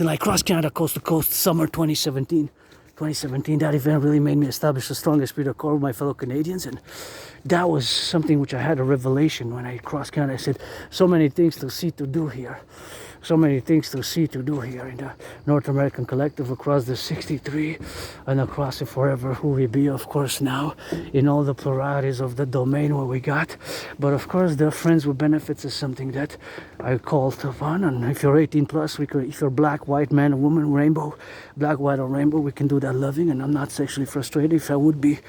I crossed Canada coast to coast, summer 2017. That event really made me establish the strongest spirit of core with my fellow Canadians, and that was something which I had a revelation when I crossed Canada. I said, so many things to see to do here. So many things to see to do here in the North American Collective, across the 63 and across it forever, who we be, of course, now in all the pluralities of the domain where we got. But of course, the friends with benefits is something that I called upon. And if you're 18 plus, if you're black, white, man, woman, rainbow, black, white, or rainbow, we can do that loving. And I'm not sexually frustrated. If I would be,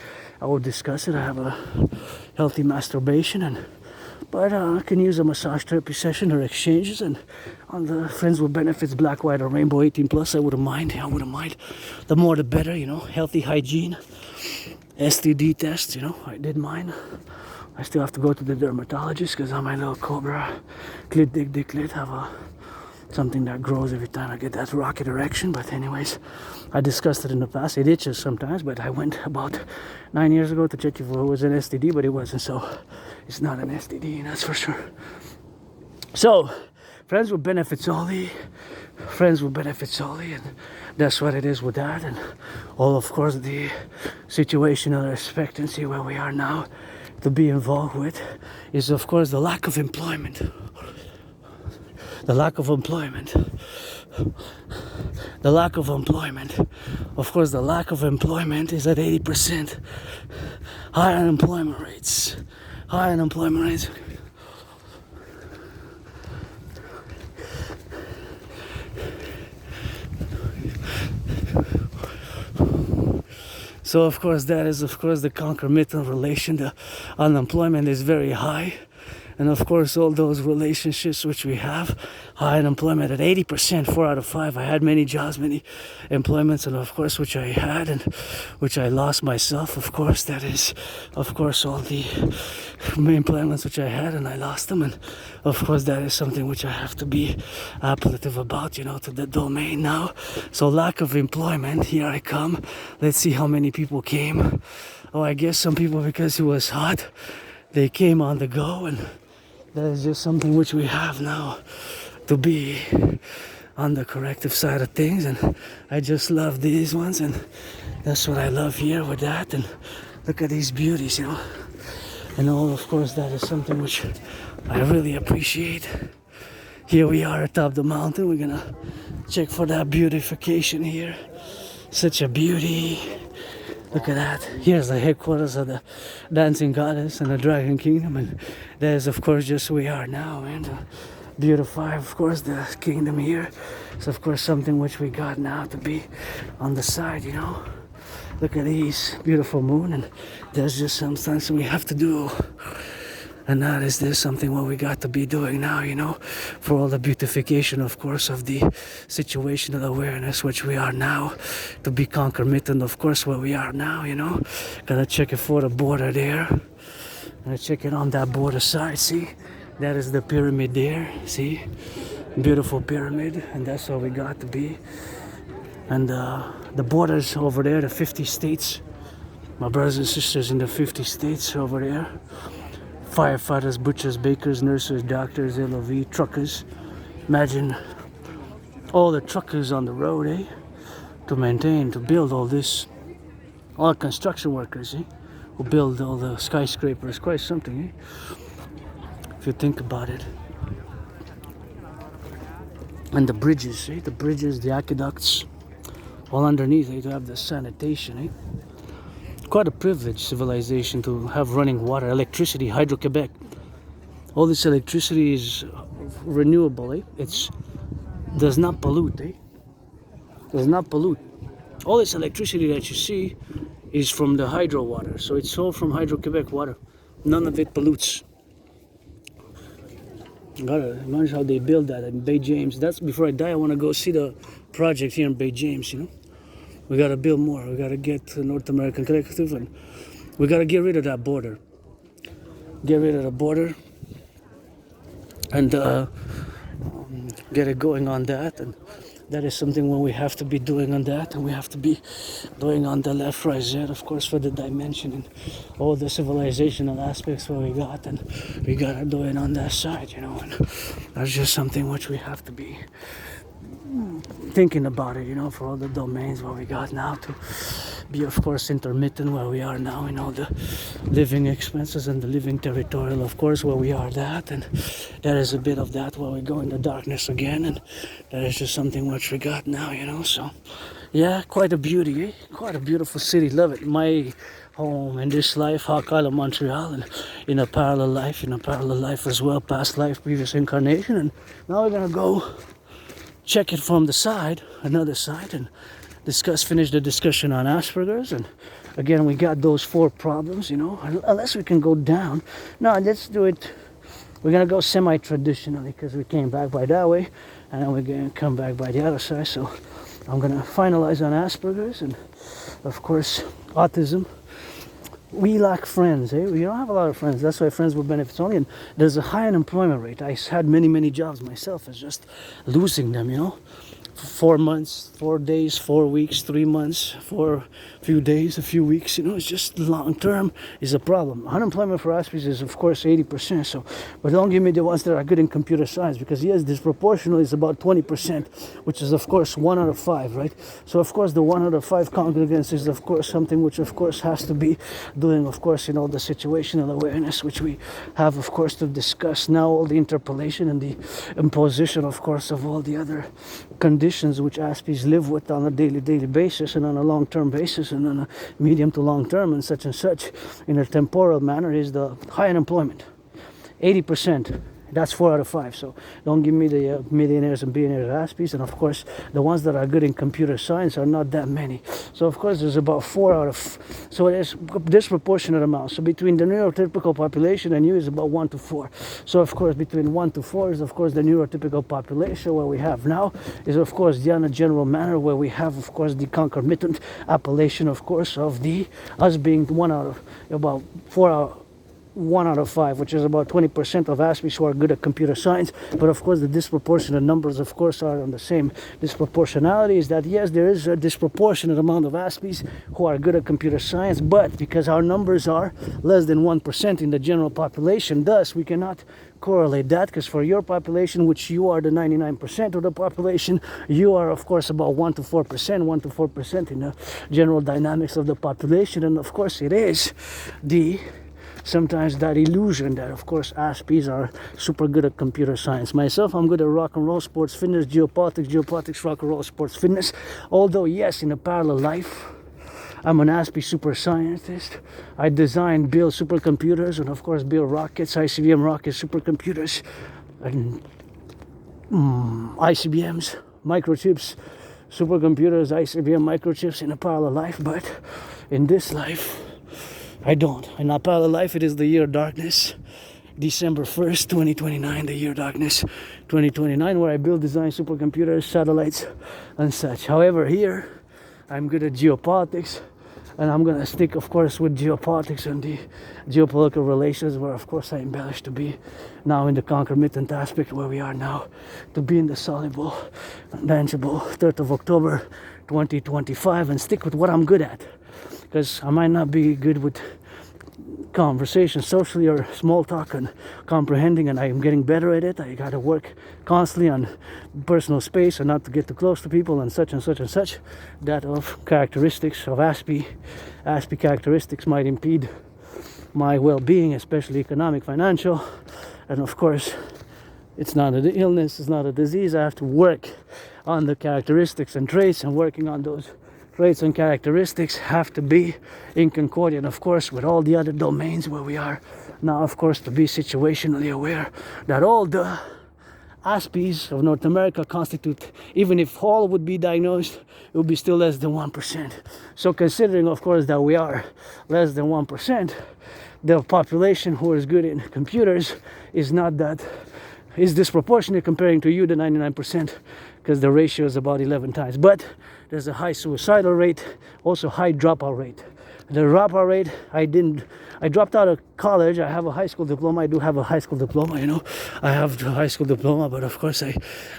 I would discuss it. I have a healthy masturbation, but I can use a massage therapy session or exchanges, and on the friends with benefits, black, white, or rainbow, 18 plus, I wouldn't mind. The more the better, you know. Healthy hygiene, STD tests, you know. I did mine. I still have to go to the dermatologist because on my little cobra clit have something that grows every time I get that rocket erection. But anyways, I discussed it in the past. It itches sometimes, but I went about 9 years ago to check if it was an STD, but it wasn't. So it's not an STD, that's for sure. So friends with benefits only, and that's what it is with that. And all, of course, the situational expectancy where we are now to be involved with is, of course, the lack of employment. Of course, the lack of employment is at 80%. High unemployment rates. So, of course, that is, of course, the concomitant relation. The unemployment is very high. And of course, all those relationships which we have, high unemployment at 80%, 4 out of 5. I had many jobs, many employments, and of course, which I had and which I lost myself. Of course, that is, of course, all the employments which I had and I lost them. And of course, that is something which I have to be appellative about, you know, to the domain now. So lack of employment, here I come. Let's see how many people came. Oh, I guess some people, because it was hot, they came on the go, and that is just something which we have now to be on the corrective side of things. And I just love these ones, and that's what I love here with that. And look at these beauties, you know. And all, of course, that is something which I really appreciate. Here we are atop the mountain. We're gonna check for that beautification here. Such a beauty. Look at that. Here's the headquarters of the dancing goddess and the dragon kingdom, and there's of course just where we are now, and beautify of course the kingdom here. It's of course something which we got now to be on the side, you know. Look at these beautiful moon, and there's just some things we have to do. And that is this something what we got to be doing now, you know, for all the beautification, of course, of the situational awareness which we are now, to be concomitant, of course, where we are now, you know. Gotta check it for the border there. Gotta check it on that border side, see? That is the pyramid there, see? Beautiful pyramid, and that's what we got to be. And the borders over there, the 50 states. My brothers and sisters in the 50 states over there. Firefighters, butchers, bakers, nurses, doctors, LOV, truckers. Imagine all the truckers on the road, eh? To maintain, to build all this. All construction workers, eh? Who build all the skyscrapers. Quite something, eh? If you think about it. And the bridges, eh? The bridges, the aqueducts. All underneath, eh? To have the sanitation, eh? Quite a privilege, civilization, to have running water, electricity, Hydro-Quebec. All this electricity is renewable, eh? It does not pollute, eh? Does not pollute. All this electricity that you see is from the hydro water, so it's all from Hydro-Quebec water. None of it pollutes. Gotta imagine how they build that in Bay James. That's before I die. I want to go see the project here in Bay James, you know. We gotta build more. We gotta get the North American Collectif, and we gotta get rid of that border. Get rid of the border, and get it going on that. And that is something when we have to be doing on that, and we have to be doing on the left, right, Z, of course, for the dimension and all the civilizational aspects where we got, and we gotta do it on that side, you know. And that's just something which we have to be thinking about it, you know, for all the domains where we got now, to be of course intermittent where we are now, you know, the living expenses and the living territorial, of course, where we are that, and there is a bit of that where we go in the darkness again, and that is just something which we got now, you know. So yeah, quite a beauty, eh? Quite a beautiful city, love it. My home in this life, Hakala, Montreal, and in a parallel life as well, past life, previous incarnation. And now we're gonna go check it from the side, another side, and finish the discussion on Asperger's. And again, we got those 4 problems, you know, unless we can go down. No, let's do it. We're gonna go semi-traditionally, because we came back by that way, and then we're gonna come back by the other side. So I'm gonna finalize on Asperger's, and of course autism. We lack friends, eh? We don't have a lot of friends. That's why friends with benefits only. And there's a high unemployment rate. I had many jobs myself. It's just losing them, you know. 4 months, 4 days, 4 weeks, 3 months, for a few days, a few weeks, you know. It's just long term is a problem. Unemployment for Aspies is of course 80%. So, but don't give me the ones that are good in computer science, because yes, disproportional is about 20%, which is of course 1 out of 5, right? So of course the 1 out of 5 congregants is of course something which of course has to be doing, of course, you know, the situational awareness, which we have of course to discuss now, all the interpolation and the imposition, of course, of all the other conditions which Aspies live with on a daily basis, and on a long-term basis, and on a medium to long-term, and such in a temporal manner, is the high unemployment. 80%. That's 4 out of 5. So don't give me the millionaires and billionaires Aspies. And of course, the ones that are good in computer science are not that many. So of course there's about 4 out of, so it's disproportionate amount. So between the neurotypical population and you is about 1 to 4. So of course between 1 to 4 is of course the neurotypical population. Where we have now is of course the on a general manner, where we have of course the concomitant appellation of course of the us being 1 out of about 4 out 1 out of 5, which is about 20% of Aspies who are good at computer science. But of course the disproportionate numbers of course are on the same disproportionality, is that yes, there is a disproportionate amount of Aspies who are good at computer science, but because our numbers are less than 1% in the general population, thus we cannot correlate that, because for your population, which you are the 99% of the population, you are of course about 1 to 4% in the general dynamics of the population. And of course it is sometimes that illusion that of course Aspies are super good at computer science. Myself, I'm good at rock and roll, sports, fitness, geopolitics, rock and roll, sports, fitness. Although yes, in a parallel life, I'm an Aspie super scientist. I design, build supercomputers, and of course build rockets, ICBM rockets, supercomputers, and ICBMs, microchips, supercomputers, ICBM microchips in a parallel life. But in this life, I don't. In our parallel life, it is the year of darkness, December 1st, 2029, the year of darkness, 2029, where I build, design supercomputers, satellites, and such. However, here, I'm good at geopolitics, and I'm going to stick, of course, with geopolitics and the geopolitical relations, where, of course, I embellish to be now in the concomitant aspect where we are now, to be in the soluble, tangible 3rd of October, 2025, and stick with what I'm good at. Because I might not be good with conversation socially or small talk and comprehending, and I am getting better at it. I got to work constantly on personal space and not to get too close to people and such and such and such. That of characteristics of Aspie characteristics might impede my well-being, especially economic, financial, and of course it's not an illness, it's not a disease. I have to work on the characteristics and traits, and working on those traits and characteristics have to be in concordian, of course, with all the other domains where we are now, of course, to be situationally aware that all the Aspies of North America constitute, even if all would be diagnosed, it would be still less than 1%. So considering, of course, that we are less than 1%, the population who is good in computers is not that, is disproportionate comparing to you, the 99%, because the ratio is about 11 times. But there's a high suicidal rate, also high dropout rate. The dropout rate, I dropped out of college. I have a high school diploma. I do have a high school diploma, you know. I have a high school diploma, but of course I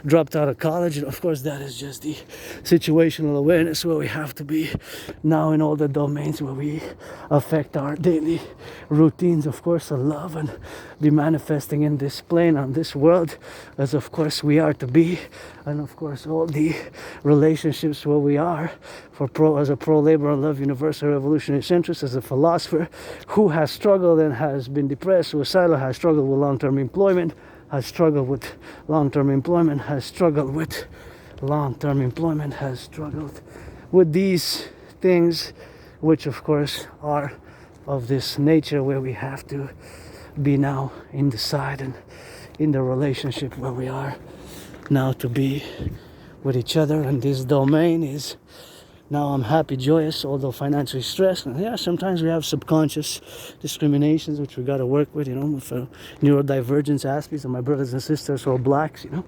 dropped out of college. And of course that is just the situational awareness where we have to be now in all the domains where we affect our daily routines, of course, of love, and be manifesting in this plane, on this world, as of course we are to be. And of course all the relationships where we are as a pro-labor and love universal revolutionary centrist, as a philosopher who has struggled and has been depressed, suicidal, has struggled with long-term employment, has struggled with long-term employment, has struggled with long-term employment, has struggled with these things, which of course are of this nature where we have to be now in the side and in the relationship where we are now to be with each other. And this domain is now I'm happy, joyous, although financially stressed. And yeah, sometimes we have subconscious discriminations, which we got to work with, you know, with neurodivergence aspects. And my brothers and sisters are blacks, you know.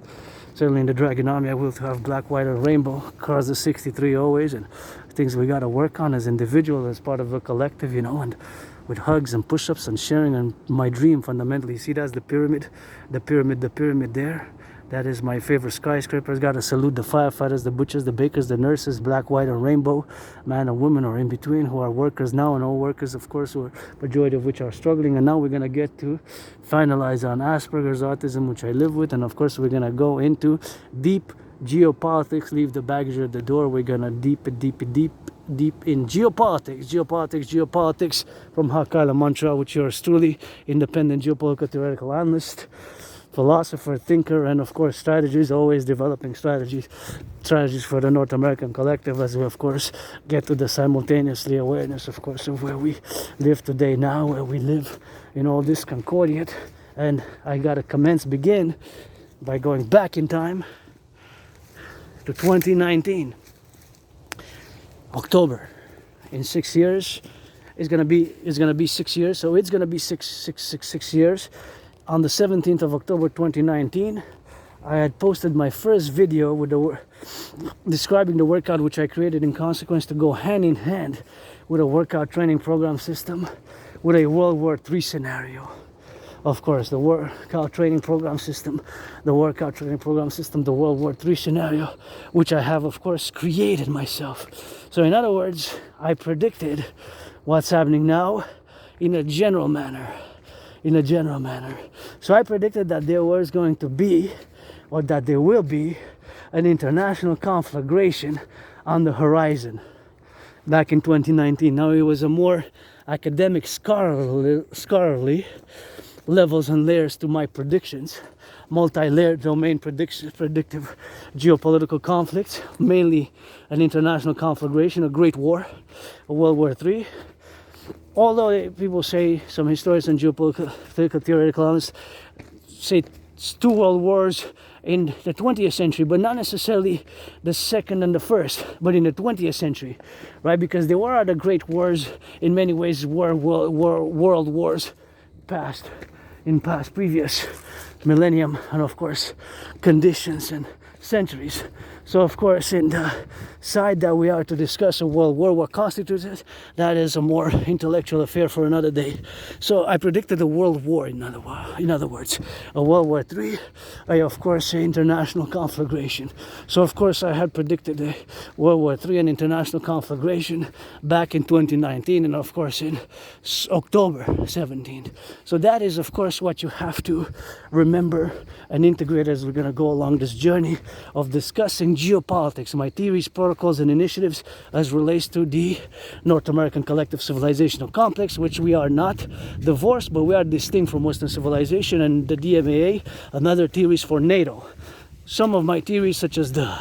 Certainly in the Dragon Army, I will have black, white, and rainbow across the 63 always. And things we got to work on as individuals, as part of a collective, you know, and with hugs and push-ups and sharing. And my dream, fundamentally, see, that's the pyramid there. That is my favorite skyscrapers. Gotta salute the firefighters, the butchers, the bakers, the nurses, black, white, and rainbow, man and woman, or in between, who are workers now, and all workers, of course, who are majority of which are struggling. And now we're gonna get to finalize on Asperger's, autism, which I live with, and of course we're gonna go into deep geopolitics. Leave the baggage at the door. We're gonna deep in geopolitics from Hakala Mantra, which yours truly, independent geopolitical theoretical analyst, philosopher, thinker, and of course strategies, always developing strategies for the North American collective, as we of course get to the simultaneously awareness, of course, of where we live today now, where we live in all this concordiate. And I gotta begin by going back in time to 2019. October. In 6 years, it's gonna be 6 years. So it's gonna be six years. On the 17th of October 2019, I had posted my first video with describing the workout which I created in consequence to go hand in hand with a workout training program system with a World War III scenario. Of course, the workout training program system, the World War III scenario, which I have, of course, created myself. So in other words, I predicted what's happening now in a general manner. So I predicted that there was going to be, or that there will be, an international conflagration on the horizon back in 2019. Now it was a more academic, scholarly levels and layers to my predictions, multi-layered domain predictive geopolitical conflicts, mainly an international conflagration, a great war, a World War III. Although people say, some historians and geopolitical theoretical analysts say it's 2 world wars in the 20th century, but not necessarily the second and the first, but in the 20th century, right? Because there were other great wars, in many ways, world wars in past previous millennium, and of course conditions and centuries. So of course, in the side that we are to discuss a world war, what constitutes it, that is a more intellectual affair for another day. So I predicted a world war, in other words, a World War III, of course, an international conflagration. So of course I had predicted a World War III, an international conflagration, back in 2019, and of course in October 17th. So that is of course what you have to remember and integrate as we're going to go along this journey of discussing geopolitics, my theories, protocols, and initiatives as relates to the North American collective civilizational complex, which we are not divorced, but we are distinct from Western civilization, and the DMAA, another theories for NATO. Some of my theories, such as the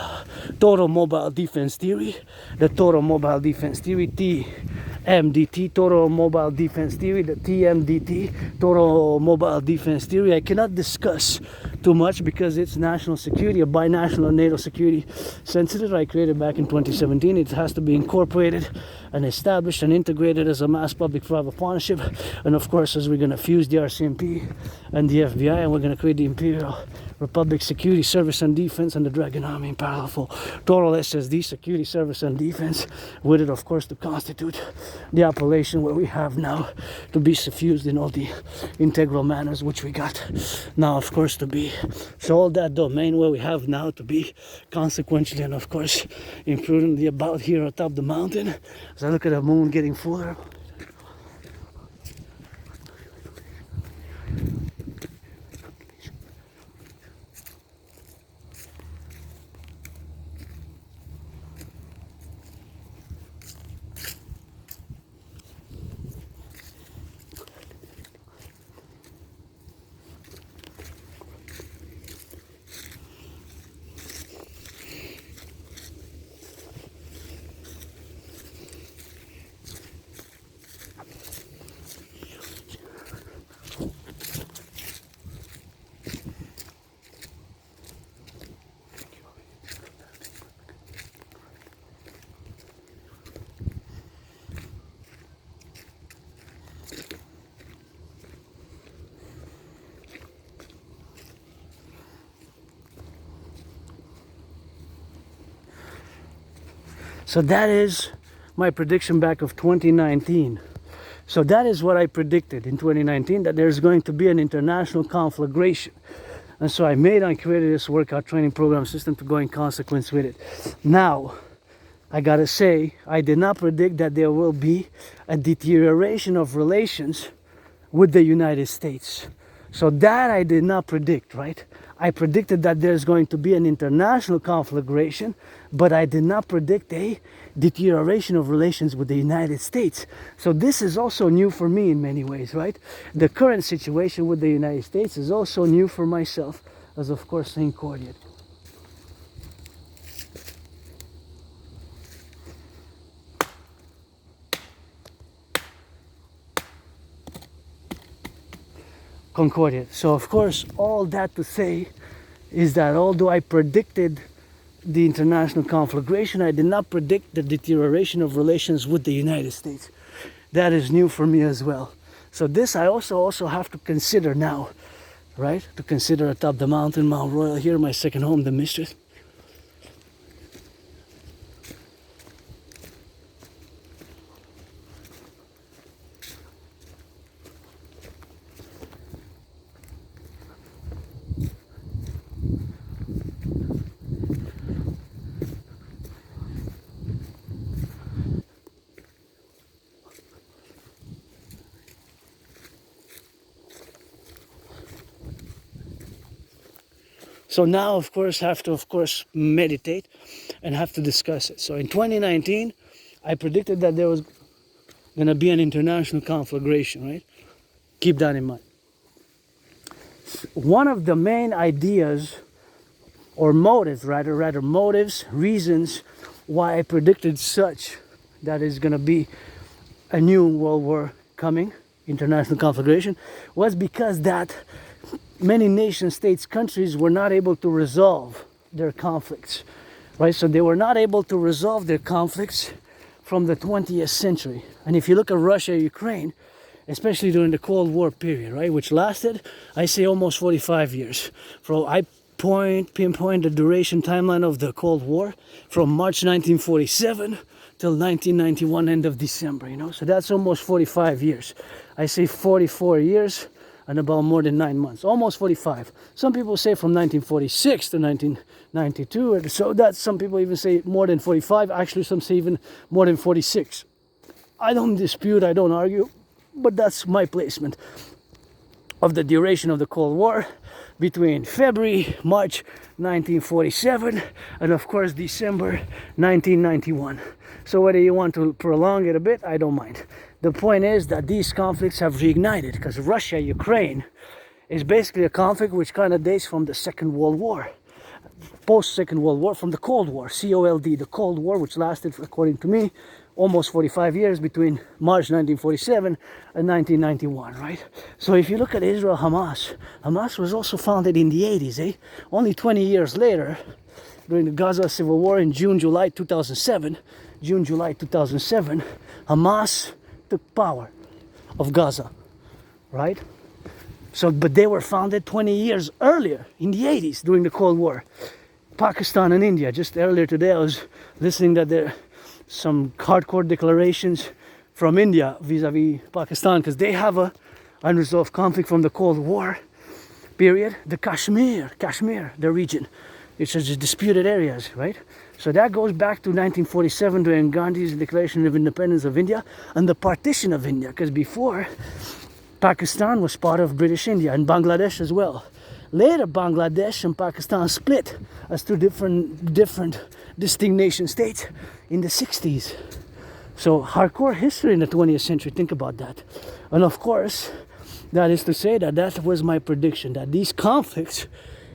total mobile defense theory, TMDT, total mobile defense theory, the TMDT, total mobile defense theory, I cannot discuss too much because it's national security, a binational NATO security sensitive I created back in 2017. It has to be incorporated and established and integrated as a mass public-private partnership. And of course, as we're going to fuse the RCMP and the FBI, and we're going to create the Imperial Republic Security Service and Defense and the Dragon Army in parallel for total SSD, Security Service and Defense, with it of course to constitute the appellation where we have now to be suffused in all the integral manners which we got now of course to be. So all that domain where we have now to be consequentially and of course imprudently about here atop the mountain, as I look at the moon getting fuller. So that is my prediction back of 2019. So that is what I predicted in 2019, that there's going to be an international conflagration. And so I created this workout training program system to go in consequence with it. Now, I gotta say, I did not predict that there will be a deterioration of relations with the United States. So that I did not predict, right? I predicted that there's going to be an international conflagration, but I did not predict a deterioration of relations with the United States. So this is also new for me in many ways, right? The current situation with the United States is also new for myself, as of course Saint Cordiate. Concordiate. So of course all that to say is that although I predicted the international conflagration. I did not predict the deterioration of relations with the United States. That is new for me as well. So this I also have to consider now, right? To consider atop the mountain, Mount Royal here, my second home, the Mistress. So now, of course, have to, meditate and have to discuss it. So in 2019, I predicted that there was going to be an international conflagration, right? Keep that in mind. One of the main ideas, or motives, reasons why I predicted such, that is going to be a new world war coming, international conflagration, was because that many nation states, countries were not able to resolve their conflicts, right? So they were not able to resolve their conflicts from the 20th century. And if you look at Russia, Ukraine, especially during the Cold War period, right, which lasted, I say, almost 45 years. I pinpoint the duration timeline of the Cold War from March 1947 till 1991, end of December, So that's almost 45 years. I say 44 years and about more than 9 months, almost 45. Some people say from 1946 to 1992, so that some people even say more than 45. Actually, some say even more than 46. I don't dispute, I don't argue, but that's my placement of the duration of the Cold War between February, March 1947, and of course December 1991. So whether you want to prolong it a bit, I don't mind. The point is that these conflicts have reignited because Russia, Ukraine is basically a conflict which kind of dates from the Second World War, post-Second World War, from the Cold War, COLD, the Cold War, which lasted, according to me, almost 45 years between March 1947 and 1991, right? So if you look at Israel, Hamas was also founded in the 80s, Only 20 years later, during the Gaza Civil War in June-July 2007, Hamas took power of Gaza, right? So, but they were founded 20 years earlier, in the 80s, during the Cold War. Pakistan and India, just earlier today I was listening that there are some hardcore declarations from India vis-a-vis Pakistan, because they have a unresolved conflict from the Cold War period. The Kashmir, the region, which is disputed areas, right? So that goes back to 1947 during Gandhi's Declaration of Independence of India and the partition of India, because before Pakistan was part of British India and Bangladesh as well. Later, Bangladesh and Pakistan split as two different distinct nation states in the 60s. So hardcore history in the 20th century, think about that. And of course, that is to say that was my prediction, that these conflicts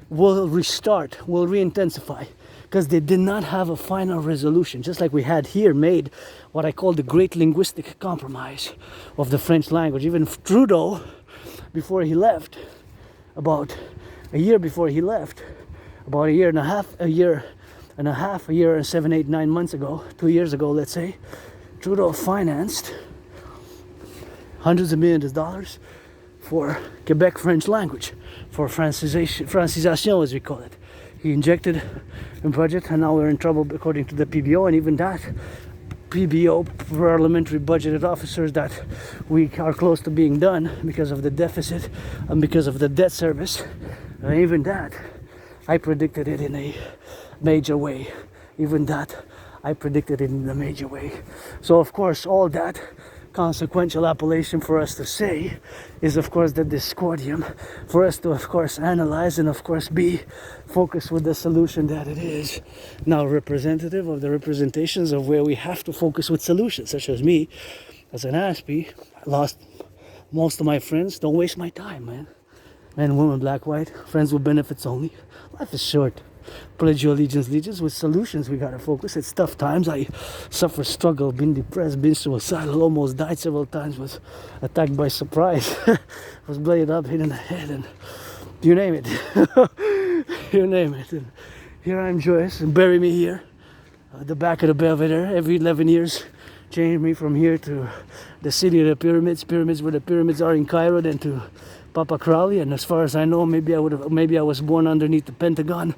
will restart, will re-intensify, because they did not have a final resolution, just like we had here made what I call the great linguistic compromise of the French language. Even Trudeau, before he left, about a year and 7, 8, 9 months ago, 2 years ago, let's say, Trudeau financed hundreds of millions of dollars for Quebec French language, for francisation, as we call it. He injected in budget, and now we're in trouble according to the PBO, and even that PBO, parliamentary budgeted officers, that we are close to being done because of the deficit and because of the debt service. And even that, I predicted it in a major way. So of course, all that consequential appellation for us to say is of course the discordium, for us to of course analyze and of course be focused with the solution that it is now representative of the representations of where we have to focus with solutions, such as me as an N.A.C.W.P. I lost most of my friends. Don't waste my time, man. Men, women, black, white, friends with benefits only. Life is short. Pledge your allegiance with solutions. We gotta focus. It's tough times. I suffer, struggle, been depressed, been suicidal, almost died several times, was attacked by surprise, was bladed up, hit in the head, and you name it. And Here I'm Joyce, and bury me here. The back of the Belvedere. Every 11 years, change me from here to the city of the pyramids. Pyramids where the pyramids are in Cairo, then to Papa Crowley. And as far as I know, maybe I was born underneath the Pentagon.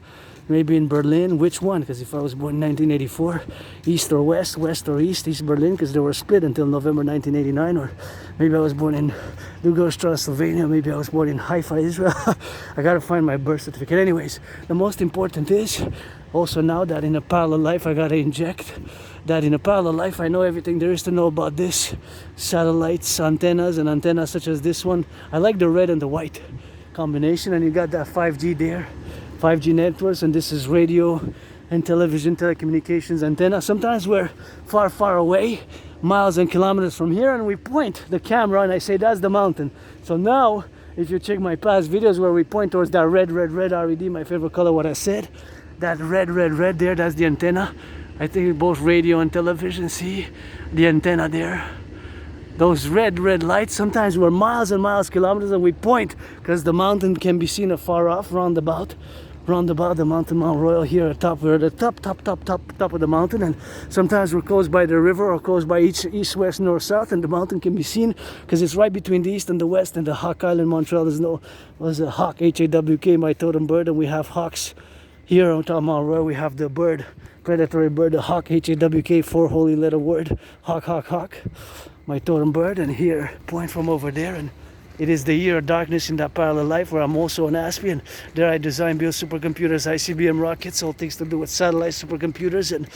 Maybe in Berlin. Which one? Because if I was born in 1984, east or west, west or east, East Berlin, because they were split until November 1989. Or maybe I was born in Lugos, Transylvania. Maybe I was born in Haifa, Israel. I gotta find my birth certificate. Anyways, the most important is also now that in a parallel life, I gotta inject that in a parallel life, I know everything there is to know about this. Satellites, antennas, and antennas such as this one. I like the red and the white combination, and you got that 5G there. 5G networks, and this is radio and television telecommunications antenna. Sometimes we're far, far away, miles and kilometers from here, and we point the camera and I say that's the mountain. So now, if you check my past videos where we point towards that red RED, my favorite color, what I said, that red there, that's the antenna. I think both radio and television, see the antenna there. Those red lights, sometimes we're miles and miles, kilometers, and we point because the mountain can be seen afar off, roundabout the mountain, Mount Royal here at top. We're at the top of the mountain, and sometimes we're close by the river or close by east, west, north, south, and the mountain can be seen because it's right between the east and the west. And the Hawk Island, Montreal, was a hawk, H-A-W-K, my totem bird, and we have hawks here on top of Mount Royal. We have the bird, predatory bird, the hawk, H-A-W-K, 4 holy letter word, hawk, my totem bird. And here, point from over there, and it is the year of darkness in that parallel life where I'm also an N.A.C.W.P, and there I design, build supercomputers, ICBM rockets, all things to do with satellites, supercomputers, and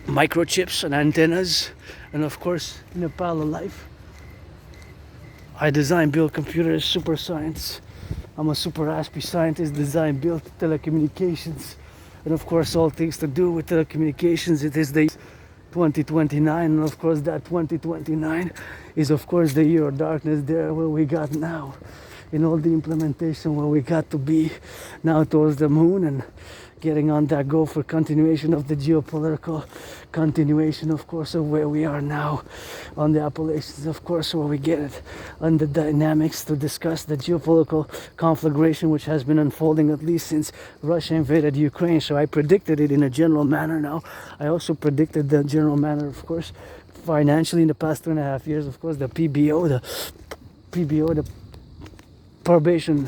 microchips and antennas. And of course, in a parallel life, I design, build computers, super science. I'm a super N.A.C.W.P scientist, design, build telecommunications, and of course, all things to do with telecommunications. It is the 2029, and of course that 2029 is of course the year of darkness there where we got now in all the implementation, where we got to be now towards the moon and getting on that goal for continuation of the geopolitical continuation, of course, of where we are now on the Appalachians, of course, where we get it on the dynamics to discuss the geopolitical conflagration which has been unfolding at least since Russia invaded Ukraine. So I predicted it in a general manner now. I also predicted the general manner, of course, financially in the past 2.5 years, of course, the PBO, the probation,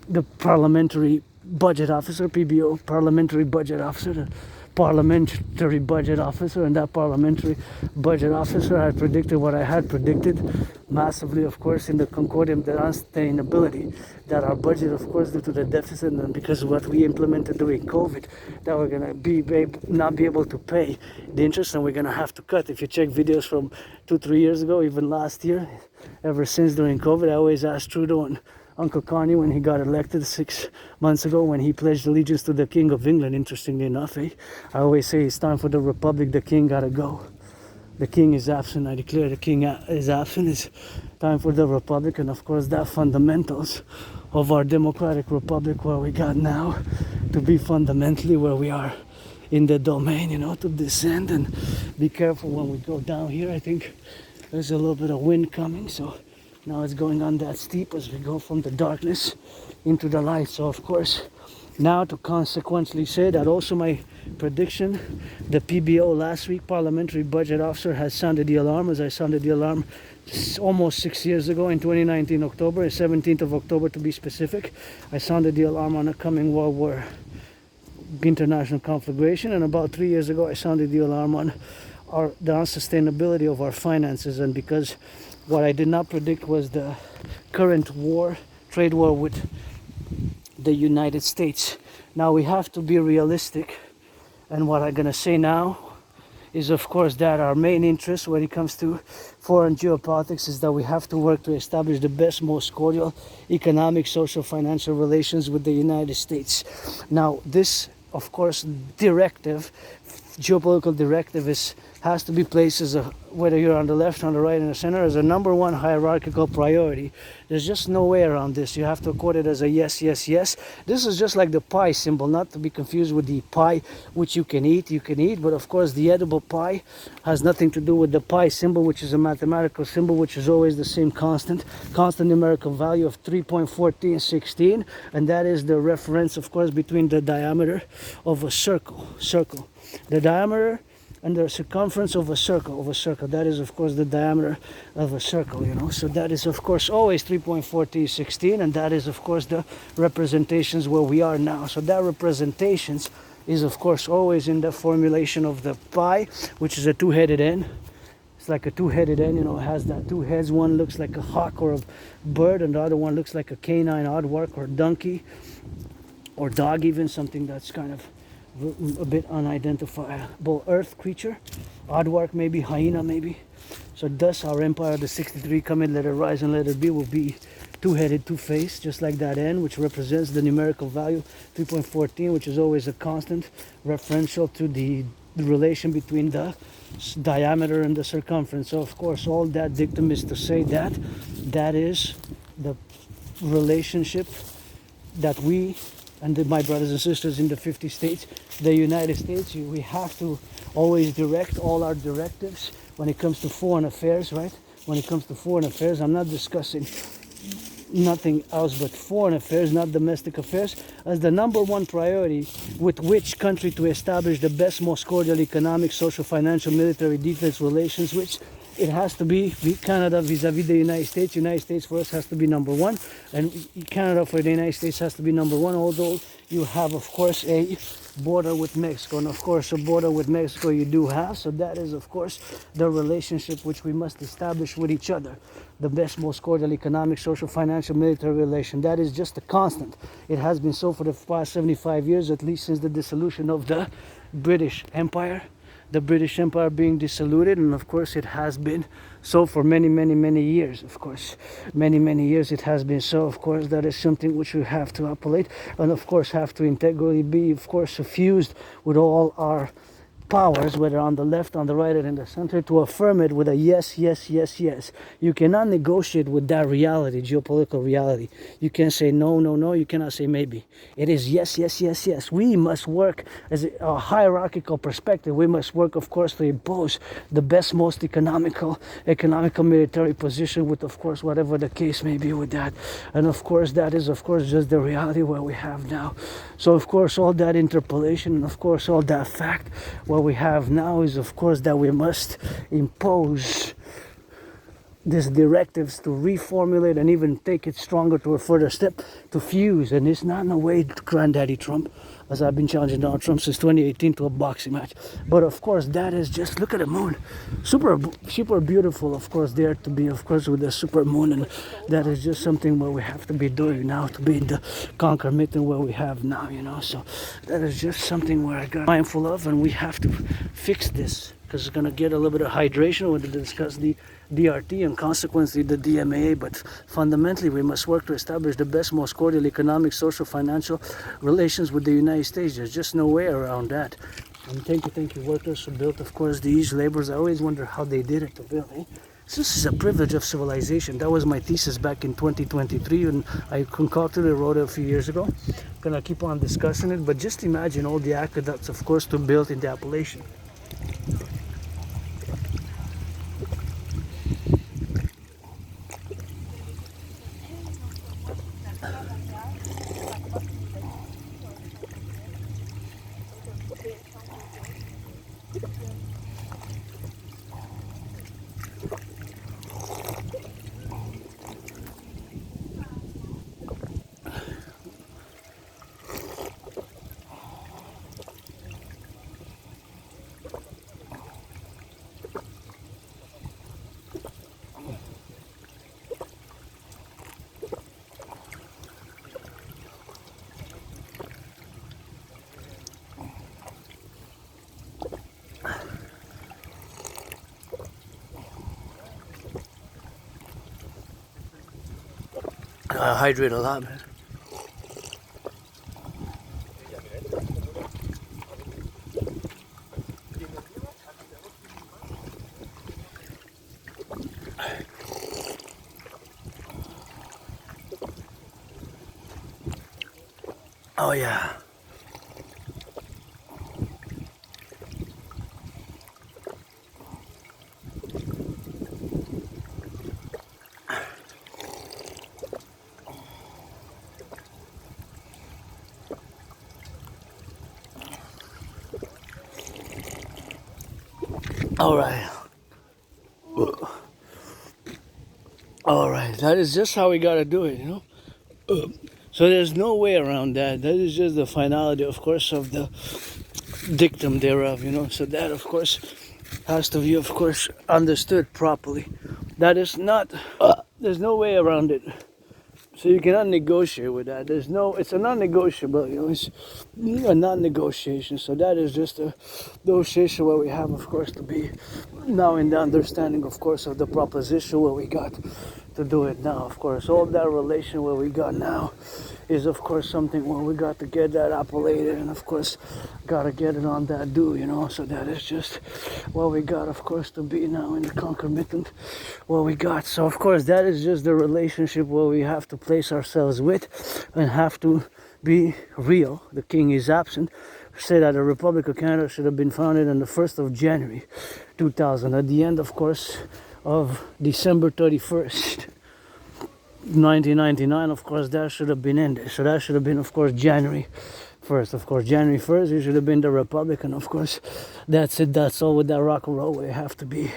the parliamentary budget officer, PBO, parliamentary budget officer, the parliamentary budget officer, and that parliamentary budget officer had predicted what I had predicted massively, of course, in the Concordium, the unsustainability that our budget, of course, due to the deficit and because of what we implemented during COVID, that we're going to not be able to pay the interest, and we're going to have to cut. If you check videos from 2-3 years ago, even last year, ever since during COVID, I always asked Trudeau and Uncle Connie when he got elected 6 months ago, when he pledged allegiance to the King of England, interestingly enough, I always say it's time for the Republic, the King gotta go. The King is absent, I declare the King is absent, it's time for the Republic, and of course that fundamentals of our democratic republic where we got now to be fundamentally where we are in the domain, to descend and be careful when we go down here. I think there's a little bit of wind coming, so now it's going on that steep as we go from the darkness into the light. So of course, now to consequently say that also my prediction, the PBO last week, Parliamentary Budget Officer, has sounded the alarm, as I sounded the alarm almost 6 years ago in 2019 October, 17th of October to be specific. I sounded the alarm on a coming World War, international conflagration, and about 3 years ago I sounded the alarm on the unsustainability of our finances. And because what I did not predict was the current war, trade war with the United States. Now we have to be realistic, and what I'm gonna say now is of course that our main interest when it comes to foreign geopolitics is that we have to work to establish the best, most cordial economic, social, financial relations with the United States. Now this, of course, directive, geopolitical directive has to be placed as a, whether you're on the left, on the right, and the center, as a number one hierarchical priority. There's just no way around this. You have to accord it as a yes, yes, yes. This is just like the pie symbol, not to be confused with the pie which you can eat, but of course the edible pie has nothing to do with the pi symbol, which is a mathematical symbol, which is always the same constant numerical value of 3.1416, and that is the reference, of course, between the diameter of a circle. The diameter and the circumference of a circle. That is, of course, the diameter of a circle, you know. So that is, of course, always 3.1416, and that is, of course, the representations where we are now. So that representations is, of course, always in the formulation of the pi, which is a two-headed N. It's like a two-headed N, you know, it has that two heads. One looks like a hawk or a bird, and the other one looks like a canine aardvark or donkey or dog, even something that's kind of a bit unidentifiable earth creature. Aardvark maybe, hyena maybe. So thus our empire, the 63, come in, let it rise and let it be, will be two-headed, two-faced, just like that N, which represents the numerical value 3.14, which is always a constant referential to the relation between the diameter and the circumference. So of course all that dictum is to say that that is the relationship that we and my brothers and sisters in the 50 states, the United States, we have to always direct all our directives when it comes to foreign affairs, right? When it comes to foreign affairs, I'm not discussing nothing else but foreign affairs, not domestic affairs, as the number one priority with which country to establish the best, most cordial economic, social, financial, military, defense relations, which it has to be Canada vis-a-vis the United States. United States for us has to be number one, and Canada for the United States has to be number one, although you have, of course, a border with Mexico, and of course a border with Mexico you do have. So that is, of course, the relationship which we must establish with each other, the best, most cordial economic, social, financial, military relation. That is just a constant. It has been so for the past 75 years, at least since the dissolution of the British Empire, the British Empire being dissoluted, and of course it has been so for many years. Of course, many years it has been so. Of course, that is something which we have to appellate, and of course have to integrally be, of course, suffused with all our powers, whether on the left, on the right, or in the center, to affirm it with a yes, yes, yes, yes. You cannot negotiate with that reality, geopolitical reality. You can't say no, no, no. You cannot say maybe. It is yes, yes, yes, yes. We must work as a hierarchical perspective. We must work, of course, to impose the best, most economical military position with, of course, whatever the case may be with that. And of course, that is, of course, just the reality where we have now. So, of course, all that interpolation, and of course, all that fact, what we have now is, of course, that we must impose these directives to reformulate and even take it stronger to a further step, to fuse. And it's not in a way Granddaddy Trump, as I've been challenging Donald Trump since 2018 to a boxing match. But of course, that is just, look at the moon, super beautiful, of course, there to be, of course, with the super moon. And that is just something where we have to be doing now, to be in the concomitant where we have now, you know. So that is just something where I got mindful of, and we have to fix this, because it's going to get a little bit of hydration when we discuss the DRT and consequently the DMAA. But fundamentally, we must work to establish the best, most cordial economic, social, financial relations with the United States. There's just no way around that. And thank you workers who built, of course, these laborers. I always wonder how they did it to build, eh? So this is a privilege of civilization. That was my thesis back in 2023, and I concocted it, wrote it a few years ago. Gonna keep on discussing it, but just imagine all the aqueducts, of course, to build in the Appalachian. I hydrate a lot, man. Oh yeah. All right. All right. That is just how we gotta do it, you know. So there's no way around that. That is just the finality, of course, of the dictum thereof, you know. So that, of course, has to be, of course, understood properly. That is not. There's no way around it. So you cannot negotiate with that. There's no. It's a non-negotiable. You know, it's a non-negotiation. So that is just a negotiation where we have, of course, to be now in the understanding, of course, of the proposition where we got to do it now. Of course, all that relation where we got now is, of course, something where we got to get that appellated, and of course, gotta get it on that do. You know. So that is just what we got, of course, to be now in the concomitant. What we got. So of course, that is just the relationship where we have to place ourselves with and have to be real. The king is absent. Say that the Republic of Canada should have been founded on the 1st of January 2000, at the end, of course, of December 31st 1999. Of course, that should have been ended. So that should have been, of course, January 1st. Of course, January 1st, it should have been the Republic, and of course, that's it. That's all with that rock and roll. They have to be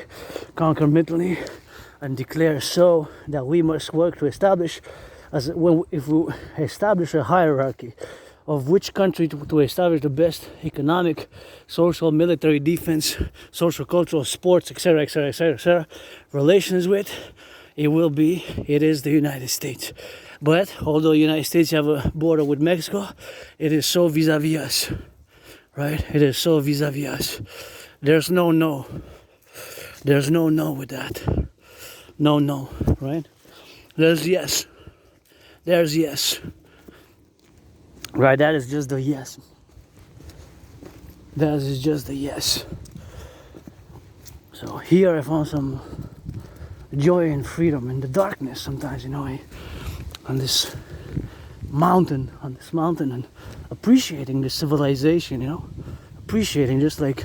concomitantly and declare so that we must work to establish, if we establish a hierarchy of which country to establish the best economic, social, military, defense, social, cultural, sports, etc., etc., etc., etc., relations with, it is the United States. But although the United States have a border with Mexico, it is so vis-a-vis us, right? It is so vis-a-vis us. There's no no. There's no no with that. No, no, right? There's yes. There's yes. Right, that is just the yes. That is just the yes. So here I found some joy and freedom in the darkness sometimes, you know, on this mountain, and appreciating the civilization, you know, appreciating just like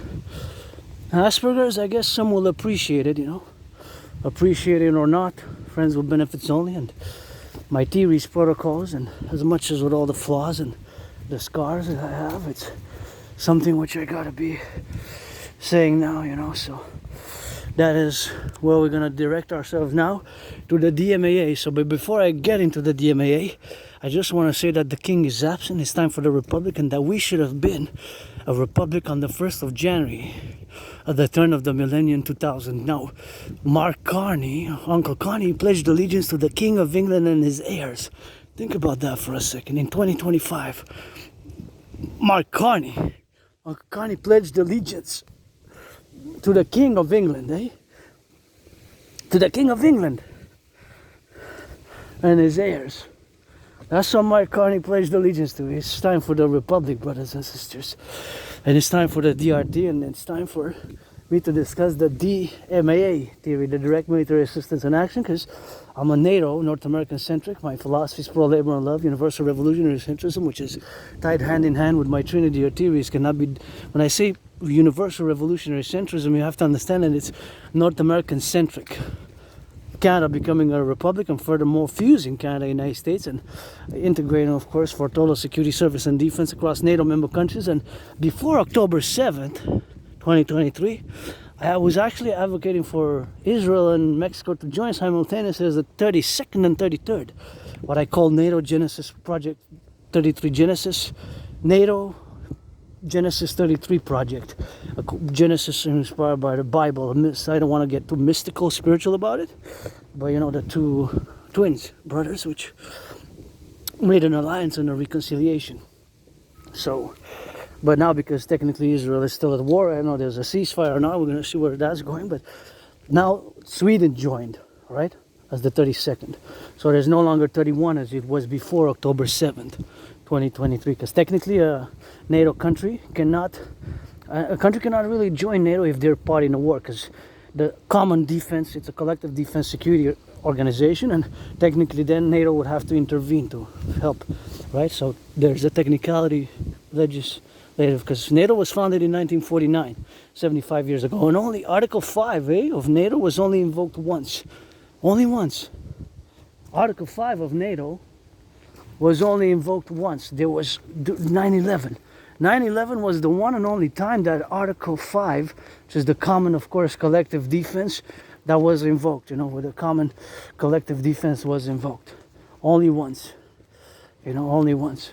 Asperger's. I guess some will appreciate it, you know, appreciate it or not, friends with benefits only, and my theories, protocols, and as much as with all the flaws and the scars that I have, it's something which I gotta be saying now, you know. So that is where we're gonna direct ourselves now, to the DMAA. So but before I get into the DMAA, I just want to say that the king is absent. It's time for the Republic, and that we should have been a Republic on the 1st of January at the turn of the millennium 2000. Now, Mark Carney, Uncle Carney, pledged allegiance to the King of England and his heirs. Think about that for a second. In 2025, Mark Carney, Uncle Carney pledged allegiance to the King of England, eh? To the King of England and his heirs. That's what Mark Carney pledged allegiance to. It's time for the Republic, brothers and sisters. And it's time for the DRT, and it's time for me to discuss the DMAA theory, the Direct Military Assistance in Action, because I'm a NATO, North American centric. My philosophy is pro-labor and love, universal revolutionary centrism, which is tied hand in hand with my trinity or theories. Cannot be. When I say universal revolutionary centrism, you have to understand that it's North American centric. Canada becoming a republic, and furthermore fusing Canada and the United States, and integrating, of course, for total security, service, and defense across NATO member countries. And before October 7th, 2023, I was actually advocating for Israel and Mexico to join simultaneously as the 32nd and 33rd, what I call NATO Genesis Project 33 Genesis, NATO Genesis 33 project. Genesis inspired by the Bible. I don't want to get too mystical, spiritual about it, but you know, the two twins, brothers, which made an alliance and a reconciliation. So, but now, because technically Israel is still at war, I know there's a ceasefire now, we're going to see where that's going, but now Sweden joined, right, as the 32nd. So there's no longer 31 as it was before October 7th, 2023, because technically a NATO country cannot really join NATO if they're part in a war, because the common defense, it's a collective defense security organization, and technically then NATO would have to intervene to help, right? So there's a technicality legislative, because NATO was founded in 1949, 75 years ago, and only Article 5 of NATO was only invoked once. Only once. Article 5 of NATO was only invoked once. There was 9/11. 9/11 was the one and only time that Article 5, which is the common, of course, collective defense, that was invoked, where the common collective defense was invoked. Only once. Only once.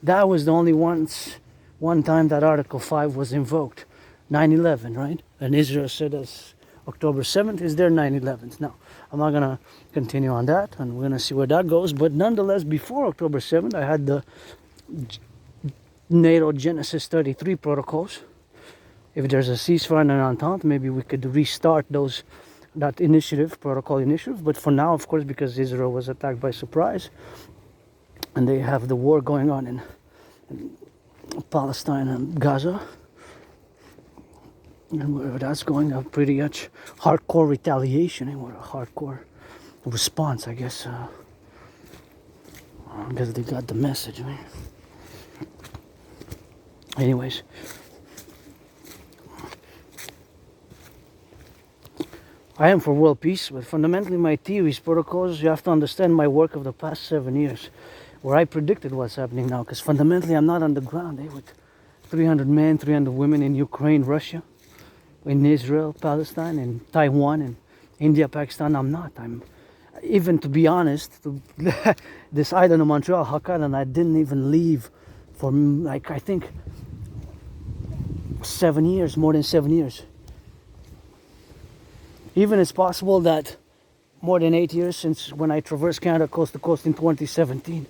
That was the only one time that Article 5 was invoked. 9/11, right? And Israel said as October 7th is their 9/11. Now, I'm not going to continue on that, and we're going to see where that goes. But nonetheless, before October 7th, I had the NATO Genesis 33 protocols. If there's a ceasefire and an entente, maybe we could restart that protocol initiative. But for now, of course, because Israel was attacked by surprise, and they have the war going on in Palestine and Gaza, and where that's going, a pretty much hardcore retaliation, and what a hardcore response, I guess. Because they got the message, I mean. Anyways, I am for world peace, but fundamentally my theories, protocols, you have to understand my work of the past 7 years, where I predicted what's happening now, because fundamentally I'm not on the ground, with 300 men, 300 women in Ukraine, Russia, in Israel, Palestine, in Taiwan, in India, Pakistan. I'm even, to be honest, this island of Montreal, Hawk Island, I didn't even leave for, like, I think 7 years, more than 7 years. Even it's possible that more than 8 years since when I traversed Canada coast to coast in 2017.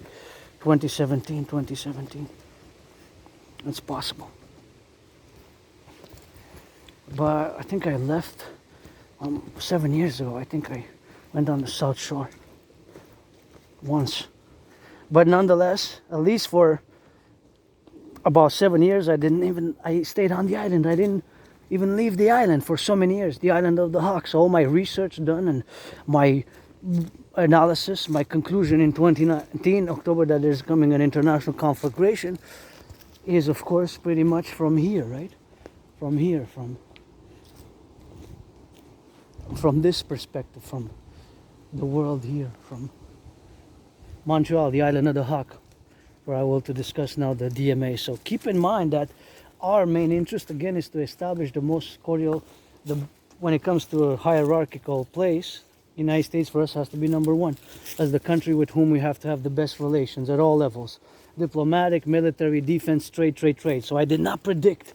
It's possible. But I think I left 7 years ago. I think I went on the South Shore once. But nonetheless, at least for about 7 years, I stayed on the island. I didn't even leave the island for so many years, the island of the Hawks. All my research done and my analysis, my conclusion in 2019, October, that there's coming an international conflagration, is of course pretty much from here, right? From here, from this perspective, from the world here, from Montreal, the island of the Hawk, where I will to discuss now the DMA. So keep in mind that our main interest again is to establish the most cordial, when it comes to a hierarchical place, United States for us has to be number one as the country with whom we have to have the best relations at all levels. Diplomatic, military, defense, trade. So I did not predict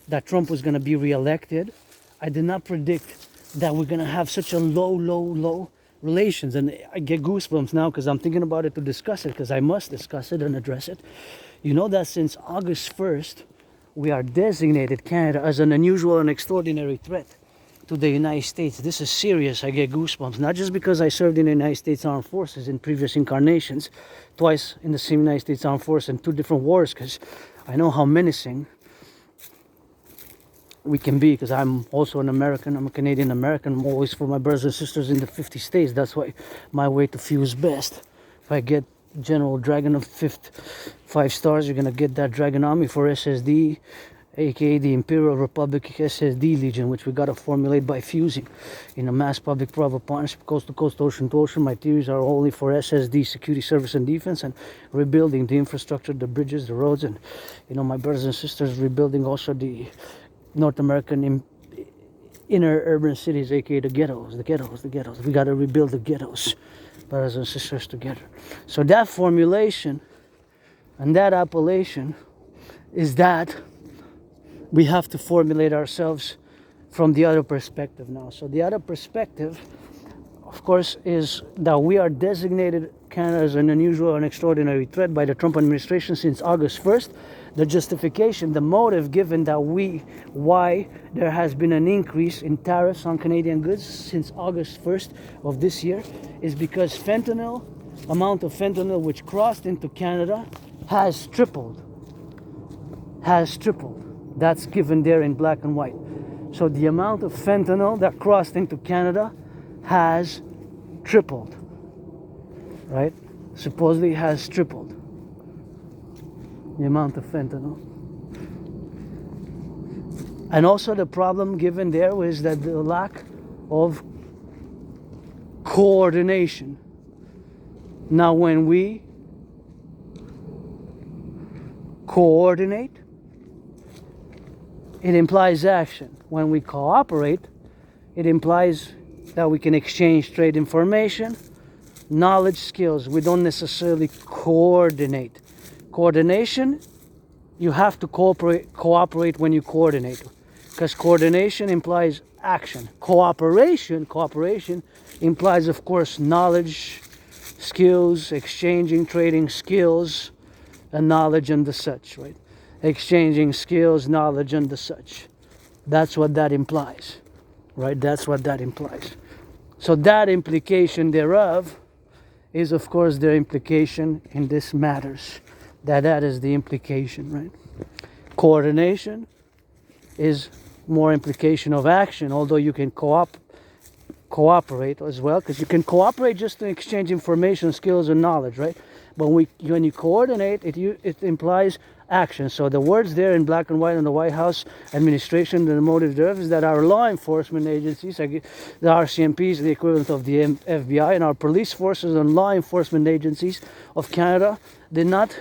that Trump was going to be reelected. I did not predict that we're going to have such a low relations. And I get goosebumps now because I'm thinking about it to discuss it, because I must discuss it and address it. You know that since August 1st, we are designated Canada as an unusual and extraordinary threat to the United States. This is serious. I get goosebumps, not just because I served in the United States Armed Forces in previous incarnations, twice in the same United States Armed Force in 2 different wars, because I know how menacing we can be, because I'm also an American. I'm a Canadian American. I'm always for my brothers and sisters in the 50 states. That's why my way to fuse best. If I get General Dragon of 5 stars, you're gonna get that Dragon Army for SSD, aka the Imperial Republic SSD Legion, which we gotta formulate by fusing in a mass public-private partnership, coast to coast, ocean to ocean. My theories are only for SSD, security, service, and defense, and rebuilding the infrastructure, the bridges, the roads, and my brothers and sisters rebuilding also the North American inner urban cities, aka the ghettos. We gotta rebuild the ghettos, brothers and sisters, together. So that formulation and that appellation is that we have to formulate ourselves from the other perspective now. So the other perspective, of course, is that we are designated Canada as an unusual and extraordinary threat by the Trump administration since August 1st. The justification, the motive given that why there has been an increase in tariffs on Canadian goods since August 1st of this year is because amount of fentanyl which crossed into Canada has tripled. That's given there in black and white. So the amount of fentanyl that crossed into Canada has tripled, right? Supposedly has tripled the amount of fentanyl. And also the problem given there was that the lack of coordination. Now when we coordinate, it implies action. When we cooperate, it implies that we can exchange trade information, knowledge, skills. We don't necessarily coordinate. Coordination, you have to cooperate when you coordinate, because coordination implies action. Cooperation implies, of course, knowledge, skills, exchanging, trading skills and knowledge and the such, right? Exchanging skills, knowledge and the such. That's what that implies, right? That's what that implies. So that implication thereof is, of course, the implication in this matters. That is the implication, right? Coordination is more implication of action, although you can cooperate as well, because you can cooperate just to exchange information, skills, and knowledge, right? But when you coordinate, it implies action. So the words there in black and white in the White House administration, the motive thereof is that our law enforcement agencies, the RCMP is the equivalent of the FBI, and our police forces and law enforcement agencies of Canada did not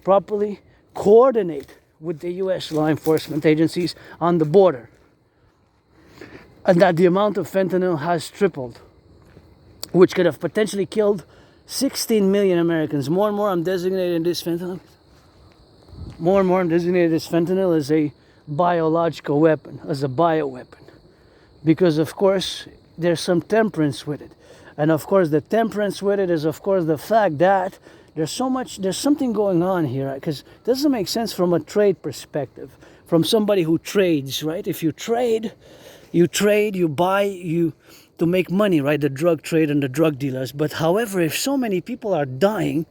properly coordinate with the US law enforcement agencies on the border. And that the amount of fentanyl has tripled, which could have potentially killed 16 million Americans. More and more I'm designating this fentanyl. More and more I'm designating this fentanyl as a biological weapon, as a bioweapon. Because of course there's some temperance with it. And of course the temperance with it is of course the fact that there's something going on here, because it doesn't make sense from a trade perspective, from somebody who trades, right? If you trade, you buy, to make money, right? The drug trade and the drug dealers. But however, if so many people are dying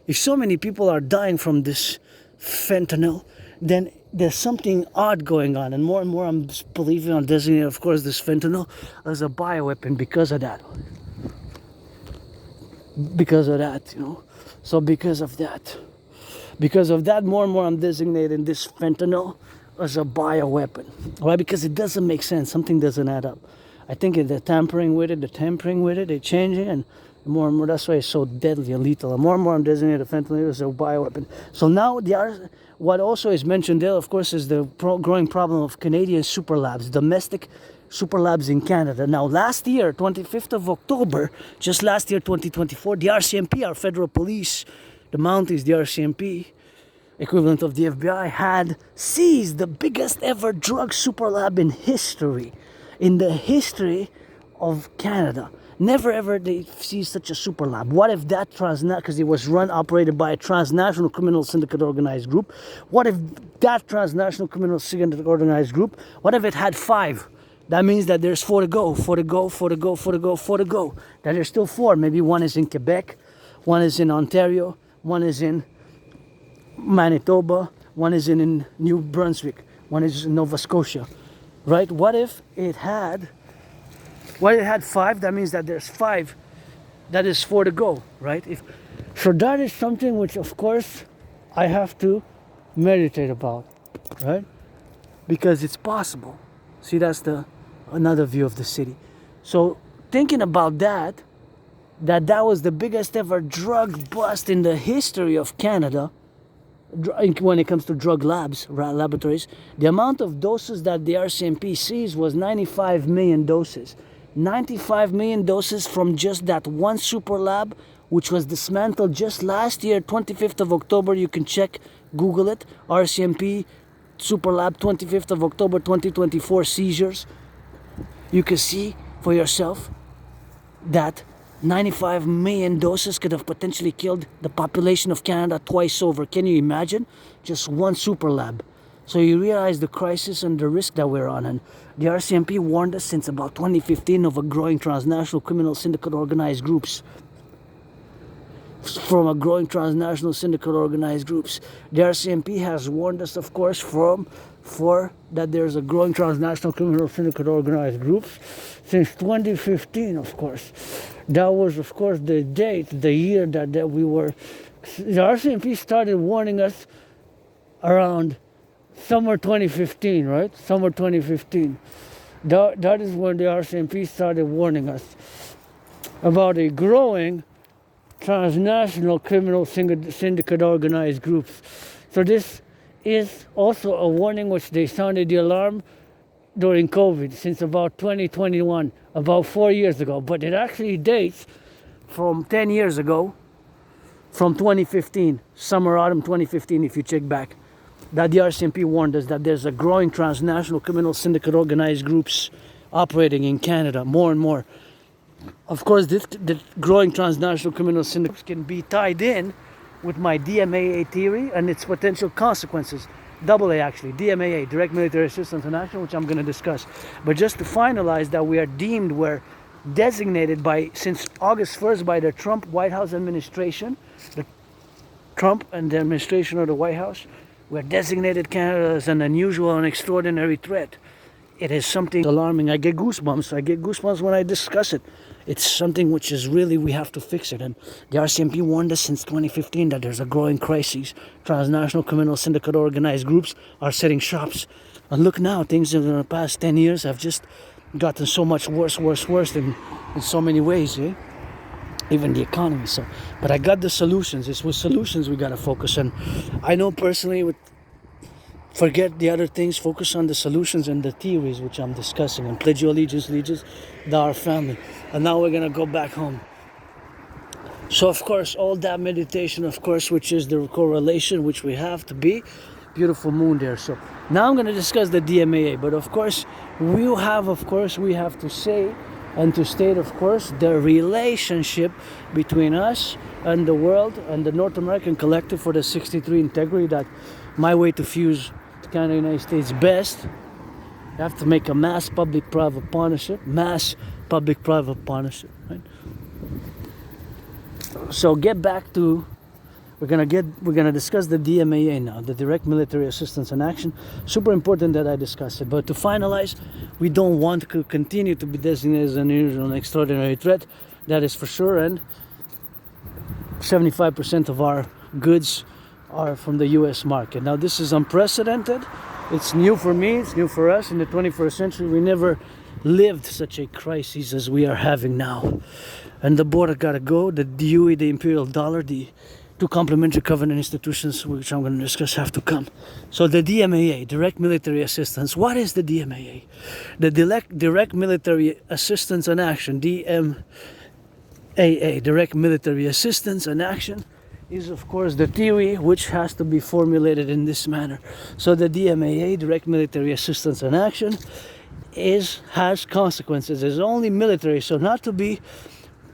from this fentanyl, then there's something odd going on. And more I'm believing on designating, of course, this fentanyl as a bioweapon because of that. So because of that, more and more I'm designating this fentanyl as a bioweapon. Why? Because it doesn't make sense. Something doesn't add up. I think the tampering with it, they're changing, and more and more, that's why it's so deadly and lethal. And more I'm designating the fentanyl as a bioweapon. So now, what also is mentioned there, of course, is the growing problem of Canadian super labs, domestic super labs in Canada. Now, last year, 25th of October, just last year, 2024, the RCMP, our federal police, the Mounties, the RCMP, equivalent of the FBI, had seized the biggest ever drug super lab in history. In the history of Canada. Never ever they see such a super lab. What if that because it was operated by a transnational criminal syndicate organized group. What if that transnational criminal syndicate organized group, what if it had 5? That means that there's 4 to go. That there's still 4. Maybe one is in Quebec, one is in Ontario, one is in Manitoba, one is in New Brunswick, one is in Nova Scotia. Right? What if it had 5? That means that there's 5. That is 4 to go, right? So that is something which, of course, I have to meditate about, right? Because it's possible. See, that's another view of the city. So thinking about that was the biggest ever drug bust in the history of Canada. When it comes to drug laboratories, the amount of doses that the RCMP seized was 95 million doses. 95 million doses from just that one super lab, which was dismantled just last year, 25th of October. You can check, Google it, RCMP super lab, 25th of October, 2024 seizures. You can see for yourself that 95 million doses could have potentially killed the population of Canada twice over. Can you imagine? Just one super lab. So you realize the crisis and the risk that we're on. And the RCMP warned us since about 2015 of a growing transnational criminal syndicate organized groups. From a growing transnational syndicate organized groups. The RCMP has warned us, of course, from for that there's a growing transnational criminal syndicate organized groups since 2015, of course. That was, of course, the date, the year that we were... The RCMP started warning us around summer 2015, right? Summer 2015. That is when the RCMP started warning us about a growing transnational criminal syndicate organized groups. So this is also a warning which they sounded the alarm during COVID since about 2021, about 4 years ago. But it actually dates from 10 years ago, from 2015, summer, autumn 2015, if you check back, that the RCMP warned us that there's a growing transnational criminal syndicate organized groups operating in Canada, more and more. Of course, the growing transnational criminal syndicates can be tied in with my DMAA theory and its potential consequences. Double A actually, DMAA, direct military assistance and action, which I'm going to discuss. But just to finalize that we're designated by, since August 1st by the Trump White House administration, the Trump and the administration of the White House, we're designated Canada as an unusual and extraordinary threat. It is something alarming. I get goosebumps when I discuss it. It's something which is really, we have to fix it. And the RCMP warned us since 2015 that there's a growing crisis. Transnational criminal syndicate organized groups are setting shops. And look now, things in the past 10 years have just gotten so much worse in so many ways, eh? Even the economy. So, but I got the solutions. It's with solutions we got to focus on. I know personally, forget the other things, focus on the solutions and the theories which I'm discussing, and pledge your allegiance, thou our family. And now we're gonna go back home. So of course, all that meditation, of course, which is the correlation which we have to be, beautiful moon there. So now I'm gonna discuss the DMAA, but of course, we have to say and to state, of course, the relationship between us and the world and the North American Collective for the 63 Integree, that my way to fuse Canada and United States best. You have to make a mass public-private partnership, right? So get back to, we're gonna discuss the DMAA now, the direct military assistance and action. Super important that I discuss it. But to finalize, we don't want to continue to be designated as an unusual and extraordinary threat. That is for sure. And 75% of our goods are from the US market. Now this is unprecedented. It's new for me, it's new for us in the 21st century. We never lived such a crisis as we are having now. And the border gotta go, the DUI, the imperial dollar, the two complementary covenant institutions, which I'm going to discuss, have to come. So the DMAA, direct military assistance. What is the DMAA? The direct military assistance and action, DMAA, direct military assistance and action, is of course the theory which has to be formulated in this manner. So the DMAA, direct military assistance and action, has consequences. It's only military, so not to be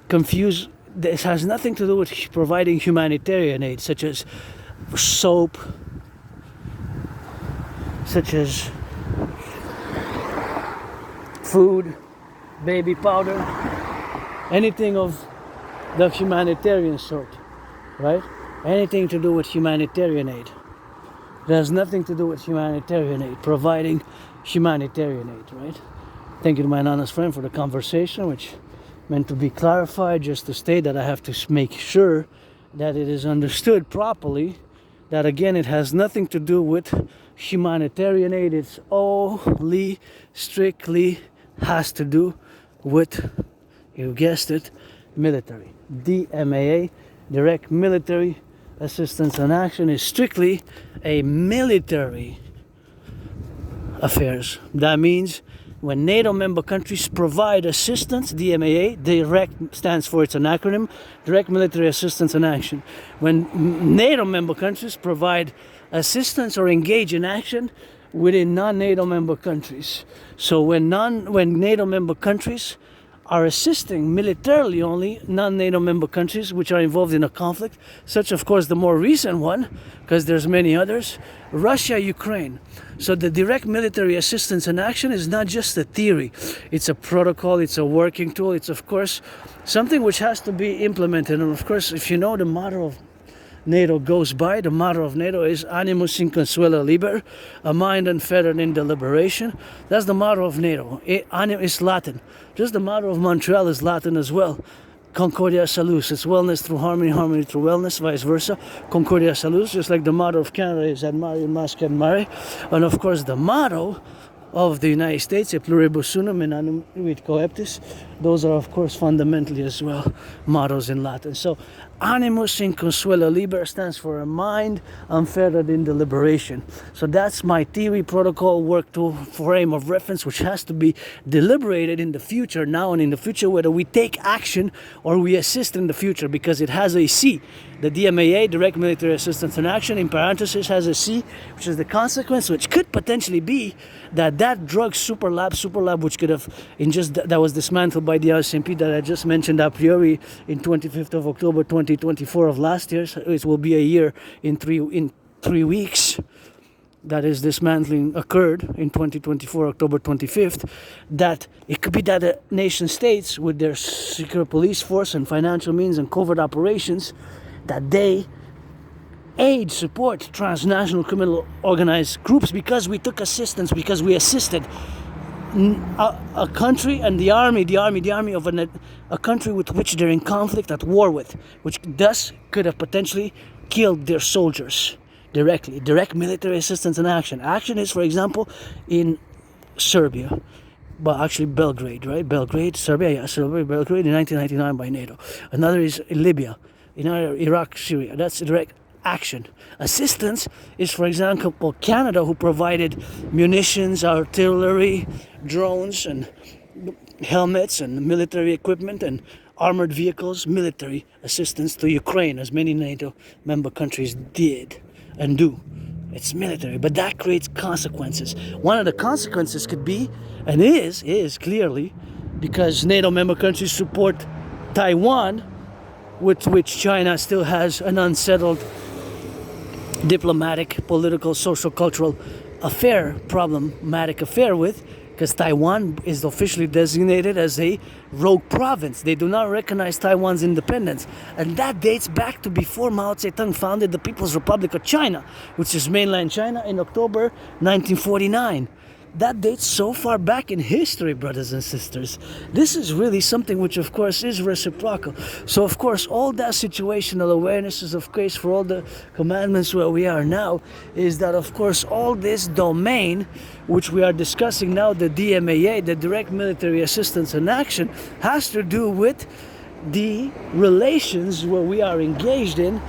confused. This has nothing to do with providing humanitarian aid, such as soap, such as food, baby powder, anything of the humanitarian sort, right? Anything to do with humanitarian aid. It has nothing to do with humanitarian aid, providing humanitarian aid, right? Thank you to my honest friend for the conversation, which meant to be clarified, just to state that I have to make sure that it is understood properly, that again, it has nothing to do with humanitarian aid. It's only strictly has to do with, you guessed it, military. DMAA, direct military assistance and action, is strictly a military affairs. That means when NATO member countries provide assistance, DMAA, direct stands for, it's an acronym, direct military assistance and action. When NATO member countries provide assistance or engage in action within non-NATO member countries. So when NATO member countries are assisting militarily only non-NATO member countries which are involved in a conflict, such of course the more recent one, because there's many others, Russia, Ukraine. So the direct military assistance and action is not just a theory, it's a protocol, it's a working tool, it's of course something which has to be implemented. And of course, if you know the motto of NATO goes by. The motto of NATO is Animus inconsuelo liber, a mind unfettered in deliberation. That's the motto of NATO. Is Latin. Just the motto of Montreal is Latin as well. Concordia Salus. It's wellness through harmony, harmony through wellness, vice versa. Concordia Salus, just like the motto of Canada is Admare, Masque, Admare. And of course the motto of the United States, E pluribus unum in annum vit coeptis. Those are of course fundamentally as well mottos in Latin. So Animus inconsuelo liber stands for a mind unfettered in deliberation. So that's my theory, protocol, work tool, frame of reference, which has to be deliberated in the future, now and in the future, whether we take action or we assist in the future, because it has a C. The DMAA, direct military assistance in action, in parentheses has a C, which is the consequence, which could potentially be that drug super lab, which could have, that was dismantled by the R.C.M.P. that I just mentioned a priori in 25th of October 2024 of last year. So it will be a year in three weeks. That is, dismantling occurred in 2024, October 25th, that it could be that the nation states, with their secret police force and financial means and covert operations, that they aid, support transnational criminal organized groups because we took assistance, because we assisted a country and the army of a country with which they're in conflict, at war with, which thus could have potentially killed their soldiers directly. Direct military assistance in action. Action is, for example, in Serbia, but actually Belgrade, right? Belgrade, Serbia, yeah, Serbia, Belgrade in 1999 by NATO. Another is in Libya, in Iraq, Syria. That's direct action. Assistance is, for example, Canada, who provided munitions, artillery, drones, and helmets, and military equipment, and armored vehicles, military assistance to Ukraine, as many NATO member countries did and do. It's military, but that creates consequences. One of the consequences could be, and is clearly, because NATO member countries support Taiwan, with which China still has an unsettled diplomatic, political, social, cultural problematic affair with, because Taiwan is officially designated as a rogue province. They do not recognize Taiwan's independence. And that dates back to before Mao Zedong founded the People's Republic of China, which is mainland China, in October 1949. That dates so far back in history, brothers and sisters. This is really something which, of course, is reciprocal. So, of course, all that situational awareness is, of course, for all the commandments where we are now, is that, of course, all this domain, which we are discussing now, the DMAA, the Direct Military Assistance in Action, has to do with the relations where we are engaged in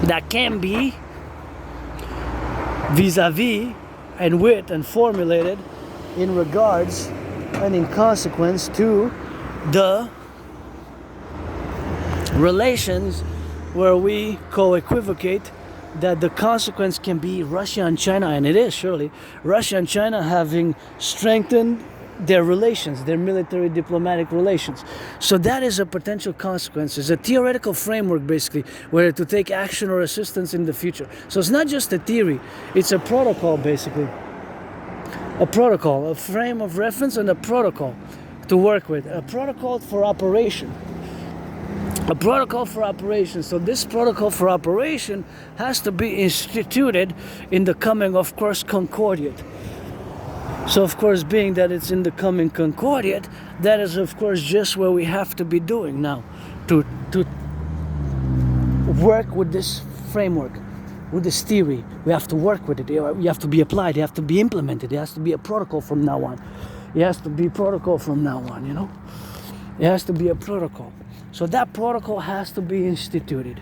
that can be vis-a-vis and with and formulated in regards and in consequence to the relations where we co-equivocate that the consequence can be Russia and China, and it is surely Russia and China having strengthened their relations, their military diplomatic relations. So that is a potential consequence. It's a theoretical framework, basically, whether to take action or assistance in the future. So it's not just a theory, it's a protocol, basically. A protocol, a frame of reference, and a protocol to work with. A protocol for operation. A protocol for operation. So this protocol for operation has to be instituted in the coming, of course, Concordiate. So, of course, being that it's in the coming Concordiate, that is, of course, just where we have to be doing now to work with this framework, with this theory. We have to work with it. We have to be applied. It has to be implemented. It has to be a protocol from now on. It has to be protocol from now on, you know? It has to be a protocol. So that protocol has to be instituted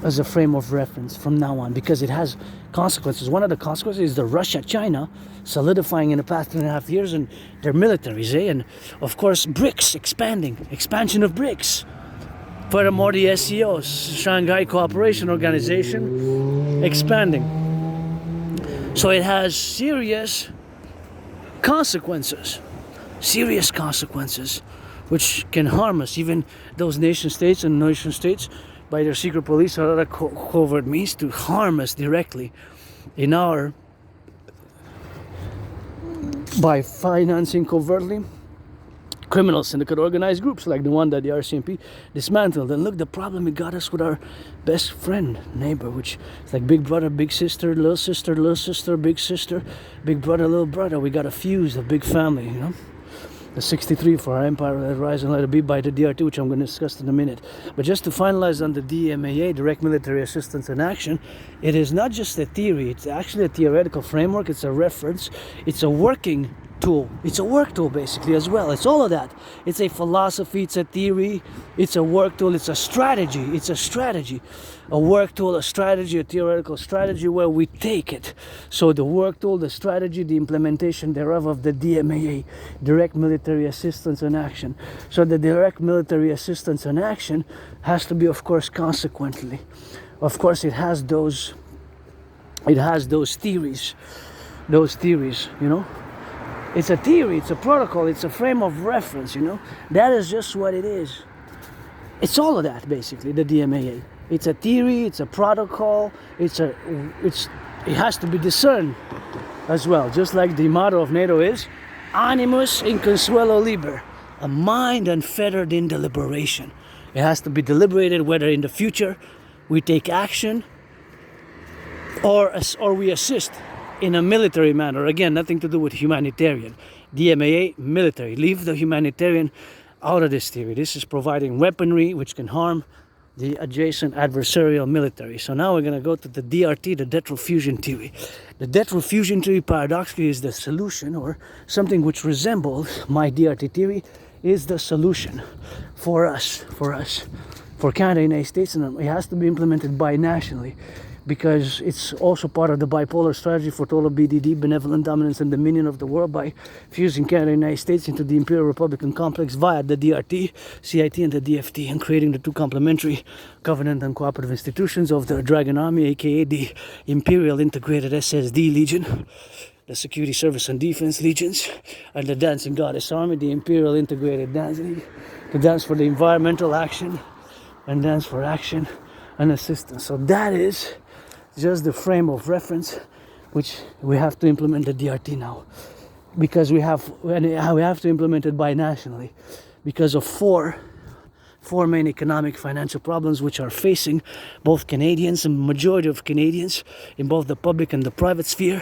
as a frame of reference from now on, because it has consequences. One of the consequences is the Russia-China solidifying in the past 2.5 years and their militaries, and of course BRICS expansion of BRICS. Furthermore, the SCO, Shanghai Cooperation Organization, expanding. So it has serious consequences, which can harm us, even those nation states by their secret police or other covert means, to harm us directly in our, by financing covertly criminal syndicate organized groups like the one that the RCMP dismantled. And look, the problem it got us with our best friend, neighbor, which is like big brother, big sister, little sister, big sister, big brother, little brother. We got a fuse of big family, you know. The 63 for our empire, let it rise and let it be, by the DRT, which I'm going to discuss in a minute. But just to finalize on the DMAA, direct military assistance in action, it is not just a theory, it's actually a theoretical framework, it's a reference, it's a working tool. It's a work tool basically as well. It's all of that. It's a philosophy, it's a theory, it's a work tool, it's a strategy. It's a strategy. A work tool, a strategy, a theoretical strategy where we take it. So the work tool, the strategy, the implementation thereof of the DMAA, direct military assistance and action. So the direct military assistance and action has to be, of course, consequently. Of course, it has those theories, you know. It's a theory, it's a protocol, it's a frame of reference, you know. That is just what it is. It's all of that, basically, the DMAA. It's a theory, it's a protocol, it has to be discerned as well. Just like the motto of NATO is, animus in consuelo liber, a mind unfettered in deliberation. It has to be deliberated whether in the future we take action or we assist in a military manner. Again, nothing to do with humanitarian. DMAA, military. Leave the humanitarian out of this theory. This is providing weaponry which can harm the adjacent adversarial military. So now we're going to go to the DRT, the debt refusion theory. The debt refusion theory, paradoxically, is the solution, or something which resembles my DRT theory is the solution for us, for Canada and United States, and it has to be implemented binationally, because it's also part of the bipolar strategy for total BDD, benevolent dominance and dominion of the world, by fusing Canada and the United States into the Imperial Republican complex via the DRT, CIT, and the DFT, and creating the two complementary covenant and cooperative institutions of the Dragon Army, aka the Imperial Integrated SSD Legion, the Security Service and Defense Legions, and the Dancing Goddess Army, the Imperial Integrated Dance League, to dance for the environmental action and dance for action and assistance. So that is just the frame of reference which we have to implement the DRT now, because we have to implement it binationally because of four main economic financial problems which are facing both Canadians and majority of Canadians in both the public and the private sphere,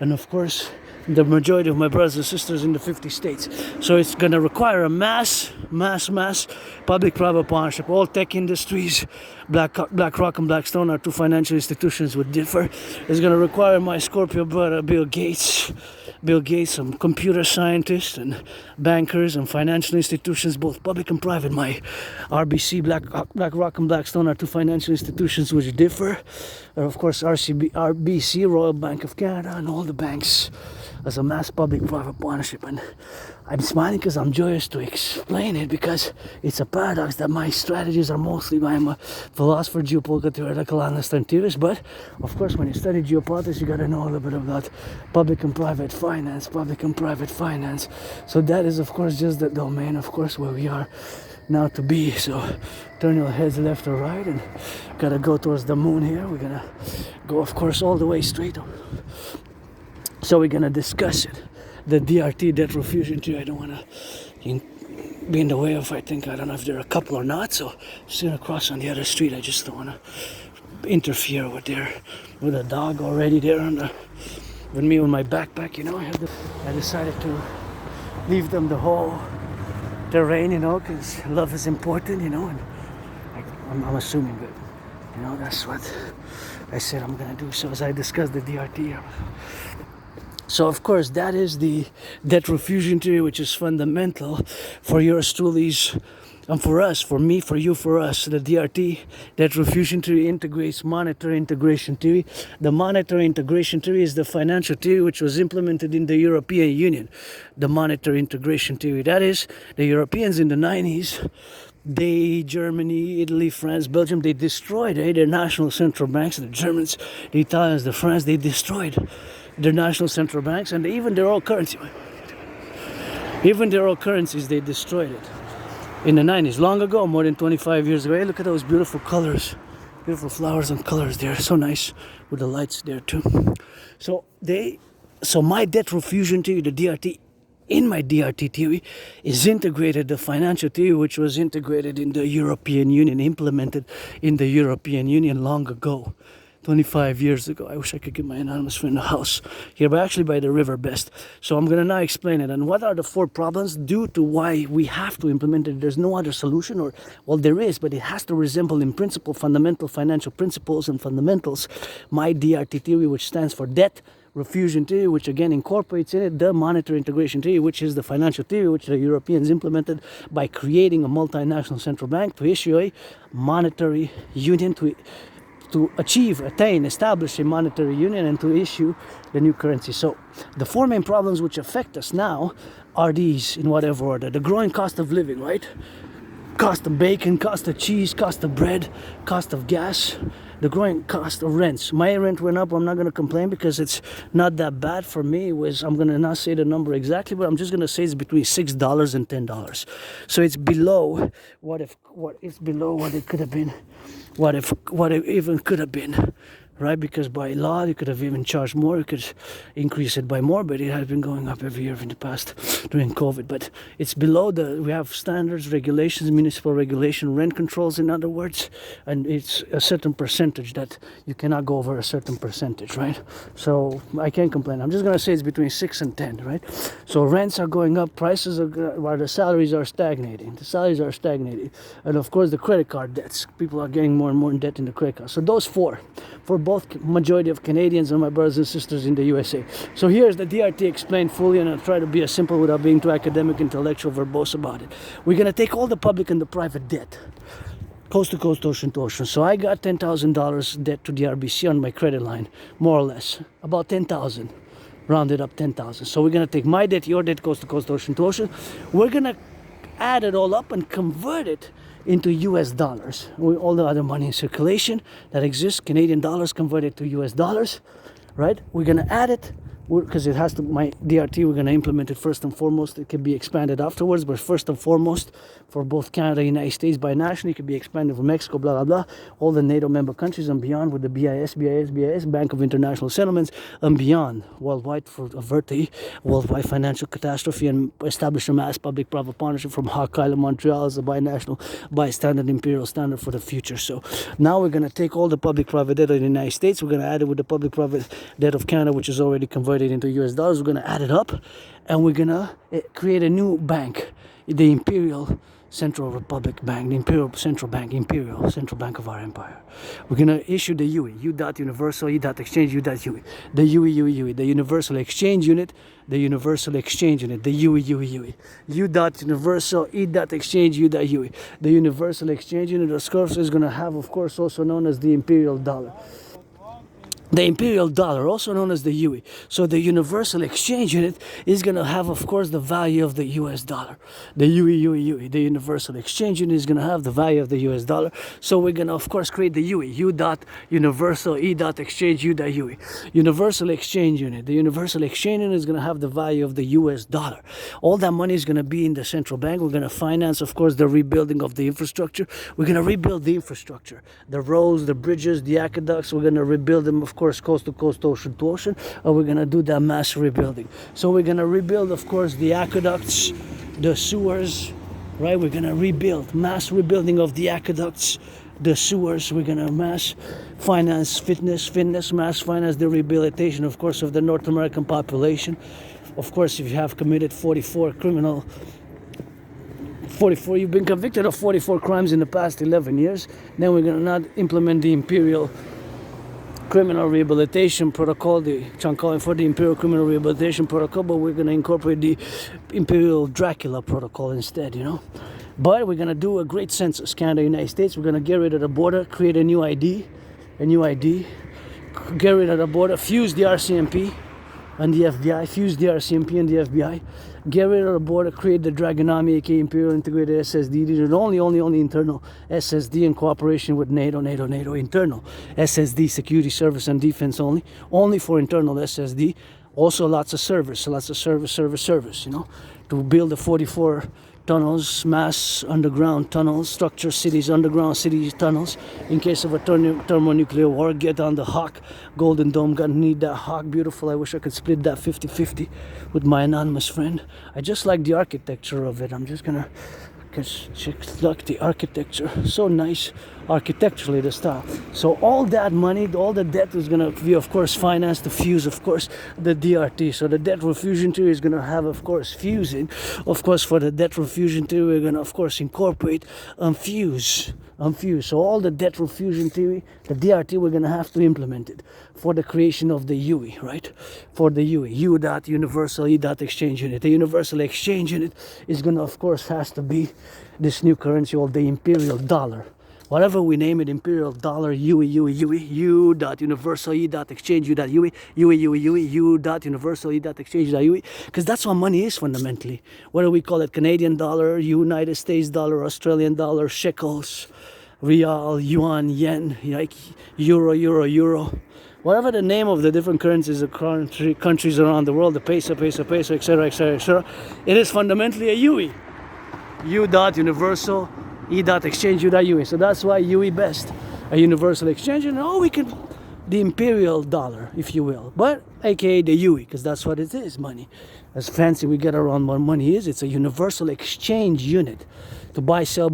and of course the majority of my brothers and sisters in the 50 states. So it's going to require a mass public-private partnership. All tech industries, BlackRock and Blackstone, are two financial institutions would differ. It's going to require my Scorpio brother Bill Gates, some computer scientists and bankers and financial institutions, both public and private. My RBC, BlackRock and Blackstone, are two financial institutions which differ. And of course, RBC, Royal Bank of Canada, and all the banks as a mass public-private partnership. And I'm smiling because I'm joyous to explain it, because it's a paradox that my strategies are mostly, I'm a philosopher, geopolitical theoretical analyst and theorist, but of course when you study geopolitics you got to know a little bit about public and private finance. So that is of course just the domain, of course, where we are now to be. So turn your heads left or right, and gotta go towards the moon here. We're gonna go, of course, all the way straight. So we're gonna discuss it, the DRT, debt refusion theory. I don't want to be in the way of, I don't know if they're a couple or not, so just gonna cross on the other street. I just don't want to interfere with a dog already there with me with my backpack, you know. I decided to leave them the whole terrain, you know, because love is important, you know, and I'm assuming that, you know, that's what I said I'm gonna do. So as I discussed the DRT, so of course that is the debt refusion theory, which is fundamental for yours truly's, and for us, for me, for you, for us. The DRT, debt refusion theory, integrates monetary integration theory. The monetary integration theory is the financial theory which was implemented in the European Union. The monetary integration theory, that is, the Europeans in the 90s, Germany, Italy, France, Belgium, they destroyed their national central banks. The Germans, the Italians, the French, they destroyed their national central banks, and even their old currency. Even their old currencies, they destroyed it. In the 90s, long ago, more than 25 years ago. Hey, look at those beautiful colors, beautiful flowers and colors there. So nice with the lights there too. So my debt refusion theory, the DRT, in my DRT theory is integrated the financial theory, which was integrated in the European Union, implemented in the European Union long ago. 25 years ago. I wish I could get my anonymous friend a house here, but actually by the river best. So I'm going to now explain it. And what are the 4 problems due to why we have to implement it? There's no other solution, or, well, there is, but it has to resemble in principle fundamental financial principles and fundamentals my DRT theory, which stands for debt refusion theory, which again incorporates in it the monetary integration theory, which is the financial theory which the Europeans implemented by creating a multinational central bank to issue a monetary union, to achieve, attain, establish a monetary union, and to issue the new currency. So the 4 main problems which affect us now are these, in whatever order. The growing cost of living, right? Cost of bacon, cost of cheese, cost of bread, cost of gas, the growing cost of rents. My rent went up. I'm not going to complain because it's not that bad for me. I'm going to not say the number exactly, but I'm just going to say it's between $6 and $10. So it's below what it could have been. What it even could have been, right? Because by law, you could have even charged more. You could increase it by more, but it has been going up every year in the past during COVID. But it's below we have standards, regulations, municipal regulation, rent controls, in other words, and it's a certain percentage that you cannot go over a certain percentage, right? So I can't complain. I'm just going to say it's between 6 and 10, right? So rents are going up, prices are, while the salaries are stagnating. The salaries are stagnating. And of course, the credit card debts. People are getting more and more in debt in the credit card. So those 4. For both majority of Canadians and my brothers and sisters in the USA. So here's the DRT explained fully, and I'll try to be as simple without being too academic, intellectual, verbose about it. We're going to take all the public and the private debt, coast to coast, ocean to ocean. So I got $10,000 debt to the RBC on my credit line, more or less, about 10,000, rounded up 10,000. So we're going to take my debt, your debt, coast to coast, ocean to ocean. We're going to add it all up and convert it into US dollars. All the other money in circulation that exists, Canadian dollars converted to US dollars, right? We're going to add it because it has to, my DRT, we're going to implement it first and foremost. It can be expanded afterwards, but first and foremost, for both Canada and United States binationally, it can be expanded for Mexico, blah, blah, blah, all the NATO member countries and beyond with the BIS, Bank of International Settlements, and beyond, worldwide, for avert the worldwide financial catastrophe and establish a mass public-private partnership from Hawk Island, Montreal as a binational, bi-standard, imperial standard for the future. So now we're going to take all the public-private debt of the United States, we're going to add it with the public-private debt of Canada, which is already converted into US dollars. We're going to add it up, and we're going to create a new bank, the Imperial Central Republic Bank, the Imperial Central Bank, Imperial Central Bank of our empire. We're going to issue the UE, U.Universal, E.Exchange, U.UE, the UE, the Universal Exchange Unit, the Universal Exchange Unit, the UE, U.Universal, E.Exchange, U.UE. The Universal Exchange Unit, of course, is going to have, of course, also known as the Imperial Dollar. The Imperial Dollar, also known as the UE. So the Universal Exchange Unit is going to have, of course, the value of the US dollar. The UE. The Universal Exchange Unit is going to have the value of the US dollar. So we're going to, of course, create the UE. U.Universal, E.Exchange, U.UE. Universal Exchange Unit. The Universal Exchange Unit is going to have the value of the US dollar. All that money is going to be in the central bank. We're going to finance, of course, the rebuilding of the infrastructure. We're going to rebuild the infrastructure. The roads, the bridges, the aqueducts. We're going to rebuild them, of course, coast to coast, ocean to ocean, and we're going to do that mass rebuilding. So we're going to rebuild, of course, the aqueducts, the sewers, right? We're going to rebuild, mass rebuilding of the aqueducts, the sewers. We're going to mass finance fitness, mass finance the rehabilitation, of course, of the North American population. Of course, if you have committed 44, you've been convicted of 44 crimes in the past 11 years, then we're going to not implement the Imperial Criminal Rehabilitation Protocol, I'm calling for the Imperial Criminal Rehabilitation Protocol, but we're going to incorporate the Imperial Dracula Protocol instead, you know. But we're going to do a great census, Canada, United States. We're going to get rid of the border, create a new ID, get rid of the border, fuse the RCMP and the FBI, fuse the RCMP and the FBI, get rid of the border, create the Draconis, aka Imperial Integrated SSD. These are only internal SSD in cooperation with NATO, internal SSD, security, service, and defense only for internal SSD. Also lots of service, you know, to build the 44 tunnels, mass underground tunnels, structure cities, underground city tunnels, in case of a thermonuclear war. Get on the Hawk, Golden Dome, gonna need that Hawk, beautiful. I wish I could split that 50-50 with my anonymous friend. I just like the architecture of it. I'm just gonna, because look, the architecture, so nice architecturally, the style. So all that money, all the debt is going to be, of course, financed to fuse, of course, the DRT. So the debt refusion theory is going to have, of course, fusing. Of course, for the debt refusion theory, we're going to, of course, incorporate fuse. So all the debt refusion theory, the DRT, we're going to have to implement it for the creation of the UE, right? For the UE, U dot universal E dot exchange unit. The universal exchange unit is going to, of course, has to be this new currency called the imperial dollar. Whatever we name it, imperial dollar, UE, U dot universal E dot exchange U dot UE, U dot universal E dot exchange dot UE, because that's what money is fundamentally. Whether we call it Canadian dollar, United States dollar, Australian dollar, shekels, real, yuan, yen, like euro. Whatever the name of the different currencies of countries around the world, the peso, etc., it is fundamentally a UE. U dot universal E dot exchange U dot UE. So that's why UE best, a universal exchange, and we can, the imperial dollar, if you will, but aka the UE, because that's what it is, money. As fancy we get around what money is, it's a universal exchange unit to buy, sell.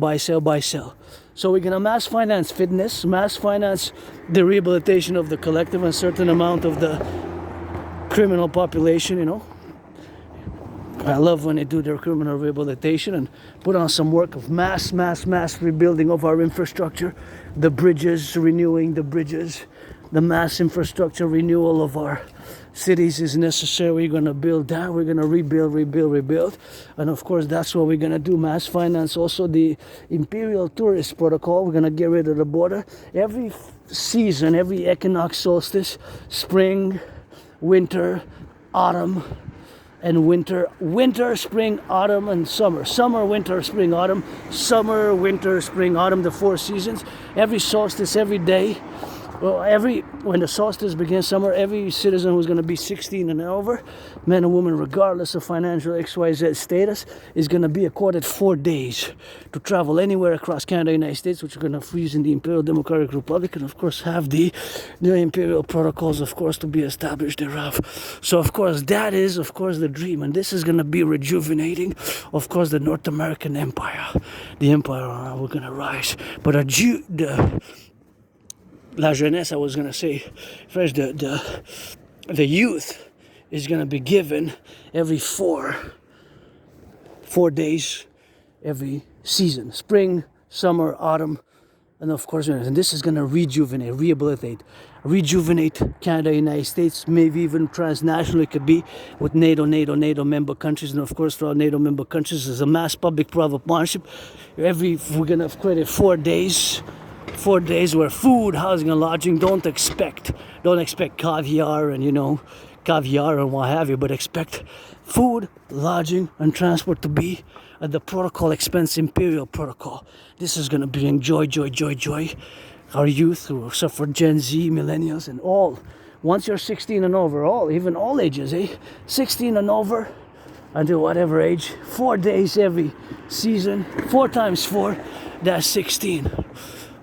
So we're gonna mass finance fitness, mass finance the rehabilitation of the collective, and a certain amount of the criminal population, you know. I love when they do their criminal rehabilitation and put on some work of mass rebuilding of our infrastructure, the bridges, renewing the bridges, the mass infrastructure renewal of our cities is necessary. We're going to build that. We're going to rebuild. And of course, that's what we're going to do. Mass finance also the Imperial Tourist Protocol. We're going to get rid of the border. Every season, every equinox, solstice, spring, winter, autumn, and winter, spring, autumn, and summer. Summer, winter, spring, autumn. Summer, winter, spring, autumn, the 4 seasons. Every solstice, every day. Well, when the solstice begins summer, every citizen who's going to be 16 and over, man and woman, regardless of financial XYZ status, is going to be accorded 4 days to travel anywhere across Canada, United States, which are going to freeze in the Imperial Democratic Republic, and of course have the imperial protocols, of course, to be established thereof. So of course that is, of course, the dream, and this is going to be rejuvenating, of course, the North American Empire. The empire, we're going to rise, but la jeunesse, I was going to say, first, the youth is going to be given every 4 days, every season, spring, summer, autumn, and of course, and this is going to rejuvenate Canada, United States, maybe even transnationally. It could be with NATO member countries, and of course, for our NATO member countries, there's a mass public-private partnership. We're going to create 4 days. 4 days where food, housing, and lodging, don't expect caviar and what have you, but expect food, lodging, and transport to be at the protocol expense imperial protocol. This is going to bring joy. Our youth who suffer, Gen Z, millennials, and all. Once you're 16 and over, even all ages, 16 and over, until whatever age, 4 days every season, 4 times 4, that's 16.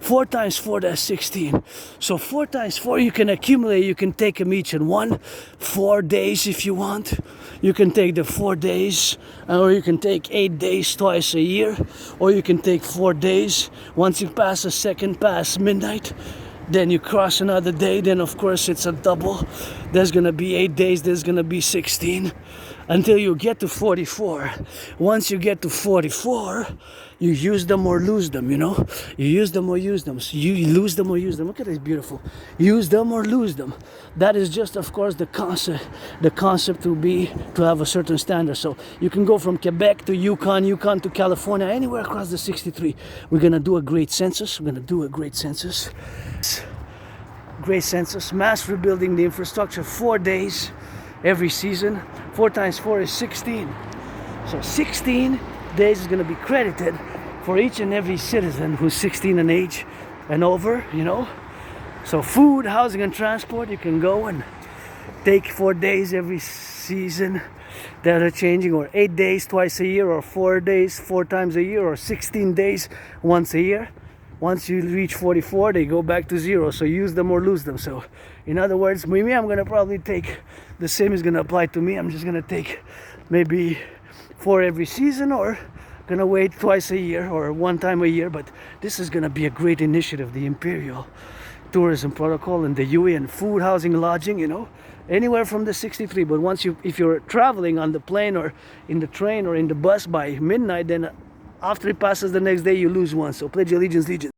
4 times 4, that's 16. So 4 times 4, you can accumulate. You can take them each in 4 days if you want. You can take the 4 days, or you can take 8 days twice a year, or you can take 4 days. Once you pass a second past midnight, then you cross another day. Then of course it's a double. There's gonna be 8 days. There's gonna be 16, until you get to 44. Once you get to 44, you use them or lose them, you know? You use them or use them. So you lose them or use them. Look at this, beautiful. Use them or lose them. That is just, of course, the concept. The concept to have a certain standard. So you can go from Quebec to Yukon to California, anywhere across the 63. We're going to do a great census. Great census. Mass rebuilding the infrastructure. 4 days every season. 4 times 4 is 16. So 16 days is going to be credited for each and every citizen who's 16 in age and over, you know. So food, housing, and transport, you can go and take 4 days every season that are changing, or 8 days twice a year, or 4 days 4 times a year, or 16 days once a year. Once you reach 44, they go back to 0, so use them or lose them. So in other words, maybe I'm gonna probably take the same is gonna apply to me. I'm just gonna take maybe 4 every season, or gonna wait twice a year or 1 time a year. But this is gonna be a great initiative, the Imperial Tourism Protocol and the UE, and food, housing, lodging, you know, anywhere from the 63. But once if you're traveling on the plane or in the train or in the bus by midnight, then after it passes the next day, you lose 1. So pledge allegiance, Legion.